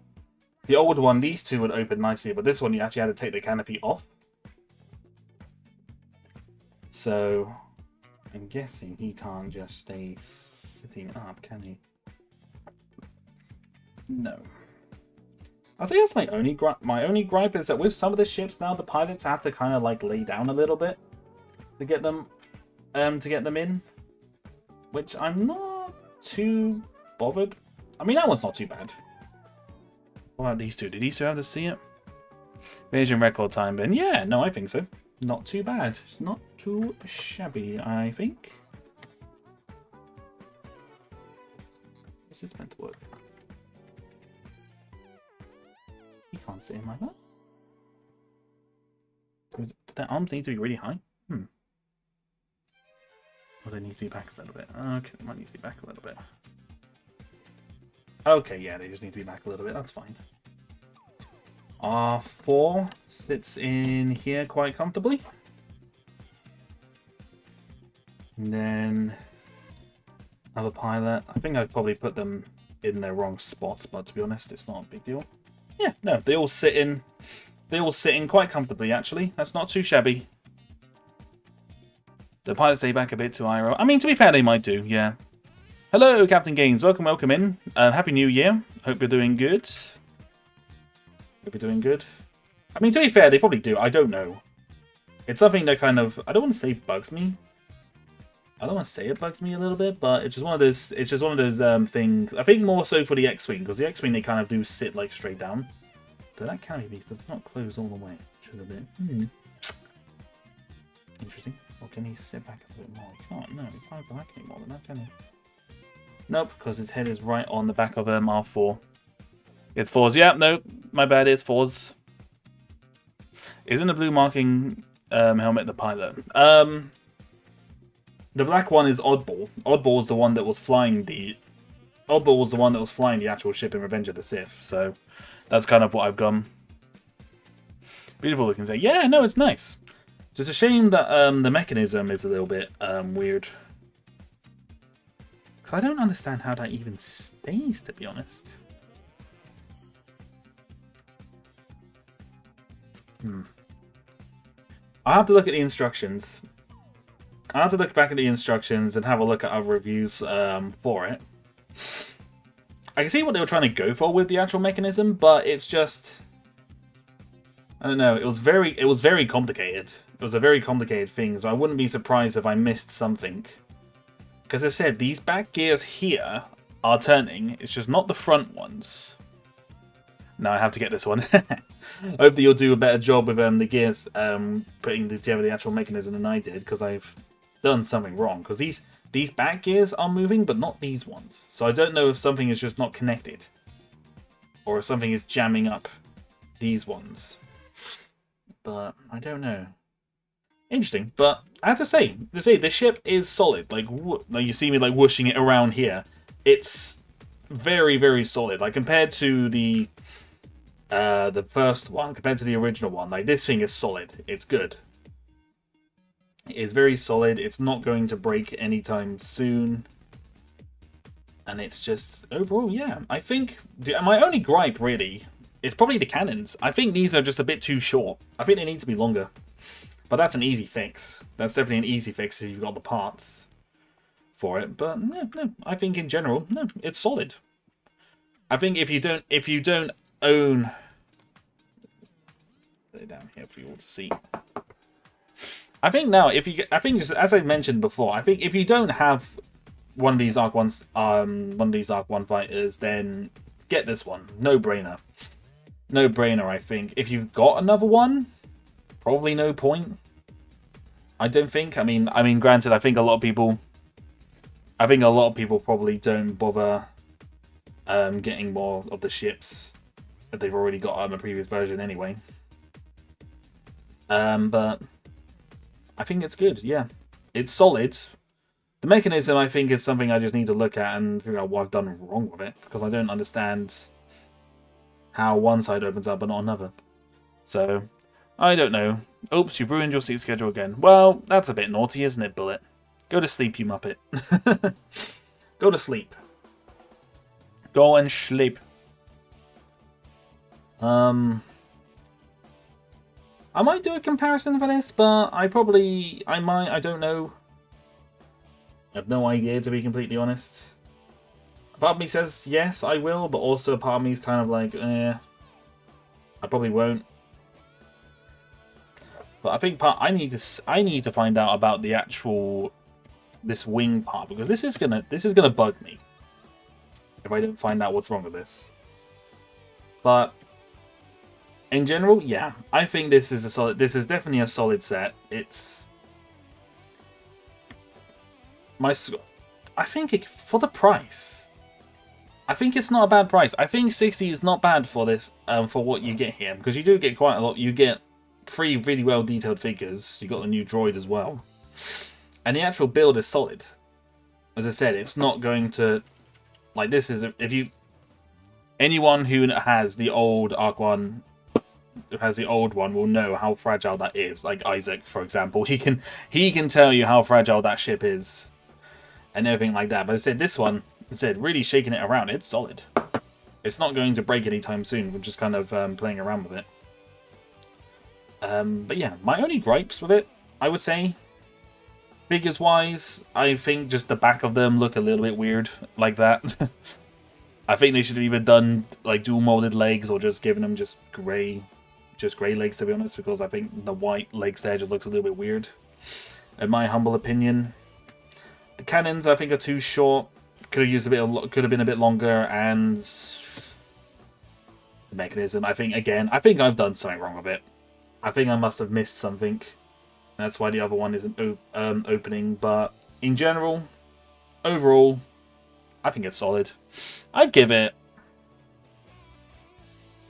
the old one, these two would open nicely, but this one you actually had to take the canopy off. So I'm guessing he can't just stay sitting up, can he? No. I'll say that's my only gripe is that with some of the ships now, the pilots have to kind of like lay down a little bit to get them in, which I'm not too bothered. I mean, that one's not too bad. What about these two? Did these two have to see it? Vision record time, Ben. Yeah, no, I think so. Not too bad. It's not too shabby, I think. Is this meant to work? You can't sit in like that. Do their arms need to be really high? Or they need to be back a little bit. Okay, they might need to be back a little bit. Okay, yeah, they just need to be back a little bit. That's fine. R4 sits in here quite comfortably. And then another pilot. I think I'd probably put them in their wrong spots, but to be honest, it's not a big deal. Yeah, no, they all sit in quite comfortably, actually. That's not too shabby. The pilots stay back a bit to IRO. I mean, to be fair, they might do, yeah. Hello, Captain Gaines. Welcome in. Happy New Year. Hope you're doing good. Hope you're doing good. I mean, to be fair, they probably do. I don't know. It's something that kind of... I don't want to say bugs me. I don't want to say it bugs me a little bit, but it's just one of those... It's just one of those things... I think more so for the X-Wing, because the X-Wing, they kind of do sit, like, straight down. But that canopy piece does not close all the way, which is a bit... Interesting. Or can he sit back a bit more? He can't. No, he can't go back any more than that, can he? Nope, because his head is right on the back of R4. It's 4s. Yeah, no, my bad, it's 4s. Isn't the blue marking helmet the pilot? The black one is Oddball. Oddball is the one that was flying the... Oddball was the one that was flying the actual ship in Revenge of the Sith, so that's kind of what I've gone. Beautiful looking thing. Yeah, no, it's nice. It's just a shame that the mechanism is a little bit weird. Because I don't understand how that even stays, to be honest. I'll have to look at the instructions. I'll have to look back at the instructions and have a look at other reviews for it. I can see what they were trying to go for with the actual mechanism, but it's just... I don't know, it was very complicated. It was a very complicated thing, so I wouldn't be surprised if I missed something. Because as I said, these back gears here are turning. It's just not the front ones. No, I have to get this one. Hopefully you'll do a better job with the gears putting together the actual mechanism than I did, because I've done something wrong. Because these back gears are moving, but not these ones. So I don't know if something is just not connected. Or if something is jamming up these ones. But I don't know. Interesting, but I have to say, the ship is solid. Like you see me like whooshing it around here. It's very, very solid. Like compared to the first one, compared to the original one, like this thing is solid. It's good. It's very solid. It's not going to break anytime soon. And it's just, overall, yeah. I think, my only gripe, really, is probably the cannons. I think these are just a bit too short. I think they need to be longer. But that's an easy fix. That's definitely an easy fix if you've got the parts for it. But, no, I think in general, no, it's solid. I think if you don't own... Put it down here for you all to see. I think now, just as I mentioned before, I think if you don't have one of these ARC-1 fighters, then get this one. No brainer. No brainer, I think. If you've got another one, probably no point. I don't think. I mean, granted, I think a lot of people probably don't bother getting more of the ships that they've already got a previous version anyway. But I think it's good. Yeah, it's solid. The mechanism, I think, is something I just need to look at and figure out what I've done wrong with it, because I don't understand how one side opens up but not another. So, I don't know. Oops, you've ruined your sleep schedule again. Well, that's a bit naughty, isn't it, Bullet? Go to sleep, you muppet. Go to sleep. Go and sleep. I might do a comparison for this, but I don't know. I have no idea, to be completely honest. A part of me says yes, I will, but also a part of me is kind of like, I probably won't. But I think I need to find out about the actual this wing part, because this is gonna bug me if I don't find out what's wrong with this. But in general, yeah, I think this is definitely a solid set. I think for the price, I think it's not a bad price. I think 60 is not bad for this, for what you get here, because you do get quite a lot. You get 3 really well detailed figures. You got the new droid as well, and the actual build is solid. As I said, it's not going to, like, this is, anyone who has the old ARC-1, who has the old one, will know how fragile that is. Like Isaac, for example, he can tell you how fragile that ship is and everything like that. But I said this one, really shaking it around, it's solid. It's not going to break anytime soon. We're just kind of playing around with it. But yeah, my only gripes with it, I would say, figures wise, I think just the back of them look a little bit weird like that. I think they should have either done like dual molded legs or just given them just grey legs, to be honest, because I think the white legs there just looks a little bit weird, in my humble opinion. The cannons, I think, are too short. Could have been a bit longer, and the mechanism, I think I've done something wrong with it. I think I must have missed something. That's why the other one isn't opening. But in general, overall, I think it's solid. I'd give it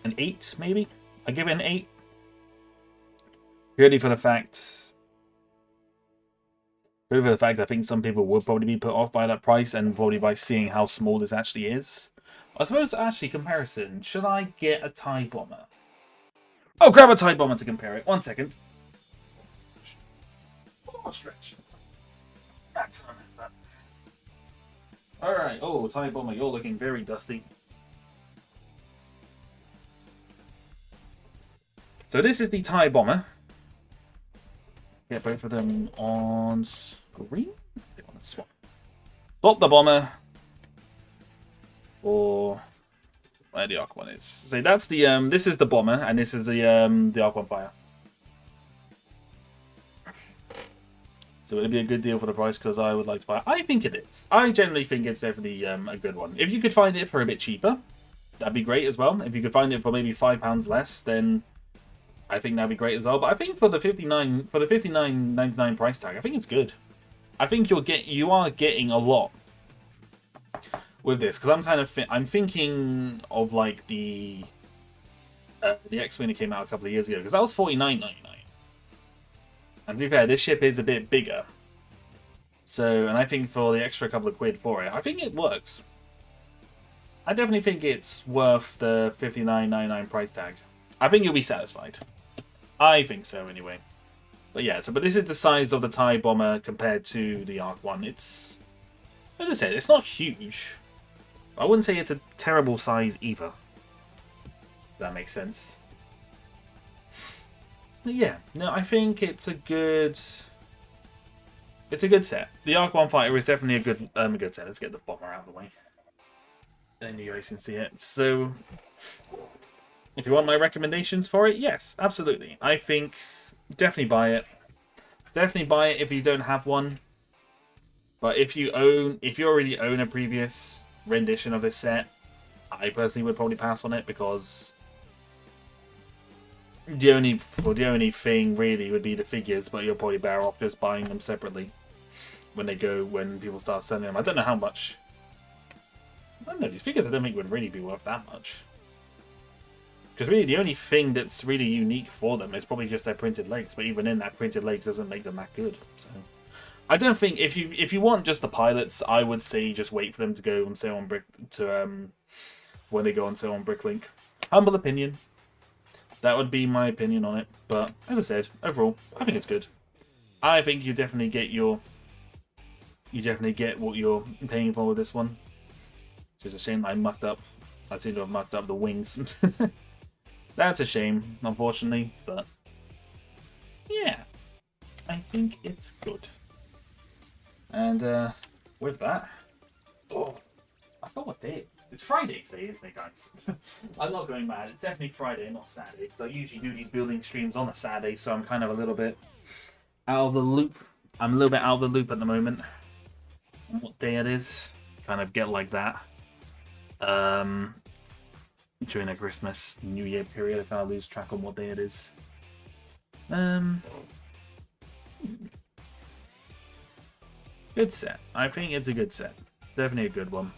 an 8, maybe. I'd give it an 8. Purely for the fact I think some people would probably be put off by that price, and probably by seeing how small this actually is. I suppose, actually, comparison. Should I get a TIE Bomber? Oh, grab a TIE Bomber to compare it. 1 second. Oh, stretch. Excellent. Alright. Oh, TIE Bomber, you're looking very dusty. So this is the TIE Bomber. Get both of them on screen. They want to swap the bomber for where the ARC-1 is. So that's the this is the bomber, and this is the ARC-1 fire. So it'd be a good deal for the price, because I would like to buy it. I think it is. I generally think it's definitely a good one. If you could find it for a bit cheaper, that'd be great as well. If you could find it for maybe £5 less, then I think that'd be great as well. But I think for the $59.99 price tag, I think it's good. I think you are getting a lot with this, because I'm thinking of like the X-Wing that came out a couple of years ago, because that was $49.99. And to be fair, this ship is a bit bigger. So, and I think for the extra couple of quid for it, I think it works. I definitely think it's worth the $59.99 price tag. I think you'll be satisfied. I think so, anyway. But yeah, but this is the size of the TIE bomber compared to the ARC-1. It's, as I said, it's not huge. I wouldn't say it's a terrible size either. If that makes sense. But yeah, no, I think it's a good set. The ARC-1 fighter is definitely a good set. Let's get the bomber out of the way. And you guys can see it. So, if you want my recommendations for it, yes, absolutely. I think definitely buy it. Definitely buy it if you don't have one. But if you already own a previous rendition of this set, I personally would probably pass on it because the only thing really would be the figures, but you're probably better off just buying them separately when people start selling them. I don't know how much. I don't know, these figures I don't think would really be worth that much. Because really the only thing that's really unique for them is probably just their printed legs, but even then that printed legs doesn't make them that good. So I don't think if you want just the pilots, I would say just wait for them to go on sale on when they go on sale on Bricklink. Humble opinion. That would be my opinion on it. But as I said, overall, I think it's good. I think you definitely get what you're paying for with this one. It's just a shame that I seem to have mucked up the wings. That's a shame, unfortunately, but yeah, I think it's good. And with that, I forgot what day. It's Friday today, isn't it, guys? I'm not going mad. It's definitely Friday, not Saturday. Because I usually do these building streams on a Saturday, so I'm kind of a little bit out of the loop. I'm a little bit out of the loop at the moment. What day it is? Kind of get like that. During the Christmas, New Year period, I kind of lose track on what day it is. Good set. I think it's a good set. Definitely a good one.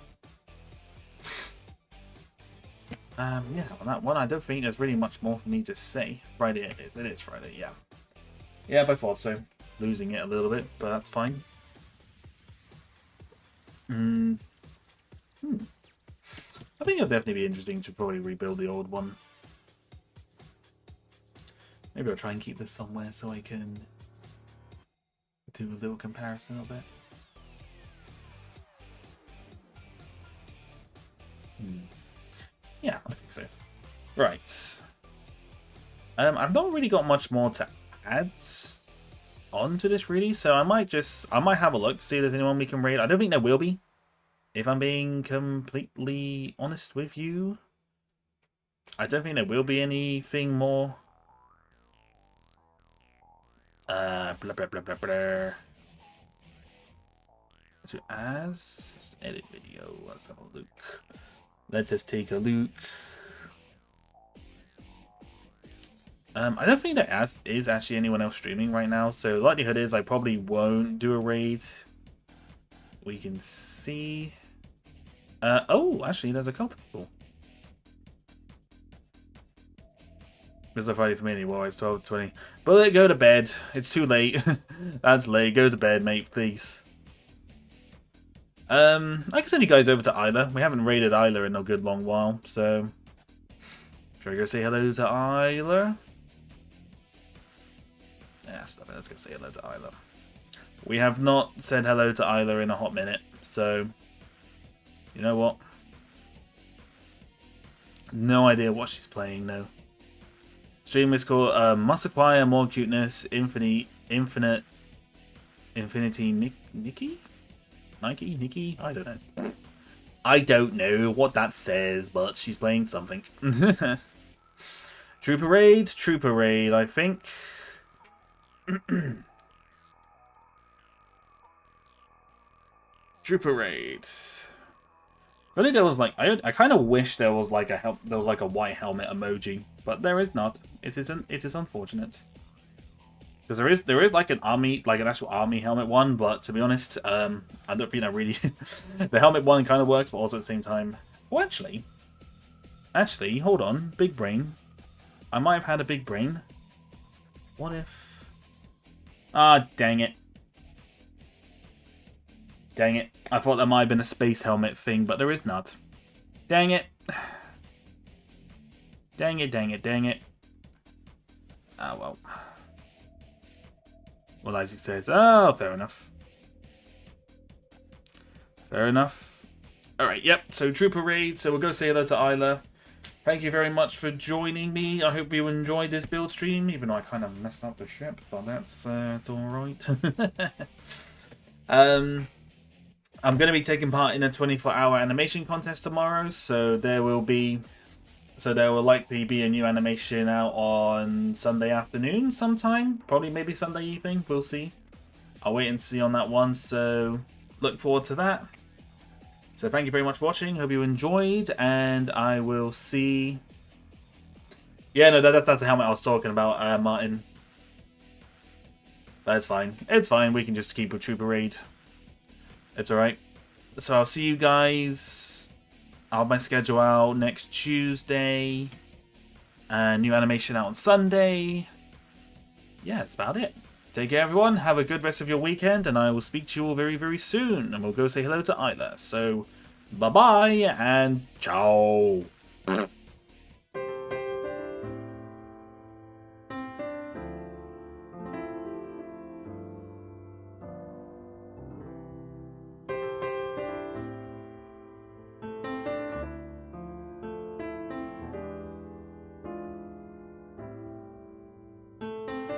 Yeah, on that one, I don't think there's really much more for me to say. Friday it is. It is Friday, yeah. Yeah, I thought so. Losing it a little bit, but that's fine. I think it'll definitely be interesting to probably rebuild the old one. Maybe I'll try and keep this somewhere so I can do a little comparison of it. Yeah, I think so. Right. I've not really got much more to add onto this really, so I might have a look to see if there's anyone we can raid. I don't think there will be, if I'm being completely honest with you. I don't think there will be anything more. Blah blah blah blah blah. To as edit video. Let's have a look. Let us take a look. I don't think there is actually anyone else streaming right now, so the likelihood is I probably won't do a raid. We can see. Oh, actually, there's a couple people. There's a Friday for me. Well, it's 12:20. But go to bed. It's too late. That's late. Go to bed, mate, please. I can send you guys over to Isla. We haven't raided Isla in a good long while, so should I go say hello to Isla? Yeah, stop it. Let's go say hello to Isla. We have not said hello to Isla in a hot minute, so you know what? No idea what she's playing, no. Stream is called Must Acquire More Cuteness, Infinity Nikki? Nikki? I don't know. I don't know what that says, but she's playing something. Trooper Raid, I think. Trooper Raid. Really, there was like I kind of wish there was like a white helmet emoji, but there is not. It is unfortunate. Because there is like an actual army helmet one, but to be honest, I don't think that really the helmet one kind of works, but also at the same time. Oh, actually, hold on, big brain. I might have had a big brain. What if? Ah, dang it! Dang it! I thought that might have been a space helmet thing, but there is not. Dang it! Dang it! Ah well. Well, Isaac says, oh, fair enough. Fair enough. Alright, yep, so Trooper Raid, so we'll go say hello to Isla. Thank you very much for joining me. I hope you enjoyed this build stream, even though I kind of messed up the ship, but that's it's alright. I'm going to be taking part in a 24-hour animation contest tomorrow, so there will likely be a new animation out on Sunday afternoon sometime. Probably maybe Sunday evening, we'll see. I'll wait and see on that one, so look forward to that. So thank you very much for watching, hope you enjoyed, and I will see... Yeah, no, that's the helmet I was talking about, Martin. That's fine. It's fine, we can just keep with Trooper Raid. It's alright. So I'll see you guys. I'll have my schedule out next Tuesday. And new animation out on Sunday. Yeah, that's about it. Take care, everyone. Have a good rest of your weekend. And I will speak to you all very, very soon. And we'll go say hello to Isla. So, bye-bye and ciao.